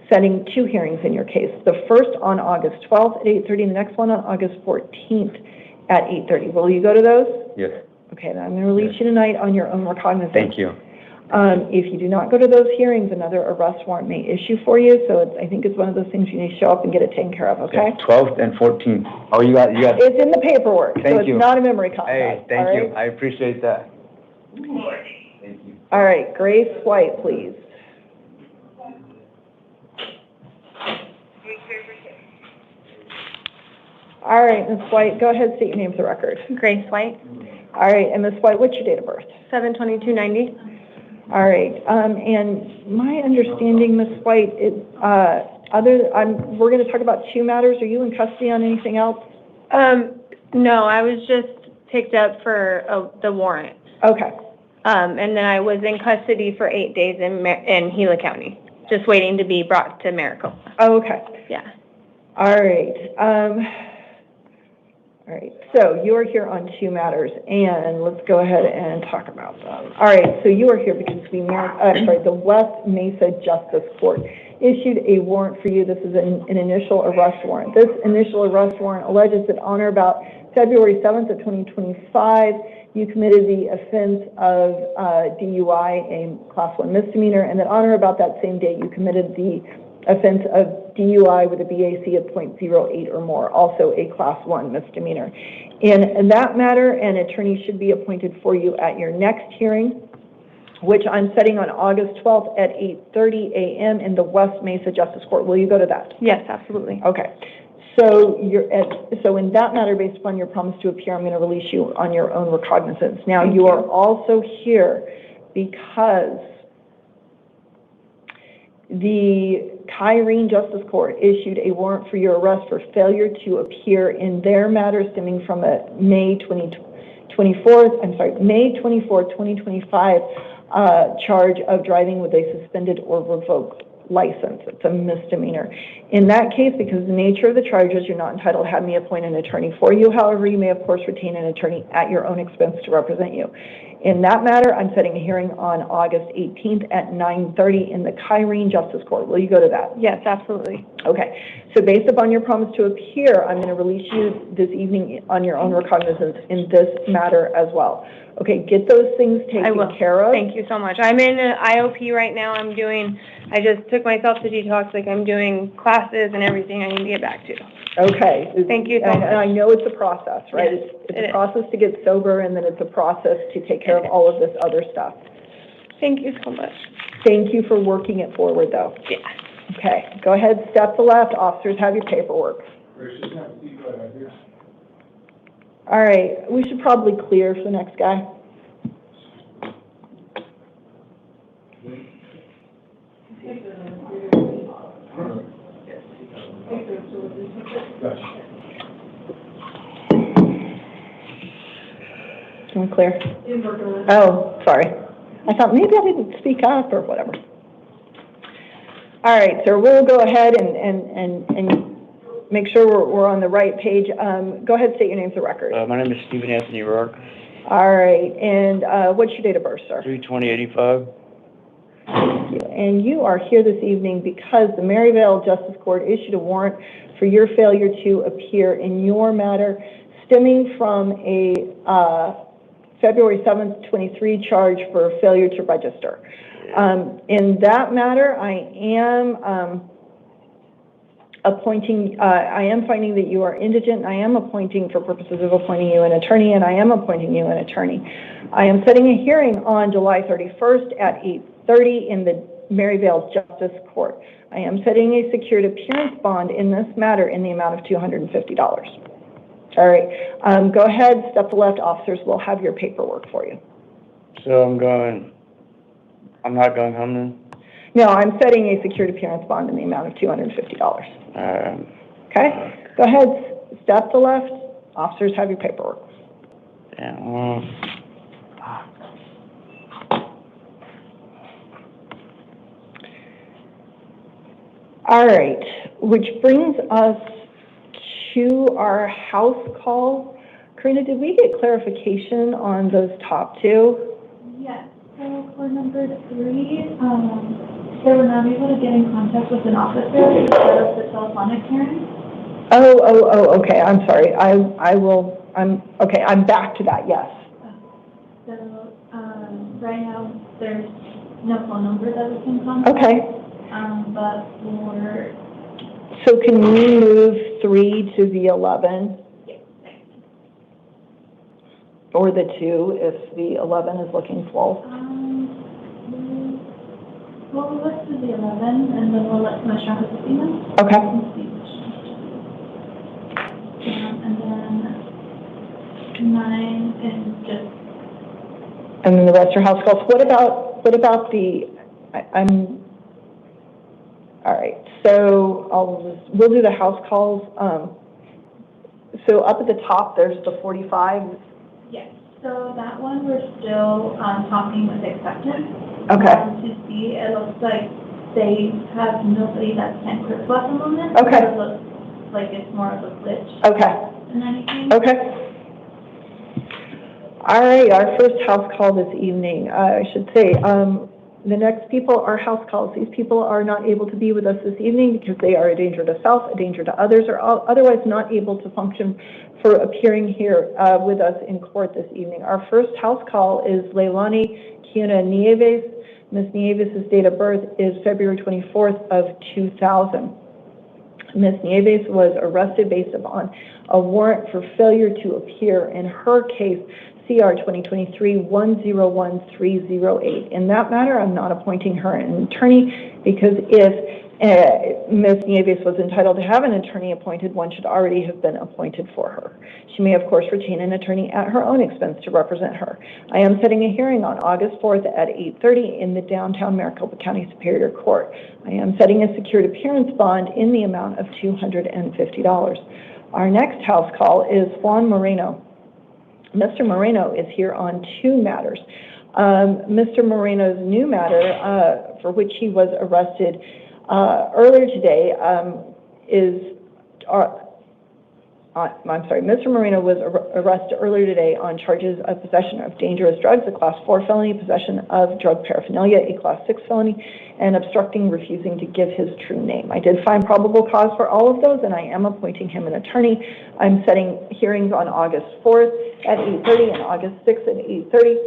setting 2 hearings in your case. The first on August 12th at 8:30, and the next one on August 14th at 8:30. Will you go to those? Yes. Okay, then I'm going to release you tonight on your own recognizance. Thank you. If you do not go to those hearings, another arrest warrant may issue for you, so I think it's one of those things you need to show up and get it taken care of, okay? 12th and 14th. Oh, you got. It's in the paperwork, so Thank you. it's not a memory contest. Hey, thank all you. right? I appreciate that. Thank you. All right, Grace White, please. All right, Ms. White, go ahead, state your name for the record. Grace White, All right, and Ms. White, what's your date of birth? 7/22/90. All right, and my understanding, Ms. White, we're going to talk about 2 matters. Are you in custody on anything else? No, I was just picked up for the warrant. Okay. And then I was in custody for 8 days in Gila County, just waiting to be brought to Maricopa. Oh, okay. Yeah. All right. All right, so you are here on 2 matters, and let's go ahead and talk about them. All right, so you are here because the West Mesa Justice Court issued a warrant for you. This is an initial arrest warrant. This initial arrest warrant alleges that on or about February 7th of 2025, you committed the offense of DUI, a Class 1 misdemeanor, and that on or about that same date, you committed the offense of DUI with a BAC of .08 or more, also a Class 1 misdemeanor. In that matter, an attorney should be appointed for you at your next hearing, which I'm setting on August 12th at 8:30 a.m. in the West Mesa Justice Court. Will you go to that? Yes, absolutely. Okay. So in that matter, based upon your promise to appear, I'm going to release you on your own recognizance. Now, you are also here because the Karina Justice Court issued a warrant for your arrest for failure to appear in their matter stemming from a May 24th, 2025 charge of driving with a suspended or revoked license. It's a misdemeanor. In that case, because of the nature of the charges, you're not entitled to have me appoint an attorney for you. However, you may, of course, retain an attorney at your own expense to represent you. In that matter, I'm setting a hearing on August 18th at 9:30 in the Karina Justice Court. Will you go to that? Yes, absolutely. Okay. So based upon your promise to appear, I'm going to release you this evening on your own recognizance in this matter as well. Okay, get those things taken care of. Thank you so much. I'm in an IOP right now. I just took myself to detox. I'm doing classes and everything I need to get back to. Okay. Thank you so much. And I know it's a process, right? Yes, it's a process to get sober, and then it's a process to take care of all of this other stuff. Thank you so much. Thank you for working it forward, though. Yeah. Okay, go ahead, step to left. Officers have your paperwork. All right, we should probably clear for the next guy. Can we clear? Oh, sorry. I thought maybe I didn't speak up or whatever. All right, so we'll go ahead and make sure we're on the right page. Go ahead, state your name for the record. My name is Stephen Anthony Rourke. All right, and what's your date of birth, sir? 3/20/85. And you are here this evening because the Maryvale Justice Court issued a warrant for your failure to appear in your matter stemming from a February 7th, 23 charge for failure to register. In that matter, I am I am finding that you are indigent. I am appointing, for purposes of appointing you an attorney, and I am appointing you an attorney. I am setting a hearing on July 31st at 8:30 in the Maryvale Justice Court. I am setting a secured appearance bond in this matter in the amount of $250. All right, go ahead, step to the left. Officers will have your paperwork for you. So I'm not going home then? No, I'm setting a secured appearance bond in the amount of $250. Okay, go ahead, step to the left. Officers have your paperwork. Yeah, well, all right, which brings us to our house call. Karina, did we get clarification on those top two? Yes, so for number 3, they were not able to get in contact with an officer to set up the telephonic hearing. Okay, I'm sorry. I'm back to that, yes. So, right now, there's no phone number that we can contact. Okay. But for... So can you move 3 to the 11? Yes. Or the 2 if the 11 is looking full? Well, we went to the 11, and then we'll let Commissioner Hudson. Okay. And then 9 and just... And then the rest are house calls. What about the, all right, so we'll do the house calls. So up at the top, there's the 45. Yes, so that one we're still talking with acceptance. Okay. To see, it looks like they have nobody that's 10 critical at the moment. Okay. So it looks like it's more of a glitch. Okay. Than anything. Okay. All right, our first house call this evening, I should say, the next people are house calls. These people are not able to be with us this evening because they are a danger to self, a danger to others, or otherwise not able to function for appearing here with us in court this evening. Our first house call is Leilani Kiana Nieves. Ms. Nieves' date of birth is February 24th of 2000. Ms. Nieves was arrested based upon a warrant for failure to appear in her case, CR 2023-101308. In that matter, I'm not appointing her an attorney because if Ms. Nieves was entitled to have an attorney appointed, one should already have been appointed for her. She may, of course, retain an attorney at her own expense to represent her. I am setting a hearing on August 4th at 8:30 in the downtown Maricopa County Superior Court. I am setting a secured appearance bond in the amount of $250. Our next house call is Juan Mareno. Mr. Mareno is here on 2 matters. Mr. Moreno's new matter, for which he was arrested earlier today, Mr. Moreno was arrested earlier today on charges of possession of dangerous drugs, a Class 4 felony, possession of drug paraphernalia, a Class 6 felony, and obstructing, refusing to give his true name. I did find probable cause for all of those, and I am appointing him an attorney. I'm setting hearings on August 4th at 8:30 and August 6th at 8:30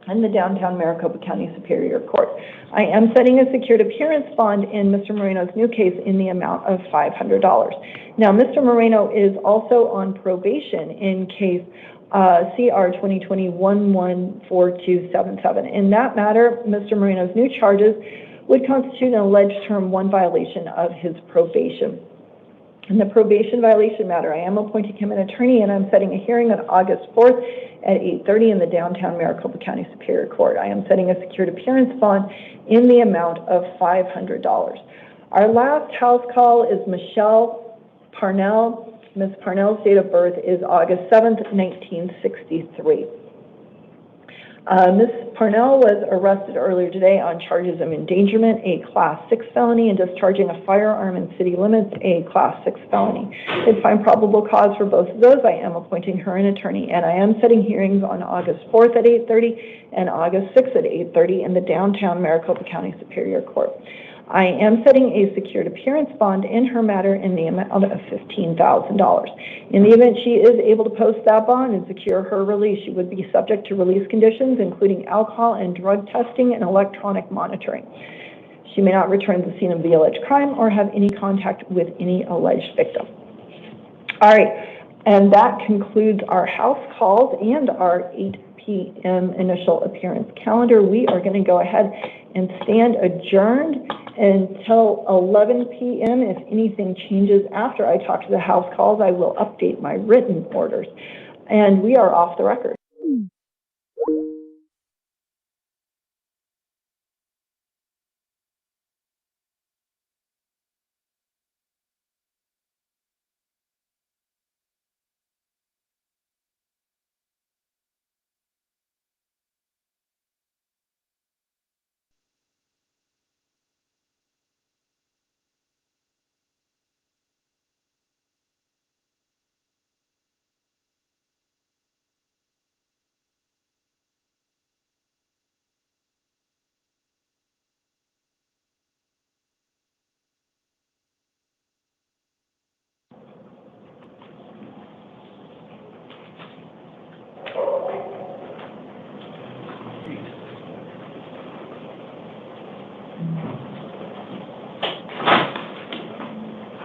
in the downtown Maricopa County Superior Court. I am setting a secured appearance bond in Mr. Moreno's new case in the amount of $500. Now, Mr. Moreno is also on probation in case CR 2020-114277. In that matter, Mr. Moreno's new charges would constitute an alleged Term 1 violation of his probation. In the probation violation matter, I am appointing him an attorney, and I'm setting a hearing on August 4th at 8:30 in the downtown Maricopa County Superior Court. I am setting a secured appearance bond in the amount of $500. Our last house call is Michelle Parnell. Ms. Parnell's date of birth is August 7th, 1963. Ms. Parnell was arrested earlier today on charges of endangerment, a Class 6 felony, and discharging a firearm in city limits, a Class 6 felony. If find probable cause for both of those, I am appointing her an attorney, and I am setting hearings on August 4th at 8:30 and August 6th at 8:30 in the downtown Maricopa County Superior Court. I am setting a secured appearance bond in her matter in the amount of $15,000. In the event she is able to post that bond and secure her release, she would be subject to release conditions, including alcohol and drug testing and electronic monitoring. She may not return to the scene of the alleged crime or have any contact with any alleged victim. All right, and that concludes our house calls and our 8 p.m. initial appearance calendar. We are going to go ahead and stand adjourned until 11 p.m. If anything changes after I talk to the house calls, I will update my written orders. And we are off the record.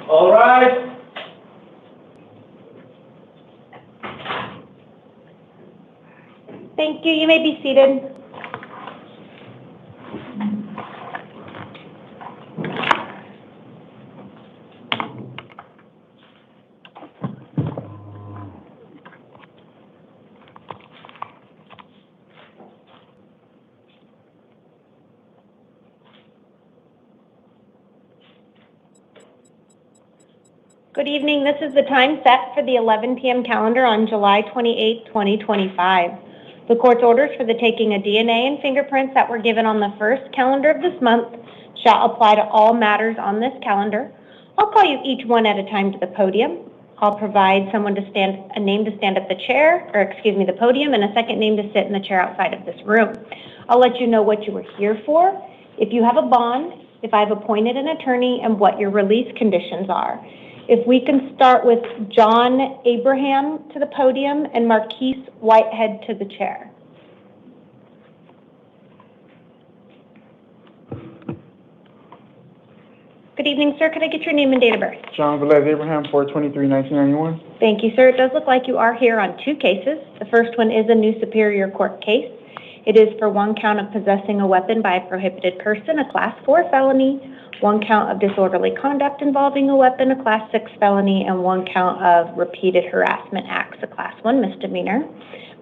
All right. Thank you. You may be seated. Good evening. This is the time set for the 11 p.m. calendar on July 28, 2025. The court's orders for the taking of DNA and fingerprints that were given on the first calendar of this month shall apply to all matters on this calendar. I'll call you each one at a time to the podium. I'll provide someone to stand, a name to stand at the chair, or excuse me, the podium, and a second name to sit in the chair outside of this room. I'll let you know what you were here for, if you have a bond, if I've appointed an attorney, and what your release conditions are. If we can start with John Abraham to the podium and Marquise Whitehead to the chair. Good evening, sir. Could I get your name and date of birth? John Velez Abraham, 4/23/1991. Thank you, sir. It does look like you are here on two cases. The first one is a new Superior Court case. It is for one count of possessing a weapon by a prohibited person, a Class 4 felony, one count of disorderly conduct involving a weapon, a Class 6 felony, and one count of repeated harassment acts, a Class 1 misdemeanor.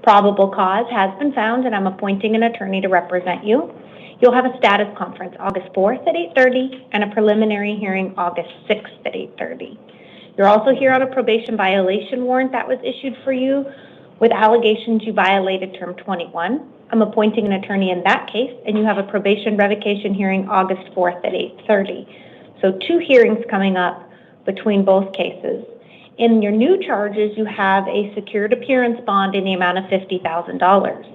Probable cause has been found, and I'm appointing an attorney to represent you. You'll have a status conference August 4th at 8:30 and a preliminary hearing August 6th at 8:30. You're also here on a probation violation warrant that was issued for you with allegations you violated Term 21. I'm appointing an attorney in that case, and you have a probation revocation hearing August 4th at 8:30. So 2 hearings coming up between both cases. In your new charges, you have a secured appearance bond in the amount of $50,000.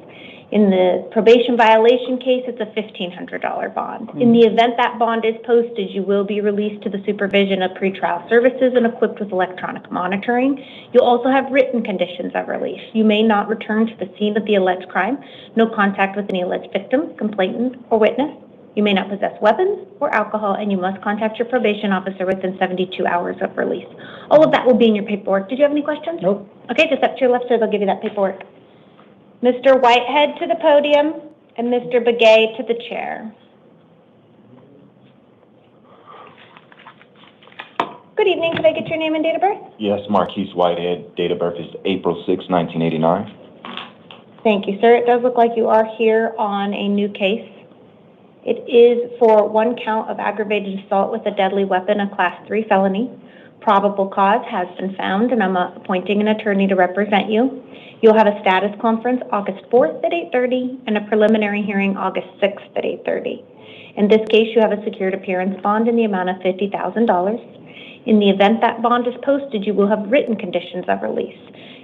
In the probation violation case, it's a $1,500 bond. In the event that bond is posted, you will be released to the supervision of pretrial services and equipped with electronic monitoring. You'll also have written conditions of release. You may not return to the scene of the alleged crime, no contact with any alleged victim, complainant, or witness. You may not possess weapons or alcohol, and you must contact your probation officer within 72 hours of release. All of that will be in your paperwork. Did you have any questions? Nope. Okay, just up to your left, sir. They'll give you that paperwork. Mr. Whitehead to the podium and Mr. Begay to the chair. Good evening. Could I get your name and date of birth? Yes, Marquise Whitehead. Date of birth is April 6, 1989. Thank you, sir. It does look like you are here on a new case. It is for one count of aggravated assault with a deadly weapon, a Class 3 felony. Probable cause has been found, and I'm appointing an attorney to represent you. You'll have a status conference August 4th at 8:30 and a preliminary hearing August 6th at 8:30. In this case, you have a secured appearance bond in the amount of $50,000. In the event that bond is posted, you will have written conditions of release.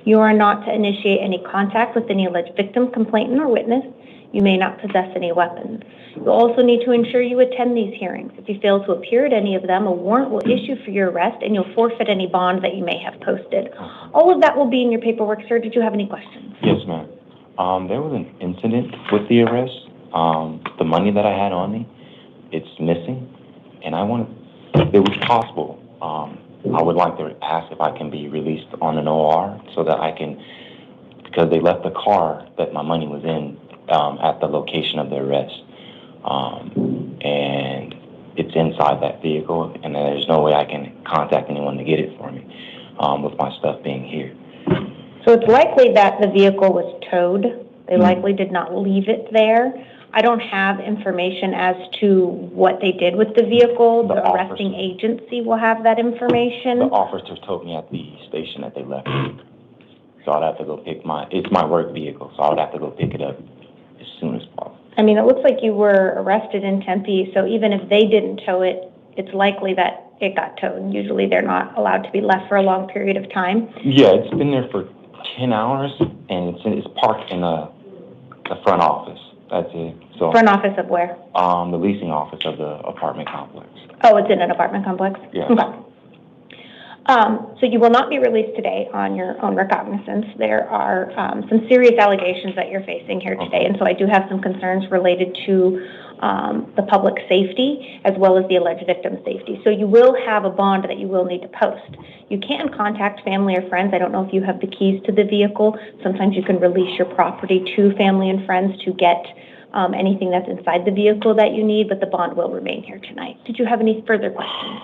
You are not to initiate any contact with any alleged victim, complainant, or witness. You may not possess any weapons. You also need to ensure you attend these hearings. If you fail to appear at any of them, a warrant will issue for your arrest, and you'll forfeit any bond that you may have posted. All of that will be in your paperwork, sir. Did you have any questions? Yes, ma'am. There was an incident with the arrest. The money that I had on me, it's missing, and I wanted, if it was possible, I would like to ask if I can be released on an OR so that I can, because they left the car that my money was in at the location of the arrest. And it's inside that vehicle, and there's no way I can contact anyone to get it for me with my stuff being here. So it's likely that the vehicle was towed. They likely did not leave it there. I don't have information as to what they did with the vehicle. The arresting agency will have that information. The officers told me at the station that they left it. So I'd have to go pick it's my work vehicle, so I would have to go pick it up as soon as possible. I mean, it looks like you were arrested in Tempe, so even if they didn't tow it, it's likely that it got towed. Usually they're not allowed to be left for a long period of time. Yeah, it's been there for 10 hours, and it's parked in the front office. That's it. So Front office of where? The leasing office of the apartment complex. Oh, it's in an apartment complex? Yeah. Okay. So you will not be released today on your own recognizance. There are some serious allegations that you're facing here today, and so I do have some concerns related to the public safety as well as the alleged victim safety. So you will have a bond that you will need to post. You can contact family or friends. I don't know if you have the keys to the vehicle. Sometimes you can release your property to family and friends to get anything that's inside the vehicle that you need, but the bond will remain here tonight. Did you have any further questions?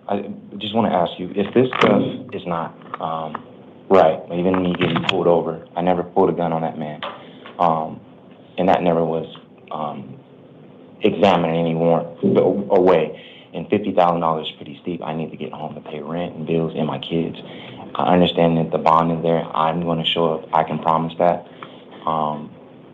I just want to ask you, if this stuff is not right, even me getting pulled over, I never pulled a gun on that man, and that never was examined in any warrant away, and $50,000 is pretty steep. I need to get home to pay rent and bills and my kids. I understand that the bond is there. I'm going to show up. I can promise that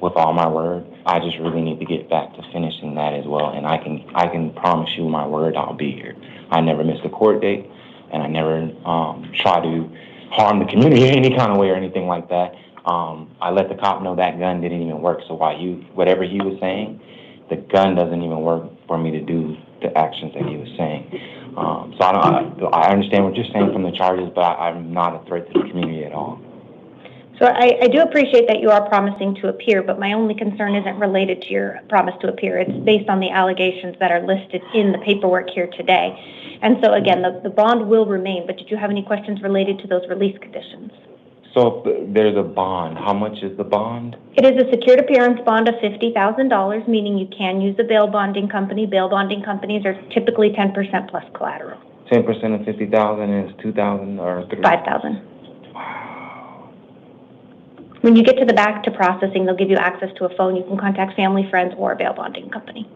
with all my word. I just really need to get back to finishing that as well, and I can promise you my word I'll be here. I never missed a court date, and I never try to harm the community in any kind of way or anything like that. I let the cop know that gun didn't even work, so whatever he was saying, the gun doesn't even work for me to do the actions that he was saying. So I understand what you're saying from the charges, but I'm not a threat to the community at all. So I do appreciate that you are promising to appear, but my only concern isn't related to your promise to appear. It's based on the allegations that are listed in the paperwork here today. And so again, the bond will remain, but did you have any questions related to those release conditions? So if there's a bond, how much is the bond? It is a secured appearance bond of $50,000, meaning you can use a bail bonding company. Bail bonding companies are typically 10% plus collateral. 10% of 50,000 is 2,000 or 5,000. When you get to the back to processing, they'll give you access to a phone. You can contact family, friends, or a bail bonding company.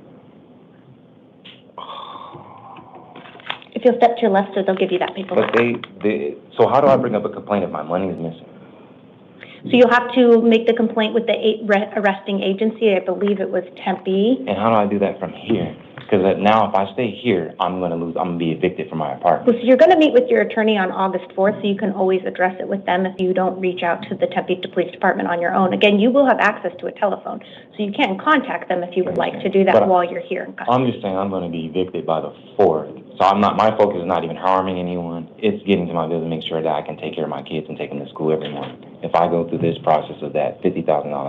If you'll step to your left, so they'll give you that paperwork. But so how do I bring up a complaint if my money is missing? So you'll have to make the complaint with the arresting agency. I believe it was Tempe. And how do I do that from here? Because now if I stay here, I'm going to be evicted from my apartment. Well, so you're going to meet with your attorney on August 4th, so you can always address it with them if you don't reach out to the Tempe Police Department on your own. Again, you will have access to a telephone, so you can contact them if you would like to do that while you're here in custody. I'm just saying I'm going to be evicted by the 4th. So my focus is not even harming anyone. It's getting to my business to make sure that I can take care of my kids and take them to school every morning. If I go through this process of that $50,000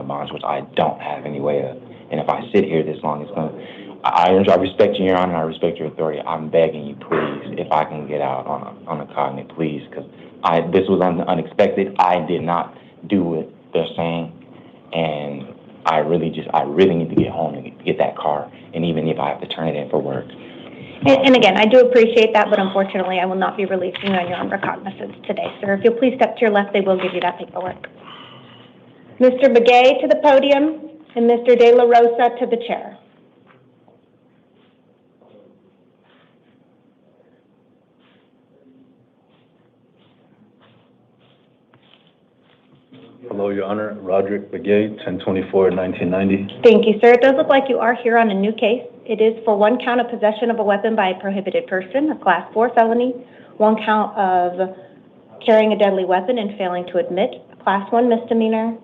bonds, which I don't have any way of, and if I sit here this long, it's going to... I respect you, Your Honor, and I respect your authority. I'm begging you, please, if I can get out on a cognate, please, because this was unexpected. I did not do what they're saying, and I really need to get home and get that car, and even if I have to turn it in for work. And again, I do appreciate that, but unfortunately, I will not be releasing you on your own recognizance today, sir. If you'll please step to your left, they will give you that paperwork. Mr. Begay to the podium, and Mr. De La Rosa to the chair. Hello, Your Honor. Roderick Begay, 1024-1990. Thank you, sir. It does look like you are here on a new case. It is for one count of possession of a weapon by a prohibited person, a Class 4 felony, one count of carrying a deadly weapon and failing to admit, a Class 1 misdemeanor,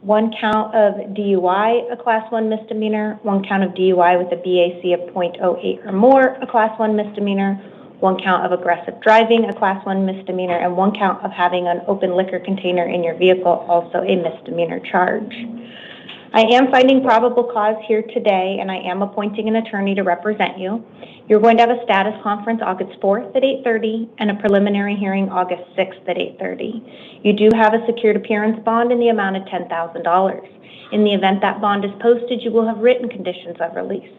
1 count of DUI, a Class 1 misdemeanor, 1 count of DUI with a BAC of .08 or more, a Class 1 misdemeanor, 1 count of aggressive driving, a Class 1 misdemeanor, and 1 count of having an open liquor container in your vehicle, also a misdemeanor charge. I am finding probable cause here today, and I am appointing an attorney to represent you. You're going to have a status conference August 4th at 8:30 and a preliminary hearing August 6th at 8:30. You do have a secured appearance bond in the amount of $10,000. In the event that bond is posted, you will have written conditions of release.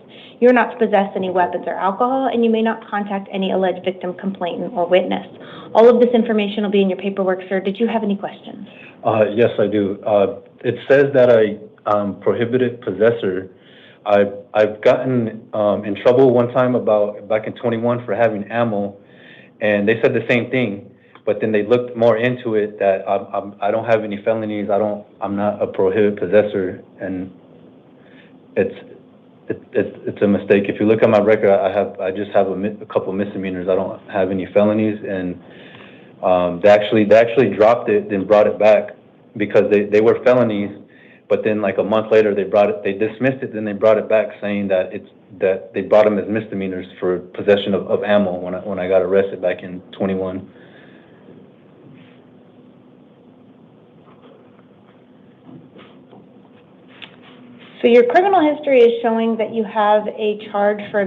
You're not to possess any weapons or alcohol, and you may not contact any alleged victim, complainant, or witness. All of this information will be in your paperwork, sir. Did you have any questions? Yes, I do. It says that I prohibited possessor. I've gotten in trouble one time back in 21 for having ammo, and they said the same thing. But then they looked more into it that I don't have any felonies. I'm not a prohibited possessor, and it's a mistake. If you look at my record, I just have a couple misdemeanors. I don't have any felonies, and they actually dropped it, then brought it back because they were felonies. But then, like a month later, they dismissed it. Then they brought it back, saying that they brought them as misdemeanors for possession of ammo when I got arrested back in 21. So your criminal history is showing that you have a charge for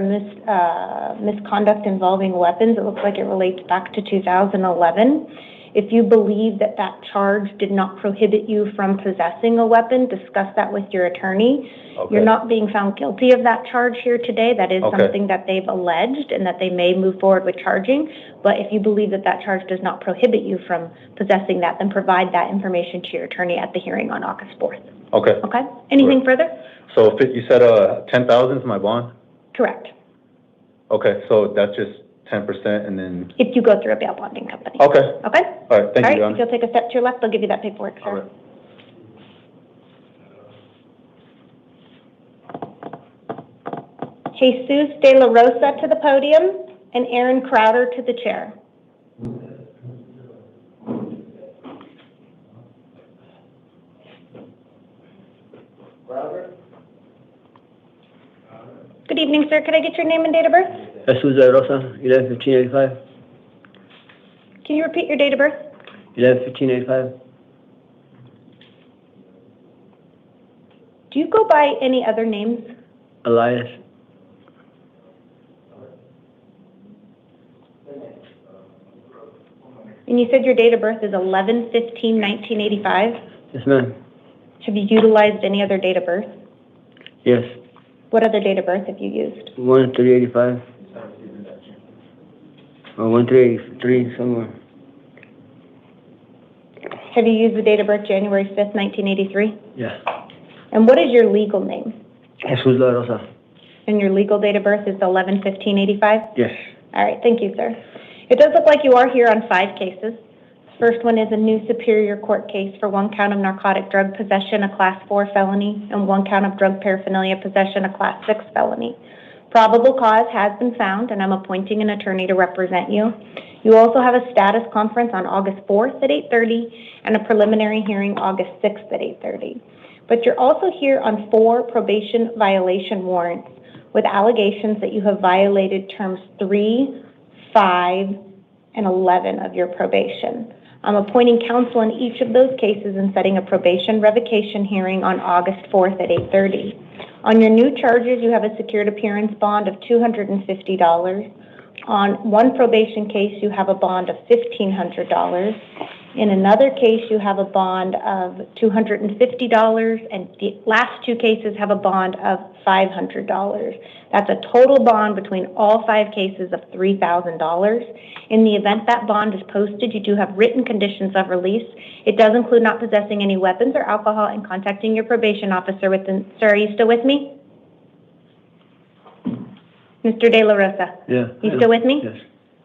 misconduct involving weapons. It looks like it relates back to 2011. If you believe that charge did not prohibit you from possessing a weapon, discuss that with your attorney. Okay. You're not being found guilty of that charge here today. That is something that they've alleged and that they may move forward with charging. But if you believe that charge does not prohibit you from possessing that, then provide that information to your attorney at the hearing on August 4th. Okay. Okay? Anything further? So you said 10,000 is my bond? Correct. Okay, so that's just 10%, and then... If you go through a bail bonding company. Okay. Okay? All right, thank you, Your All right, if you'll take a step to your left, they'll give you that paperwork, sir. All right. Jesus De La Rosa to the podium, and Aaron Crowder to the chair. Good evening, sir. Could I get your name and date of birth? Jesus De La Rosa, 11/15/85. Can you repeat your date of birth? 11/15/85. Do you go by any other names? Elias. And you said your date of birth is 11/15/1985? Yes, ma'am. Have you utilized any other date of birth? Yes. What other date of birth have you used? 1/3/85. Or 1/3/83, somewhere. Have you used the date of birth January 5th, 1983? Yes. And what is your legal name? Jesus De La Rosa. And your legal date of birth is 11/15/85? Yes. All right, thank you, sir. It does look like you are here on 5 cases. The first one is a new Superior Court case for 1 count of narcotic drug possession, a Class 4 felony, and 1 count of drug paraphernalia possession, a Class 6 felony. Probable cause has been found, and I'm appointing an attorney to represent you. You also have a status conference on August 4th at 8:30 and a preliminary hearing August 6th at 8:30. But you're also here on 4 probation violation warrants with allegations that you have violated terms 3, 5, and 11 of your probation. I'm appointing counsel in each of those cases and setting a probation revocation hearing on August 4th at 8:30. On your new charges, you have a secured appearance bond of $250. On 1 probation case, you have a bond of $1,500. In another case, you have a bond of $250, and the last 2 cases have a bond of $500. That's a total bond between all 5 cases of $3,000. In the event that bond is posted, you do have written conditions of release. It does include not possessing any weapons or alcohol and contacting your probation officer within... Sir, are you still with me? Mr. De La Rosa? Yeah. You still with me? Yes.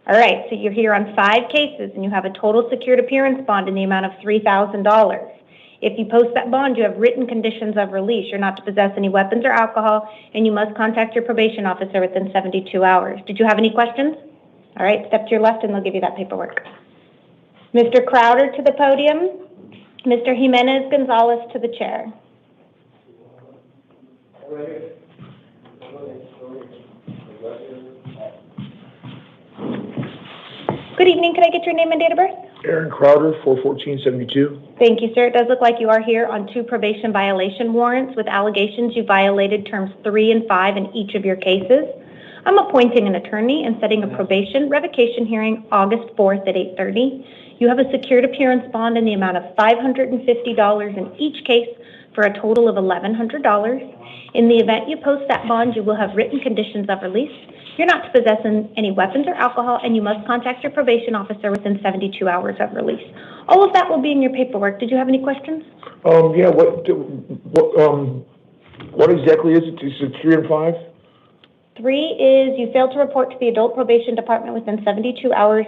All right, so you're here on 5 cases, and you have a total secured appearance bond in the amount of $3,000. If you post that bond, you have written conditions of release. You're not to possess any weapons or alcohol, and you must contact your probation officer within 72 hours. Did you have any questions? All right, step to your left, and they'll give you that paperwork. Mr. Crowder to the podium. Mr. Jimenez Gonzalez to the chair. Good evening. Can I get your name and date of birth? Aaron Crowder, 41472. Thank you, sir. It does look like you are here on 2 probation violation warrants with allegations you violated terms 3 and 5 in each of your cases. I'm appointing an attorney and setting a probation revocation hearing August 4th at 8:30. You have a secured appearance bond in the amount of $550 in each case for a total of $1,100. In the event you post that bond, you will have written conditions of release. You're not to possess any weapons or alcohol, and you must contact your probation officer within 72 hours of release. All of that will be in your paperwork. Did you have any questions? Yeah, what exactly is it? Is it 3 and 5? 3 is you failed to report to the adult probation department within 72 hours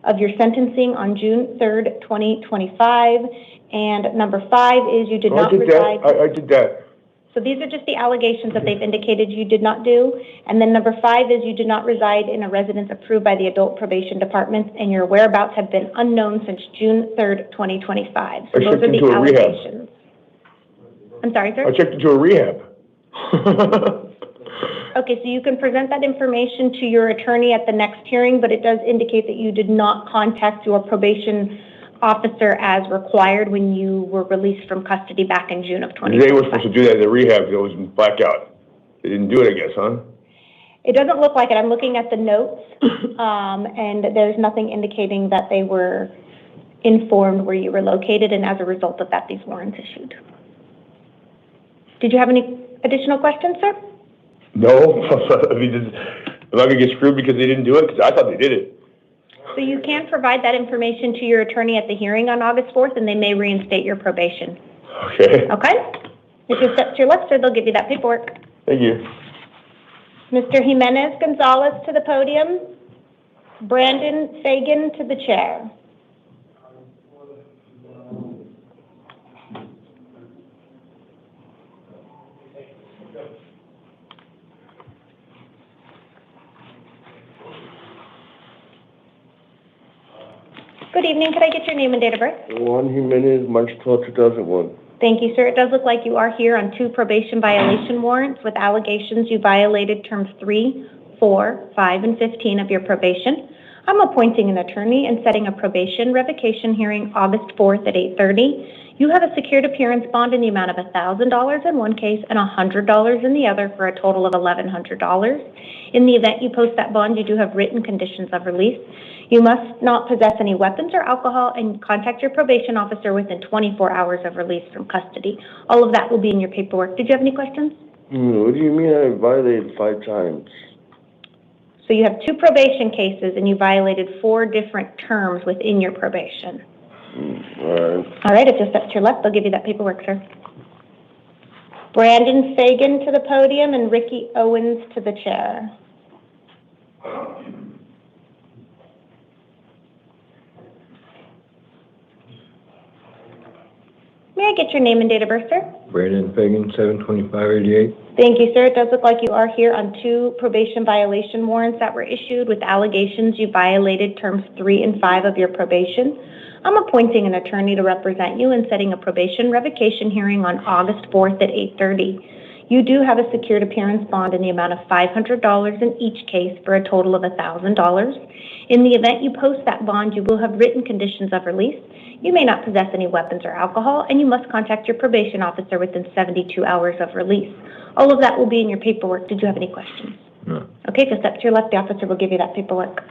of your sentencing on June 3rd, 2025. And number 5 is you did not reside. I did that. So these are just the allegations that they've indicated you did not do. And then number 5 is you did not reside in a residence approved by the adult probation department, and your whereabouts have been unknown since June 3rd, 2025. So those are the allegations. I'm sorry, sir? I checked into a rehab. Okay, so you can present that information to your attorney at the next hearing, but it does indicate that you did not contact your probation officer as required when you were released from custody back in June of 2025. They were supposed to do that at the rehab. It was blackout. They didn't do it, I guess, huh? It doesn't look like it. I'm looking at the notes, and there's nothing indicating that they were informed where you were located, and as a result of that, these warrants issued. Did you have any additional questions, sir? No. I mean, am I going to get screwed because they didn't do it? Because I thought they did it. So you can provide that information to your attorney at the hearing on August 4th, and they may reinstate your probation. Okay. Okay? If you step to your left, sir, they'll give you that paperwork. Thank you. Mr. Jimenez Gonzalez to the podium. Brandon Fagan to the chair. Good evening. Could I get your name and date of birth? Juan Jimenez, March 12, 2001. Thank you, sir. It does look like you are here on 2 probation violation warrants with allegations you violated terms 3, 4, 5, and 15 of your probation. I'm appointing an attorney and setting a probation revocation hearing August 4th at 8:30. You have a secured appearance bond in the amount of $1,000 in one case and $100 in the other for a total of $1,100. In the event you post that bond, you do have written conditions of release. You must not possess any weapons or alcohol and contact your probation officer within 24 hours of release from custody. All of that will be in your paperwork. Did you have any questions? What do you mean I violated 5 times? So you have 2 probation cases and you violated 4 different terms within your probation. All right, if you step to your left, they'll give you that paperwork, sir. Brandon Fagan to the podium and Ricky Owens to the chair. May I get your name and date of birth, sir? Brandon Fagan, 7/25/88. Thank you, sir. It does look like you are here on 2 probation violation warrants that were issued with allegations you violated terms 3 and 5 of your probation. I'm appointing an attorney to represent you and setting a probation revocation hearing on August 4th at 8:30. You do have a secured appearance bond in the amount of $500 in each case for a total of $1,000. In the event you post that bond, you will have written conditions of release. You may not possess any weapons or alcohol, and you must contact your probation officer within 72 hours of release. All of that will be in your paperwork. Did you have any questions? No. Okay, just step to your left. The officer will give you that paperwork.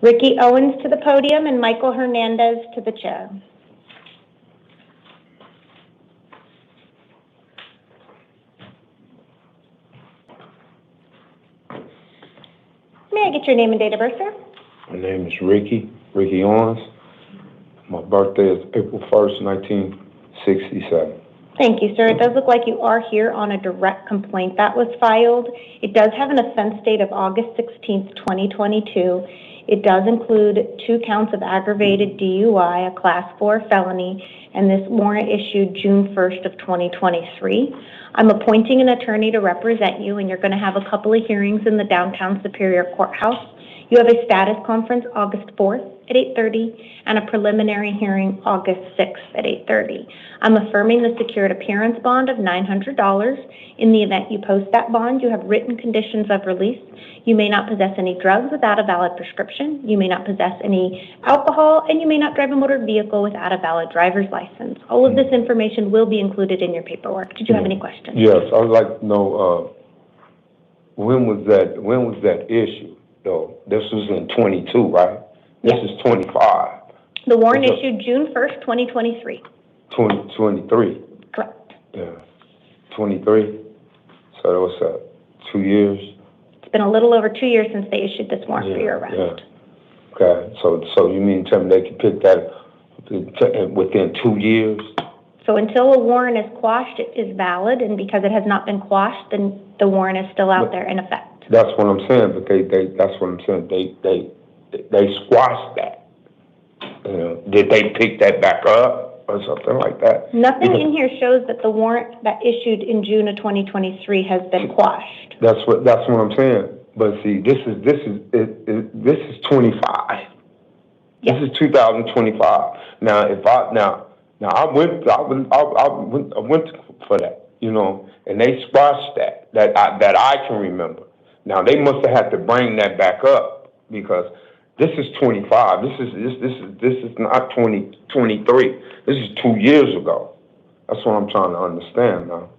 Ricky Owens to the podium and Michael Hernandez to the chair. May I get your name and date of birth, sir? My name is Ricky Owens. My birthday is April 1st, 1967. Thank you, sir. It does look like you are here on a direct complaint that was filed. It does have an offense date of August 16th, 2022. It does include 2 counts of aggravated DUI, a Class 4 felony, and this warrant issued June 1st of 2023. I'm appointing an attorney to represent you, and you're going to have a couple of hearings in the downtown Superior Courthouse. You have a status conference August 4th at 8:30 and a preliminary hearing August 6th at 8:30. I'm affirming the secured appearance bond of $900. In the event you post that bond, you have written conditions of release. You may not possess any drugs without a valid prescription. You may not possess any alcohol, and you may not drive a motor vehicle without a valid driver's license. All of this information will be included in your paperwork. Did you have any questions? Yes, I would like to know, when was that issue, though? This was in 22, right? This is 25. The warrant issued June 1st, 2023. 2023? Correct. Yeah, 23? So that was 2 years? It's been a little over 2 years since they issued this warrant for your arrest. Yeah. Okay, so you mean tell me they can pick that within 2 years? So until a warrant is quashed, it is valid, and because it has not been quashed, then the warrant is still out there in effect. That's what I'm saying, but that's what I'm saying, they squashed that. Did they pick that back up or something like that? Nothing in here shows that the warrant that issued in June of 2023 has been quashed. That's what I'm saying. But see, this is 25. This is 2025. Now, I went for that, and they squashed that I can remember. Now they must have had to bring that back up because this is 25. This is not 2023. This is 2 years ago. That's what I'm trying to understand now.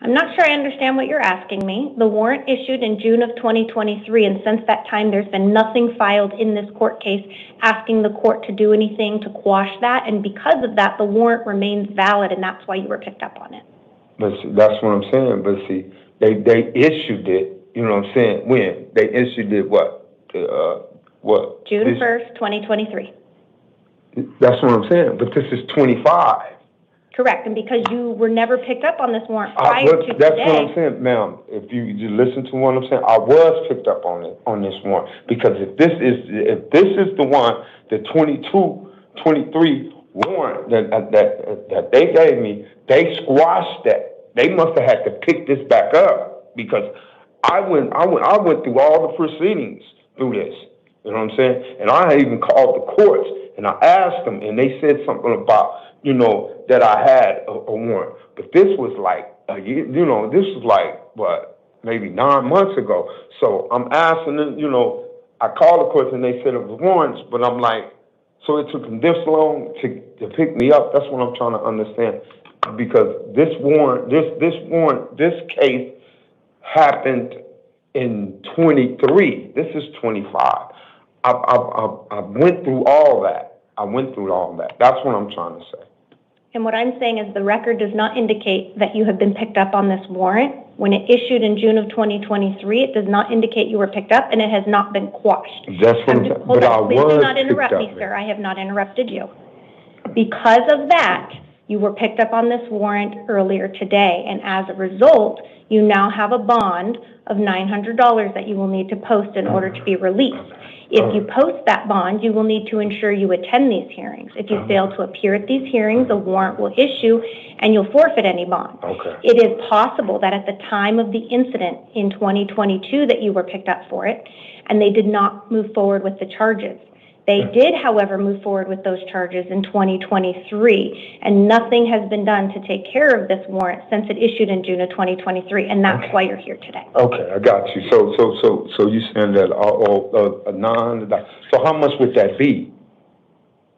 I'm not sure I understand what you're asking me. The warrant issued in June of 2023, and since that time, there's been nothing filed in this court case asking the court to do anything to quash that, and because of that, the warrant remains valid, and that's why you were picked up on it. But see, that's what I'm saying. But see, they issued it. You know what I'm saying? When they issued it, what? June 1st, 2023. That's what I'm saying. But this is 25. Correct, and because you were never picked up on this warrant prior to today. That's what I'm saying, ma'am. If you listen to what I'm saying, I was picked up on this warrant because if this is the one, the 23 warrant that they gave me, they squashed that. They must have had to pick this back up because I went through all the proceedings through this. You know what I'm saying? And I even called the courts and I asked them, and they said something about, that I had a warrant. But this was like a year, this was like, maybe 9 months ago. So I'm asking them, I called the courts and they said it was warrants, but I'm like, so it took them this long to pick me up. That's what I'm trying to understand. Because this case happened in 23. This is 25. I went through all that. That's what I'm trying to say. And what I'm saying is the record does not indicate that you have been picked up on this warrant. When it issued in June of 2023, it does not indicate you were picked up, and it has not been quashed. That's what I'm saying. But I was Please do not interrupt picked me, up, sir. I have not interrupted you. Because of that, you were picked up on this warrant earlier today, and as a result, you now have a bond of $900 that you will need to post in order to be released. If you post that bond, you will need to ensure you attend these hearings. If you fail to appear at these hearings, a warrant will issue and you'll forfeit any bond. Okay. It is possible that at the time of the incident in 2022 that you were picked up for it, and they did not move forward with the charges. They did, however, move forward with those charges in 2023, and nothing has been done to take care of this warrant since it issued in June of 2023, and that's why you're here today. Okay, I got you. So you saying that $900? So how much would that be?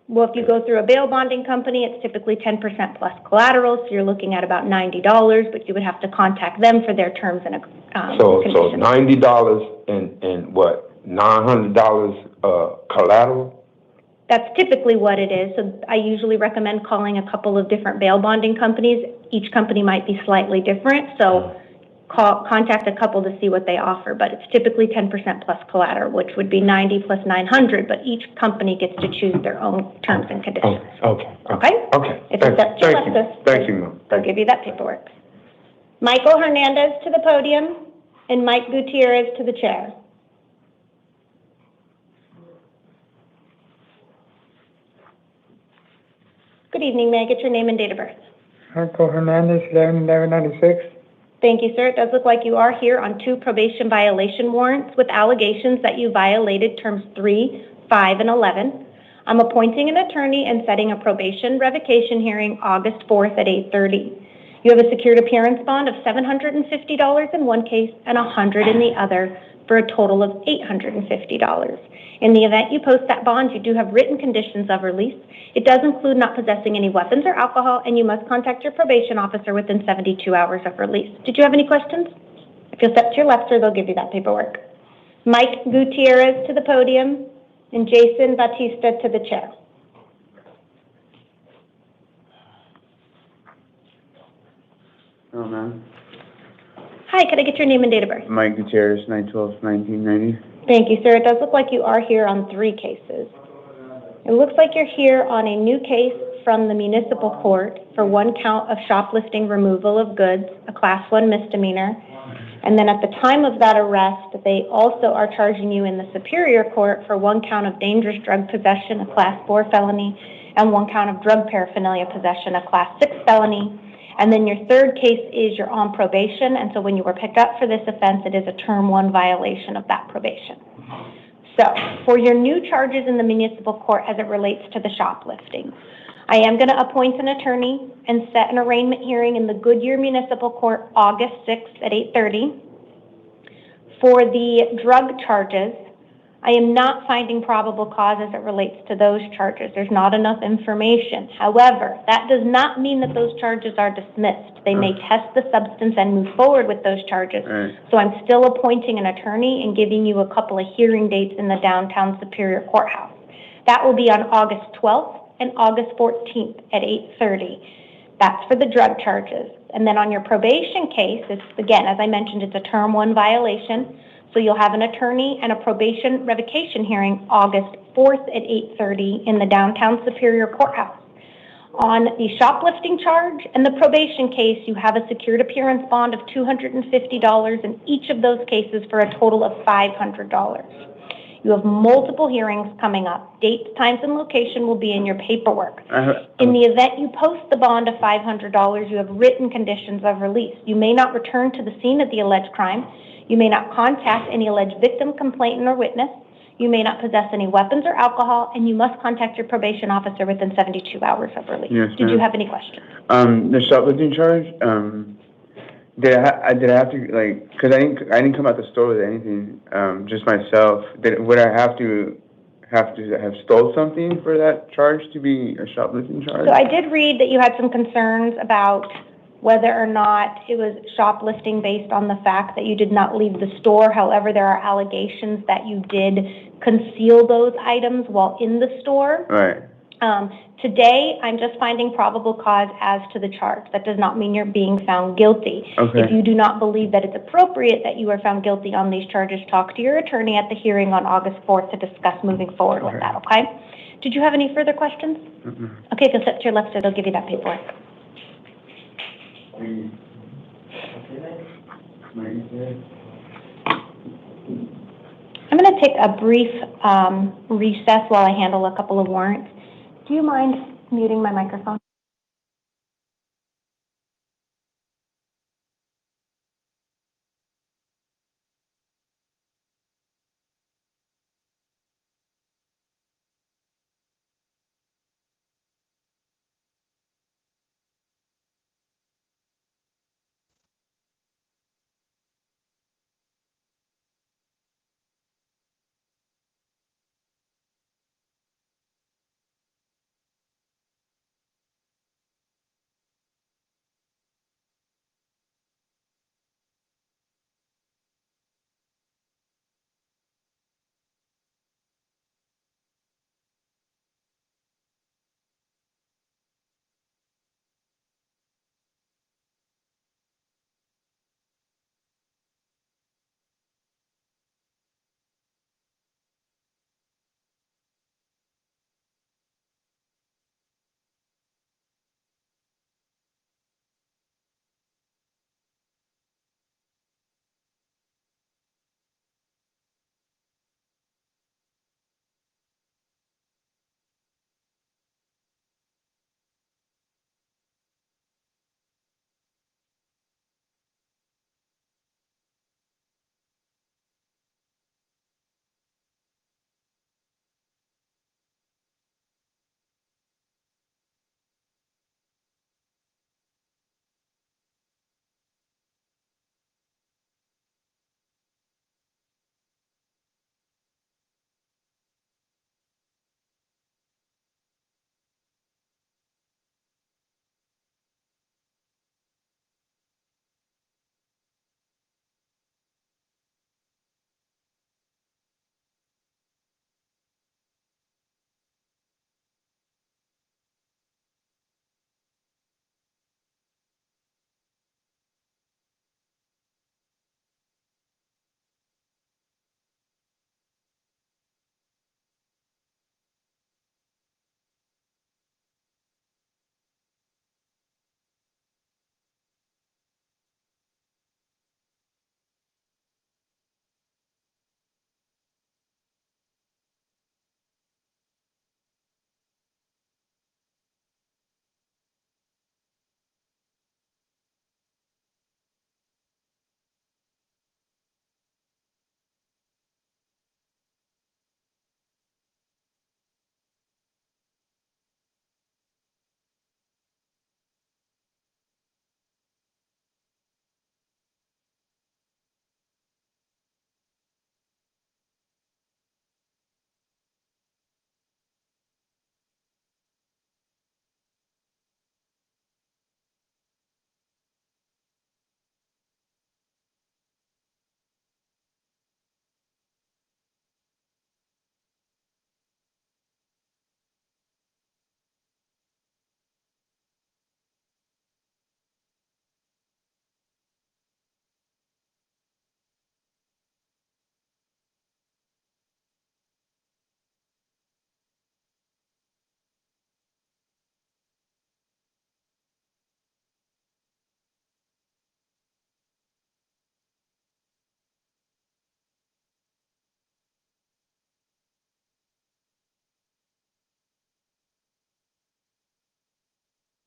Well, if you go through a bail bonding company, it's typically 10% plus collateral, so you're looking at about $90, but you would have to contact them for their terms and conditions. So $90 and what? $900 collateral? That's typically what it is. So I usually recommend calling a couple of different bail bonding companies. Each company might be slightly different, so contact a couple to see what they offer. But it's typically 10% plus collateral, which would be 90 plus 900. But each company gets to choose their own terms and conditions. Okay. If it's up to Alexis, Thank you, ma'am. I'll give you that paperwork. Michael Hernandez to the podium and Mike Gutierrez to the chair. Good evening. May I get your name and date of birth? Michael Hernandez, 11/11/96. Thank you, sir. It does look like you are here on 2 probation violation warrants with allegations that you violated terms 3, 5, and 11. I'm appointing an attorney and setting a probation revocation hearing August 4th at 8:30. You have a secured appearance bond of $750 in one case and $100 in the other, for a total of $850. In the event you post that bond, you do have written conditions of release. It does include not possessing any weapons or alcohol, and you must contact your probation officer within 72 hours of release. Did you have any questions? If you'll step to your left, sir, they'll give you that paperwork. Mike Gutierrez to the podium, and Jason Batista to the chair. Oh, man. Hi, could I get your name and date of birth? Mike Gutierrez, 9/12/1990. Thank you, sir. It does look like you are here on 3 cases. It looks like you're here on a new case from the municipal court for 1 count of shoplifting removal of goods, a Class 1 misdemeanor. And then at the time of that arrest, they also are charging you in the Superior Court for 1 count of dangerous drug possession, a Class 4 felony, and 1 count of drug paraphernalia possession, a Class 6 felony. And then your 3rd case is you're on probation, and so when you were picked up for this offense, it is a term 1 violation of that probation. So, for your new charges in the municipal court as it relates to the shoplifting, I am going to appoint an attorney and set an arraignment hearing in the Goodyear Municipal Court August 6th at 8:30. For the drug charges, I am not finding probable cause as it relates to those charges. There's not enough information. However, that does not mean that those charges are dismissed. They may test the substance and move forward with those charges. So I'm still appointing an attorney and giving you a couple of hearing dates in the downtown Superior Courthouse. That will be on August 12th and August 14th at 8:30. That's for the drug charges. And then on your probation case, it's, again, as I mentioned, it's a term 1 violation. So you'll have an attorney and a probation revocation hearing August 4th at 8:30 in the downtown Superior Courthouse. On the shoplifting charge and the probation case, you have a secured appearance bond of $250 in each of those cases for a total of $500. You have multiple hearings coming up. Dates, times, and location will be in your paperwork. In the event you post the bond of $500, you have written conditions of release. You may not return to the scene of the alleged crime. You may not contact any alleged victim, complainant, or witness. You may not possess any weapons or alcohol, and you must contact your probation officer within 72 hours of release. Yes, Did you have any questions? The shoplifting charge, did I have to, like, because I didn't come out the store with anything, just myself. Would I have to have stole something for that charge to be a shoplifting charge? So I did read that you had some concerns about whether or not it was shoplifting based on the fact that you did not leave the store. However, there are allegations that you did conceal those items while in the store. Right. Today, I'm just finding probable cause as to the charge. That does not mean you're being found guilty. Okay. If you do not believe that it's appropriate that you are found guilty on these charges, talk to your attorney at the hearing on August 4th to discuss moving forward with that, okay? Did you have any further questions? Okay, if you'll step to your left, sir, they'll give you that paperwork. I'm going to take a brief recess while I handle a couple of warrants. Do you mind muting my microphone?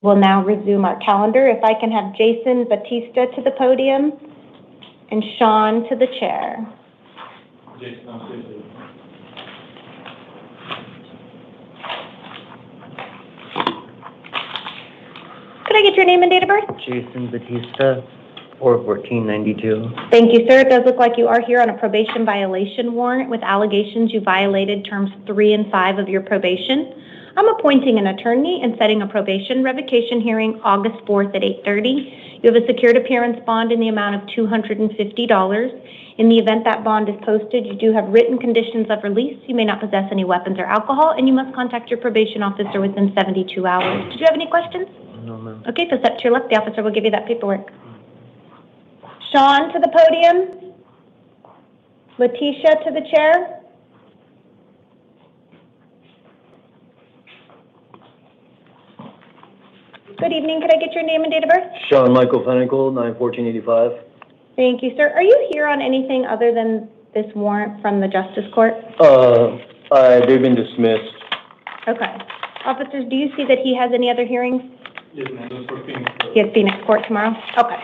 We'll now resume our calendar. If I can have Jason Batista to the podium and Sean to the chair. Could I get your name and date of birth? Jason Batista, 4/14/92. Thank you, sir. It does look like you are here on a probation violation warrant with allegations you violated terms 3 and 5 of your probation. I'm appointing an attorney and setting a probation revocation hearing August 4th at 8:30. You have a secured appearance bond in the amount of $250. In the event that bond is posted, you do have written conditions of release. You may not possess any weapons or alcohol, and you must contact your probation officer within 72 hours. Did you have any questions? No, ma'am. Okay, so step to your left. The officer will give you that paperwork. Sean to the podium. Letitia to the chair. Good evening. Could I get your name and date of birth? Sean Michael Pinnacle, 9/14/85. Thank you, sir. Are you here on anything other than this warrant from the Justice Court? They've been dismissed. Okay. Officers, do you see that he has any other hearings? Yes, ma'am. Those for Phoenix. He has Phoenix Court tomorrow? Okay.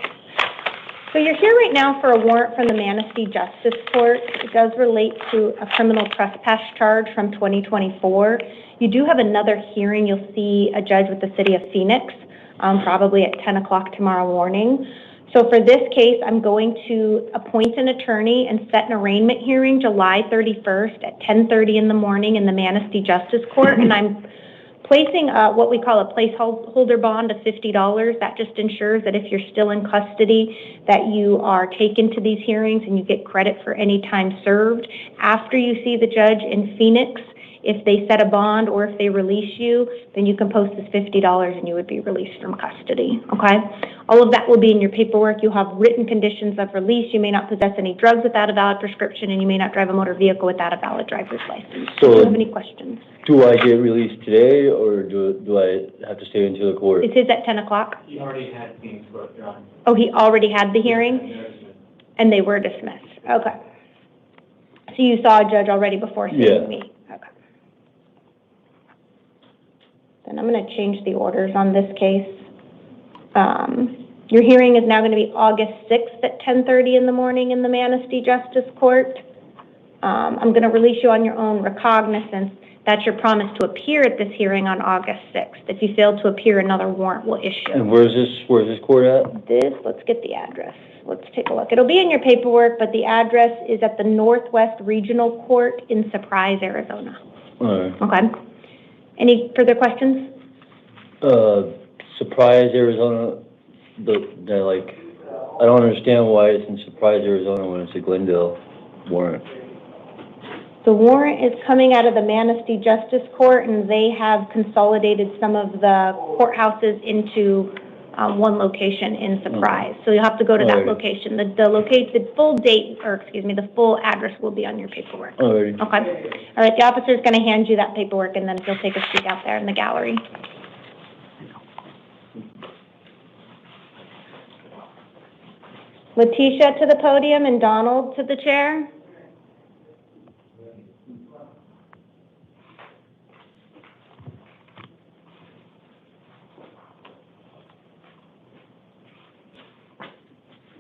So you're here right now for a warrant from the Manistee Justice Court. It does relate to a criminal trespass charge from 2024. You do have another hearing. You'll see a judge with the city of Phoenix, probably at 10 o'clock tomorrow morning. So for this case, I'm going to appoint an attorney and set an arraignment hearing July 31st at 10:30 in the morning in the Manistee Justice Court. And I'm placing what we call a placeholder bond of $50. That just ensures that if you're still in custody, that you are taken to these hearings and you get credit for any time served. After you see the judge in Phoenix, if they set a bond or if they release you, then you can post this $50 and you would be released from custody, okay? All of that will be in your paperwork. You'll have written conditions of release. You may not possess any drugs without a valid prescription, and you may not drive a motor vehicle without a valid driver's license. So, do you have any questions? Do I get released today, or do I have to stay until the court? Is his at 10 o'clock? He already had Phoenix Court, Your Honor. Oh, he already had the hearing? And they were dismissed. Okay. So you saw a judge already before seeing me? Okay. Then I'm going to change the orders on this case. Your hearing is now going to be August 6th at 10:30 in the morning in the Manistee Justice Court. I'm going to release you on your own recognizance. That's your promise to appear at this hearing on August 6th. If you fail to appear, another warrant will issue. And where's this court at? Let's get the address. Let's take a look. It'll be in your paperwork, but the address is at the Northwest Regional Court in Surprise, Arizona. All right. Okay. Any further questions? Surprise, Arizona. I don't understand why it's in Surprise, Arizona when it's a Glendale warrant. The warrant is coming out of the Manistee Justice Court, and they have consolidated some of the courthouses into one location in Surprise. So you'll have to go to that location. The full date, or excuse me, the full address will be on your paperwork. Alrighty. Okay. All right. The officer is going to hand you that paperwork, and then he'll take a seat out there in the gallery. Letitia to the podium and Donald to the chair.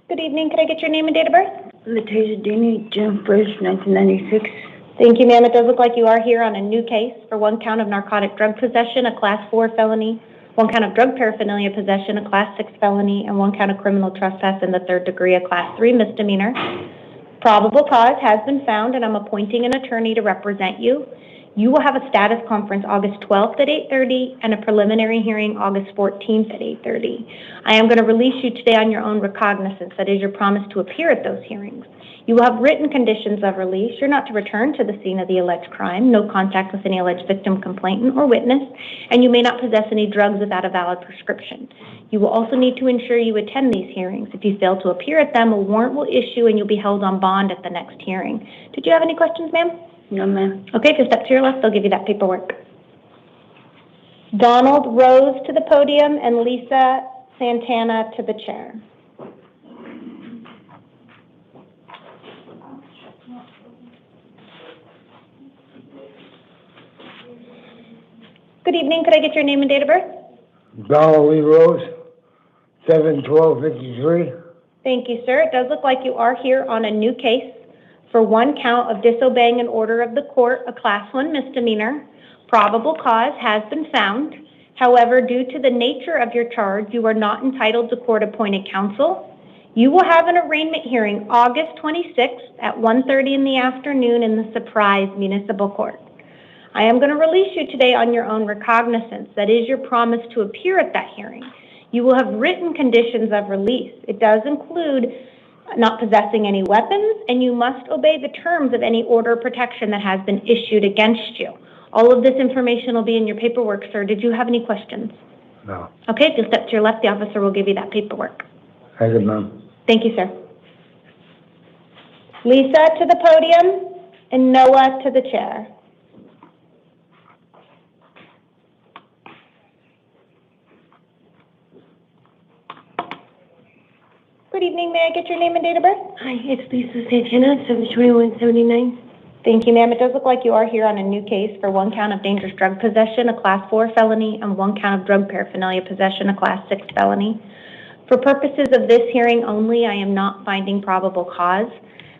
Good evening. Could I get your name and date of birth? Letitia Dini, June 1st, 1996. Thank you, ma'am. It does look like you are here on a new case for 1 count of narcotic drug possession, a Class 4 felony, 1 count of drug paraphernalia possession, a Class 6 felony, and 1 count of criminal trespass in the 3rd degree, a Class 3 misdemeanor. Probable cause has been found, and I'm appointing an attorney to represent you. You will have a status conference August 12th at 8:30 and a preliminary hearing August 14th at 8:30. I am going to release you today on your own recognizance. That is your promise to appear at those hearings. You will have written conditions of release. You're not to return to the scene of the alleged crime, no contact with any alleged victim, complainant, or witness, and you may not possess any drugs without a valid prescription. You will also need to ensure you attend these hearings. If you fail to appear at them, a warrant will issue and you'll be held on bond at the next hearing. Did you have any questions, ma'am? No, ma'am. Okay, just step to your left. They'll give you that paperwork. Donald Rose to the podium and Lisa Santana to the chair. Good evening. Could I get your name and date of birth? Donald Lee Rose, 7/12/53. Thank you, sir. It does look like you are here on a new case for one count of disobeying an order of the court, a Class 1 misdemeanor. Probable cause has been found. However, due to the nature of your charge, you are not entitled to court-appointed counsel. You will have an arraignment hearing August 26th at 1:30 in the afternoon in the Surprise Municipal Court. I am going to release you today on your own recognizance. That is your promise to appear at that hearing. You will have written conditions of release. It does include not possessing any weapons, and you must obey the terms of any order of protection that has been issued against you. All of this information will be in your paperwork, sir. Did you have any questions? No. Okay, if you'll step to your left, the officer will give you that paperwork. I did none. Thank you, sir. Lisa to the podium and Noah to the chair. Good evening. May I get your name and date of birth? Hi, it's Lisa Santana, 7/21/79. Thank you, ma'am. It does look like you are here on a new case for one count of dangerous drug possession, a Class 4 felony, and one count of drug paraphernalia possession, a Class 6 felony. For purposes of this hearing only, I am not finding probable cause.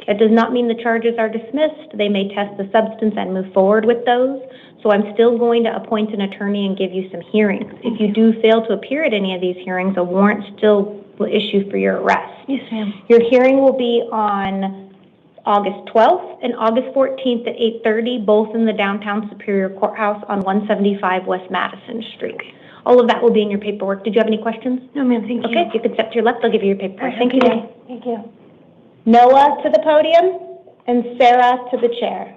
That does not mean the charges are dismissed. They may test the substance and move forward with those. So I'm still going to appoint an attorney and give you some hearings. If you do fail to appear at any of these hearings, a warrant still will issue for your arrest. Yes, ma'am. Your hearing will be on August 12th and August 14th at 8:30, both in the downtown Superior Courthouse on 175 West Madison Street. All of that will be in your paperwork. Did you have any questions? No, ma'am, thank you. Okay, if you could step to your left, I'll give you your paperwork. Right, Thank you, okay. ma'am. Thank you. Noah to the podium and Sarah to the chair.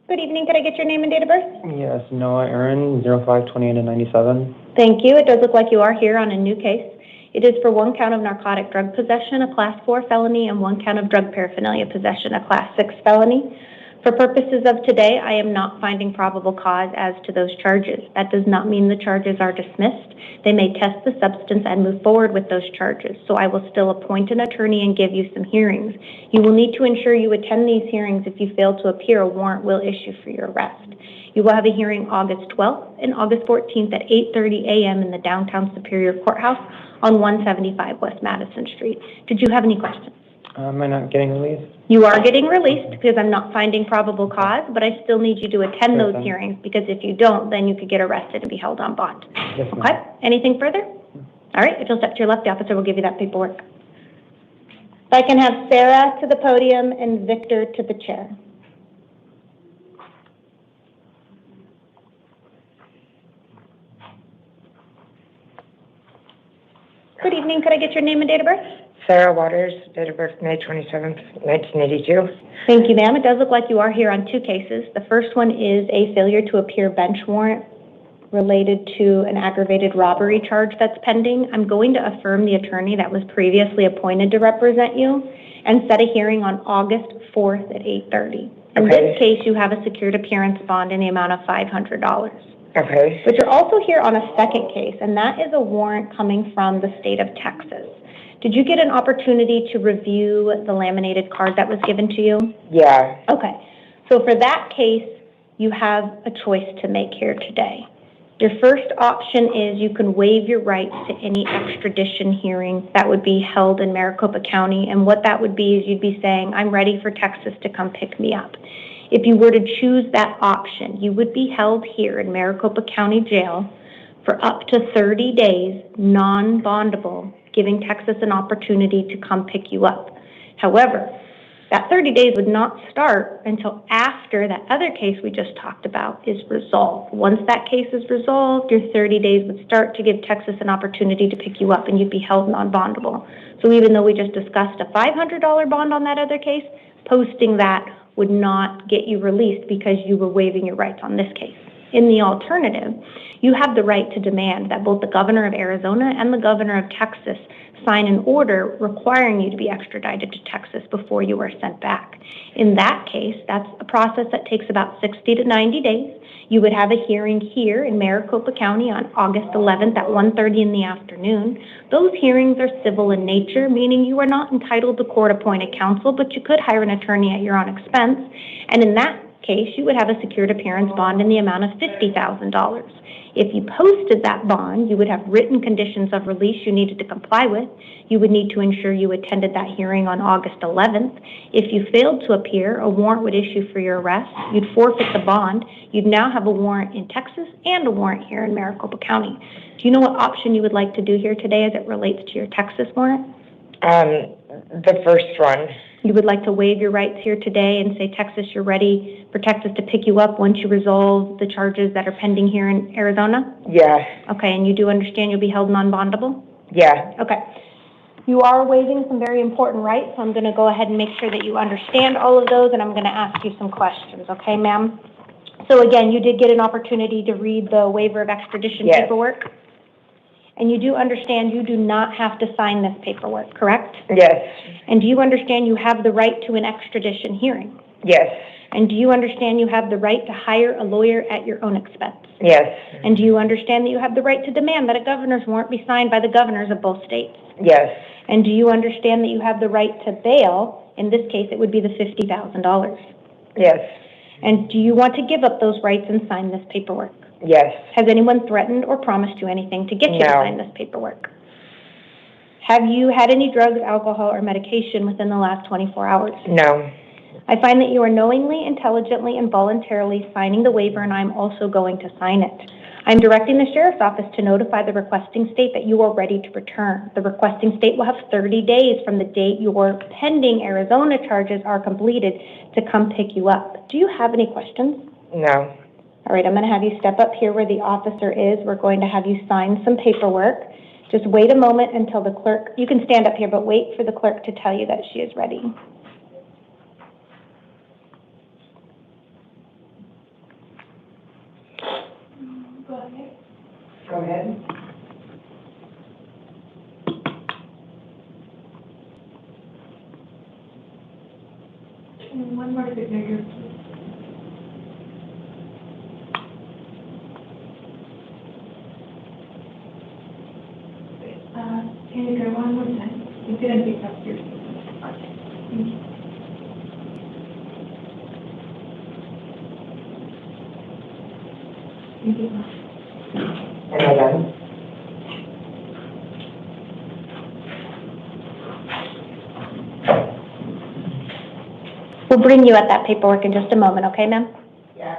Good evening. Could I get your name and date of birth? Yes, Noah Aaron, 05/28/97. Thank you. It does look like you are here on a new case. It is for one count of narcotic drug possession, a Class 4 felony, and one count of drug paraphernalia possession, a Class 6 felony. For purposes of today, I am not finding probable cause as to those charges. That does not mean the charges are dismissed. They may test the substance and move forward with those charges. So I will still appoint an attorney and give you some hearings. You will need to ensure you attend these hearings. If you fail to appear, a warrant will issue for your arrest. You will have a hearing August 12th and August 14th at 8:30 a.m. in the downtown Superior Courthouse on 175 West Madison Street. Did you have any questions? Am I not getting released? You are getting released because I'm not finding probable cause, but I still need you to attend Sure those thing. hearings because if you don't, then you could get arrested and be held on bond. Yes, ma'am. Okay? Anything further? All right, if you'll step to your left, the officer will give you that paperwork. If I can have Sarah to the podium and Victor to the chair. Good evening. Could I get your name and date of birth? Sarah Waters, date of birth May 27th, 1982. Thank you, ma'am. It does look like you are here on two cases. The first one is a failure to appear bench warrant related to an aggravated robbery charge that's pending. I'm going to affirm the attorney that was previously appointed to represent you and set a hearing on August 4th at 8:30. In this case, you have a secured appearance bond in the amount of $500. Okay. But you're also here on a second case, and that is a warrant coming from the state of Texas. Did you get an opportunity to review the laminated card that was given to you? Yeah. Okay. So for that case, you have a choice to make here today. Your first option is you can waive your rights to any extradition hearing that would be held in Maricopa County. And what that would be is you'd be saying, I'm ready for Texas to come pick me up. If you were to choose that option, you would be held here in Maricopa County Jail for up to 30 days, non-bondable, giving Texas an opportunity to come pick you up. However, that 30 days would not start until after that other case we just talked about is resolved. Once that case is resolved, your 30 days would start to give Texas an opportunity to pick you up and you'd be held non-bondable. So even though we just discussed a $500 bond on that other case, posting that would not get you released because you were waiving your rights on this case. In the alternative, you have the right to demand that both the governor of Arizona and the governor of Texas sign an order requiring you to be extradited to Texas before you are sent back. In that case, that's a process that takes about 60 to 90 days. You would have a hearing here in Maricopa County on August 11th at 1:30 in the afternoon. Those hearings are civil in nature, meaning you are not entitled to court-appointed counsel, but you could hire an attorney at your own expense. And in that case, you would have a secured appearance bond in the amount of $50,000. If you posted that bond, you would have written conditions of release you needed to comply with. You would need to ensure you attended that hearing on August 11th. If you failed to appear, a warrant would issue for your arrest. You'd forfeit the bond. You'd now have a warrant in Texas and a warrant here in Maricopa County. Do you know what option you would like to do here today as it relates to your Texas warrant? The first one. You would like to waive your rights here today and say, Texas, you're ready for Texas to pick you up once you resolve the charges that are pending here in Arizona? Yeah. Okay, and you do understand you'll be held non-bondable? Yeah. Okay. You are waiving some very important rights, so I'm going to go ahead and make sure that you understand all of those, and I'm going to ask you some questions, okay, ma'am? So again, you did get an opportunity to read the waiver of extradition paperwork? And you do understand you do not have to sign this paperwork, correct? Yes. And do you understand you have the right to an extradition hearing? Yes. And do you understand you have the right to hire a lawyer at your own expense? Yes. And do you understand that you have the right to demand that a governor's warrant be signed by the governors of both states? Yes. And do you understand that you have the right to bail? In this case, it would be the $50,000. Yes. And do you want to give up those rights and sign this paperwork? Yes. Has anyone threatened or promised you anything to get you to No. sign this paperwork? Have you had any drugs, alcohol, or medication within the last 24 hours? No. I find that you are knowingly, intelligently, and voluntarily signing the waiver, and I'm also going to sign it. I'm directing the Sheriff's Office to notify the requesting state that you are ready to return. The requesting state will have 30 days from the date your pending Arizona charges are completed to come pick you up. Do you have any questions? No. All right, I'm going to have you step up here where the officer is. We're going to have you sign some paperwork. Just wait a moment until the clerk, you can stand up here, but wait for the clerk to tell you that she is ready. Go ahead. Go ahead. And one more signature. Can you go one more time? You didn't pick up your... Okay, thank you. Thank you. Am I done? We'll bring you at that paperwork in just a moment, okay, ma'am? Yeah.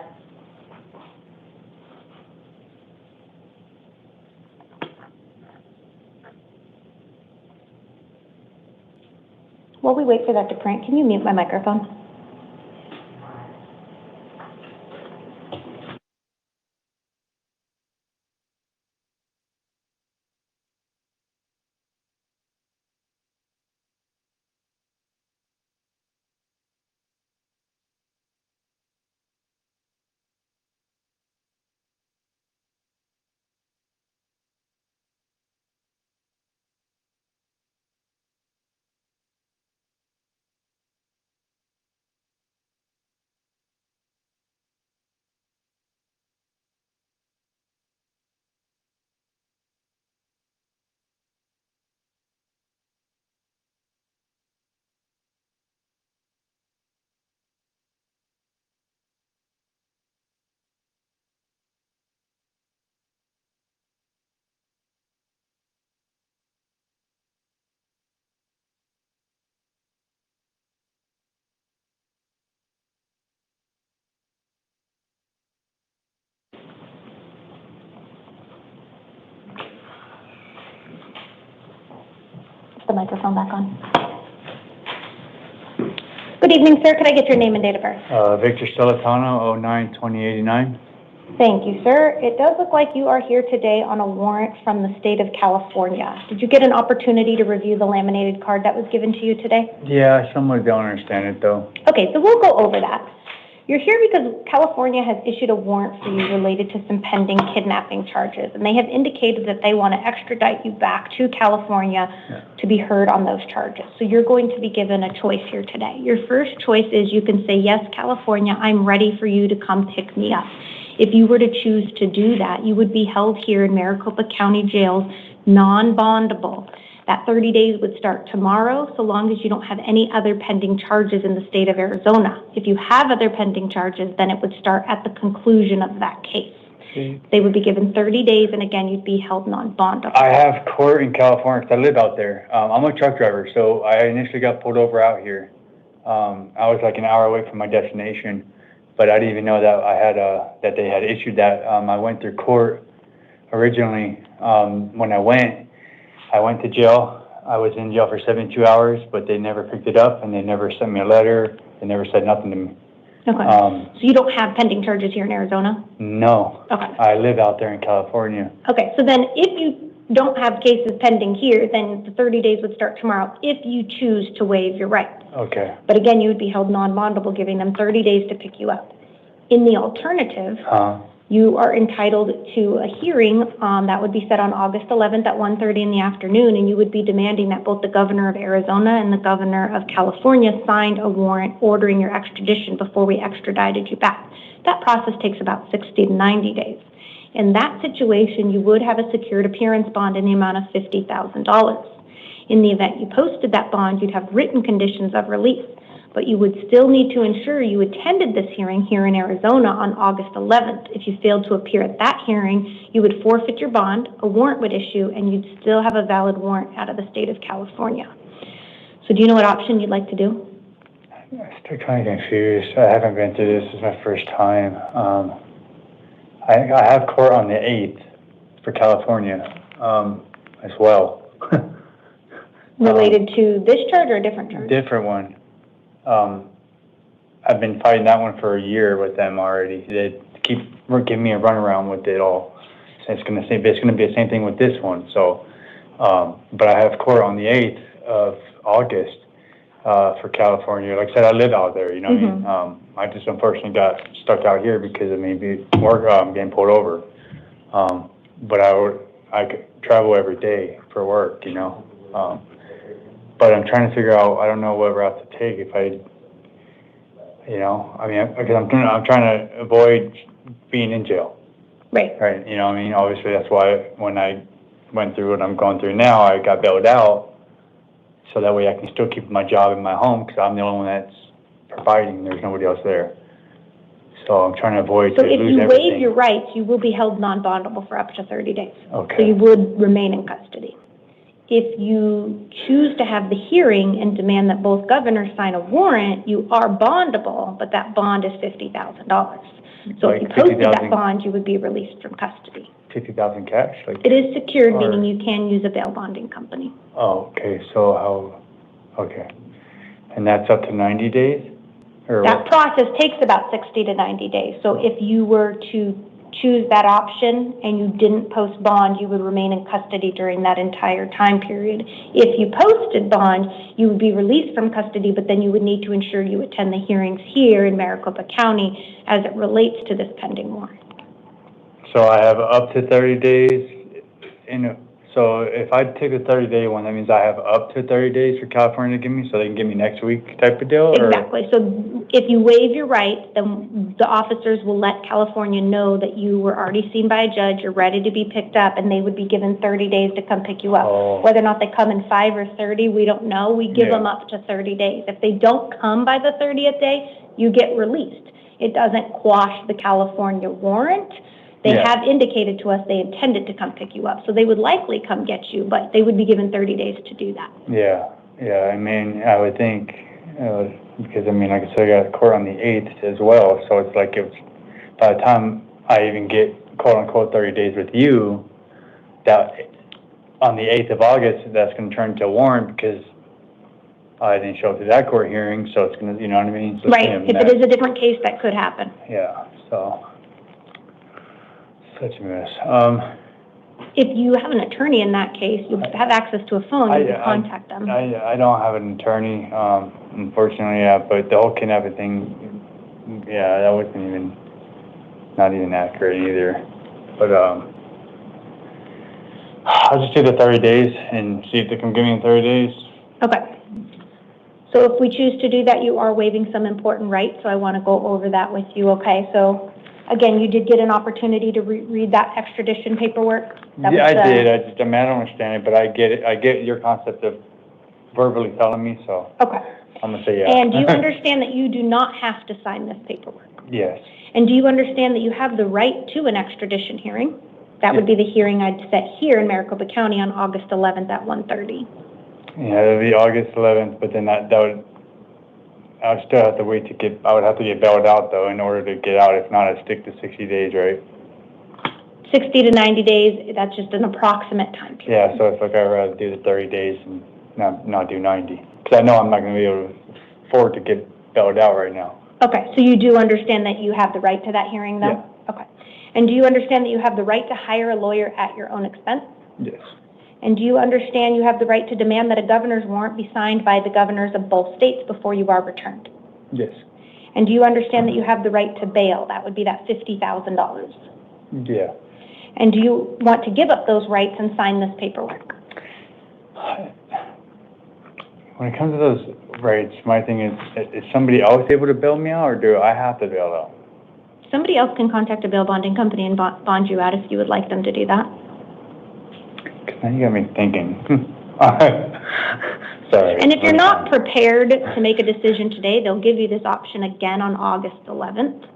While we wait for that to print, can you mute my microphone? Is the microphone back on? Good evening, sir. Could I get your name and date of birth? Victor Celentano, 09-2089. Thank you, sir. It does look like you are here today on a warrant from the state of California. Did you get an opportunity to review the laminated card that was given to you today? Yeah, I somewhat don't understand it though. Okay, so we'll go over that. You're here because California has issued a warrant for you related to some pending kidnapping charges, and they have indicated that they want to extradite you back to California to be heard on those charges. So you're going to be given a choice here today. Your first choice is you can say, yes, California, I'm ready for you to come pick me up. If you were to choose to do that, you would be held here in Maricopa County jails, non-bondable. That 30 days would start tomorrow, so long as you don't have any other pending charges in the state of Arizona. If you have other pending charges, then it would start at the conclusion of that case. They would be given 30 days, and again, you'd be held non-bondable. I have court in California 'cause I live out there. I'm a truck driver, so I initially got pulled over out here. I was like an hour away from my destination, but I didn't even know that I had that they had issued that. I went through court originally. When I went to jail. I was in jail for 72 hours, but they never picked it up, and they never sent me a letter. They never said nothing to me. Okay. So you don't have pending charges here in Arizona? No. Okay. I live out there in California. Okay, so then if you don't have cases pending here, then the 30 days would start tomorrow if you choose to waive your right. Okay. But again, you would be held non-bondable, giving them 30 days to pick you up. In the alternative, you are entitled to a hearing that would be set on August 11th at 1:30 in the afternoon, and you would be demanding that both the governor of Arizona and the governor of California signed a warrant ordering your extradition before we extradited you back. That process takes about 60 to 90 days. In that situation, you would have a secured appearance bond in the amount of $50,000. In the event you posted that bond, you'd have written conditions of release, but you would still need to ensure you attended this hearing here in Arizona on August 11th. If you failed to appear at that hearing, you would forfeit your bond, a warrant would issue, and you'd still have a valid warrant out of the state of California. So do you know what option you'd like to do? I'm still kind of confused. I haven't been through this. This is my first time. I have court on the 8th for California as well. Related to this charge or a different charge? Different one. I've been fighting that one for a year with them already. They keep giving me a runaround with it all. So it's going to be the same thing with this one. So, but I have court on the 8th of August for California. Like I said, I live out there. You know what I mean? I just unfortunately got stuck out here because of maybe work getting pulled over. But I could travel every day for work. You know. But I'm trying to figure out, I don't know what route to take if I, you know, I mean, because I'm trying to avoid being in jail. Right. Right, you know what I mean? Obviously, that's why when I went through what I'm going through now, I got bailed out, so that way I can still keep my job in my home, because I'm the only one that's providing, there's nobody else there. So I'm trying to avoid So if lose you everything. waive your rights, you will be held non-bondable for up to 30 days. Okay. So you would remain in custody. If you choose to have the hearing and demand that both governors sign a warrant, you are bondable, but that bond is $50,000. So Like if you posted that 50,000 bond, you would be released from custody. 50,000 cash? Like, It is secured, or- meaning you can use a bail bonding company. Oh, okay, so okay. And that's up to 90 days? Or That what? process takes about 60 to 90 days. So if you were to choose that option and you didn't post bond, you would remain in custody during that entire time period. If you posted bond, you would be released from custody, but then you would need to ensure you attend the hearings here in Maricopa County as it relates to this pending warrant. So I have up to 30 days so if I take the 30-day one, that means I have up to 30 days for California to give me, so they can give me next week type of deal? Or? Exactly. So if you waive your rights, then the officers will let California know that you were already seen by a judge, you're ready to be picked up, and they would be given 30 days to come pick you up. Oh. Whether or not they come in 5 or 30, we don't know. We give Yeah. them up to 30 days. If they don't come by the 30th day, you get released. It doesn't quash the California warrant. They Yeah. have indicated to us they intended to come pick you up, so they would likely come get you, but they would be given 30 days to do that. Yeah, I mean, I would think, because I mean, like I said, I got court on the 8th as well, so it's like if by the time I even get quote-unquote 30 days with you, that on the 8th of August, that's going to turn into a warrant because I didn't show up to that court hearing, so it's going to, you know what I mean? So Right, if it is a different case, that could happen. Yeah, so, such a mess. If you have an attorney in that case, you have access to a phone, you can contact them. I don't have an attorney, unfortunately, yeah, but the whole kidnapping thing, yeah, that wasn't even, not even accurate either. But, I'll just do the 30 days and see if they can give me in 30 days. Okay. So if we choose to do that, you are waiving some important rights, so I want to go over that with you, okay? So Again, you did get an opportunity to read that extradition paperwork? Yeah, I did. I mean, I don't understand it, but I get it. I get your concept of verbally telling me, so. Okay. I'm gonna say yeah. And do you understand that you do not have to sign this paperwork? Yes. And do you understand that you have the right to an extradition hearing? That would be the hearing I'd set here in Maricopa County on August 11th at 1:30. Yeah, it'll be August 11th, but then that would, I would still have to wait to get, I would have to get bailed out though in order to get out. If not, I'd stick to 60 days, right? 60 to 90 days, that's just an approximate time period. Yeah, so if like I'd rather do the 30 days and not do 90. Because I know I'm not going to be able to afford to get bailed out right now. Okay, so you do understand that you have the right to that hearing though? Yeah. Okay. And do you understand that you have the right to hire a lawyer at your own expense? Yes. And do you understand you have the right to demand that a governor's warrant be signed by the governors of both states before you are returned? Yes. And do you understand that you have the right to bail? That would be that $50,000. Yeah. And do you want to give up those rights and sign this paperwork? When it comes to those rights, my thing is somebody else able to bail me out, or do I have to bail out? Somebody else can contact a bail bonding company and bond you out if you would like them to do that. Now you got me thinking. Sorry. And if you're not prepared to make a decision today, they'll give you this option again on August 11th.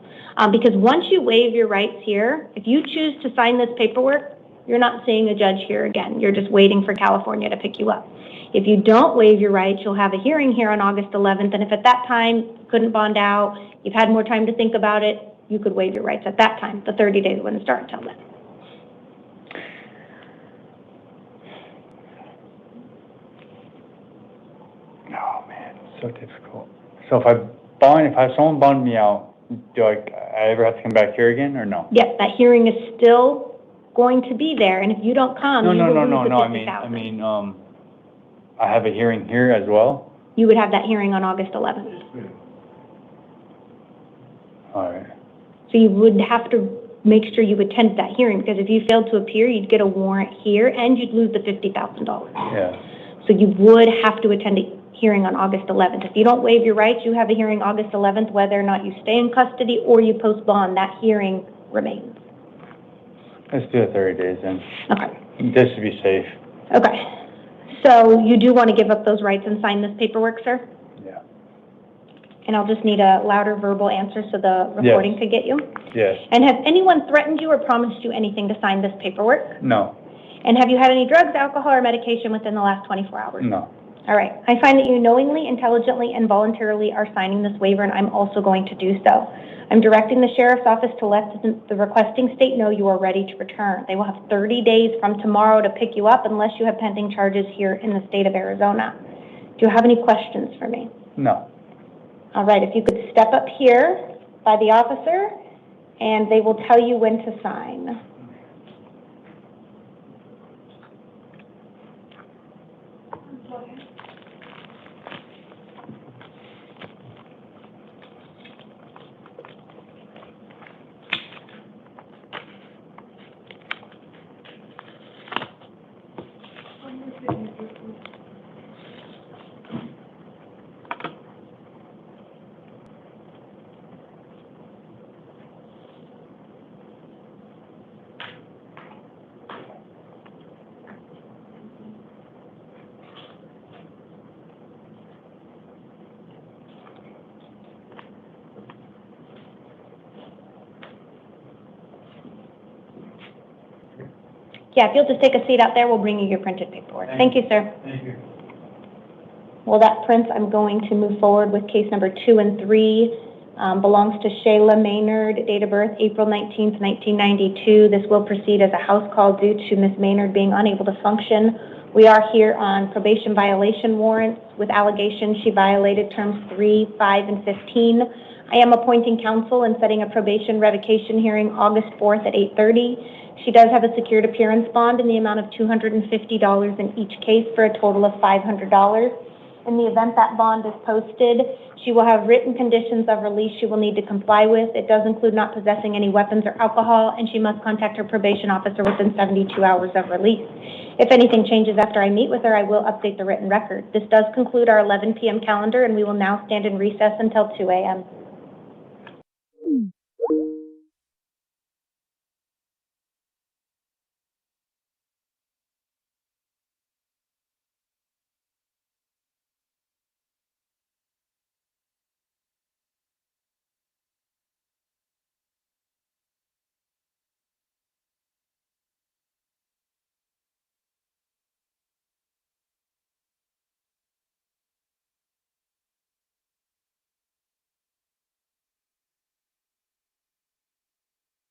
Because once you waive your rights here, if you choose to sign this paperwork, you're not seeing a judge here again. You're just waiting for California to pick you up. If you don't waive your rights, you'll have a hearing here on August 11th, and if at that time you couldn't bond out, you've had more time to think about it, you could waive your rights at that time. The 30 days wouldn't start until then. Oh man, it's so difficult. So if someone bond me out, do I ever have to come back here again or no? Yes, that hearing is still going to be there, and if you don't come, you will lose the $50,000. I mean, I have a hearing here as well. You would have that hearing on August 11th. All right. So you would have to make sure you attend that hearing, because if you failed to appear, you'd get a warrant here and you'd lose the $50,000. Yeah. So you would have to attend a hearing on August 11th. If you don't waive your rights, you have a hearing August 11th, whether or not you stay in custody or you post bond, that hearing remains. Let's do it 30 days then. Okay. Just to be safe. Okay. So you do want to give up those rights and sign this paperwork, sir? Yeah. And I'll just need a louder verbal answer so the recording could get you. Yes. And has anyone threatened you or promised you anything to sign this paperwork? No. And have you had any drugs, alcohol, or medication within the last 24 hours? No. All right. I find that you knowingly, intelligently, and voluntarily are signing this waiver, and I'm also going to do so. I'm directing the sheriff's office to let the requesting state know you are ready to return. They will have 30 days from tomorrow to pick you up unless you have pending charges here in the state of Arizona. Do you have any questions for me? No. All right. If you could step up here by the officer, and they will tell you when to sign. Yeah, if you'll just take a seat out there, we'll bring you your printed paperwork. Thank you, sir. Thank you. Well, that prints, I'm going to move forward with case number 2 and 3. Belongs to Shayla Maynard, date of birth April 19th, 1992. This will proceed as a house call due to Ms. Maynard being unable to function. We are here on probation violation warrants with allegations she violated terms 3, 5, and 15. I am appointing counsel and setting a probation revocation hearing August 4th at 8:30. She does have a secured appearance bond in the amount of $250 in each case for a total of $500. In the event that bond is posted, she will have written conditions of release she will need to comply with. It does include not possessing any weapons or alcohol, and she must contact her probation officer within 72 hours of release. If anything changes after I meet with her, I will update the written record. This does conclude our 11 p.m. calendar, and we will now stand in recess until 2 a.m.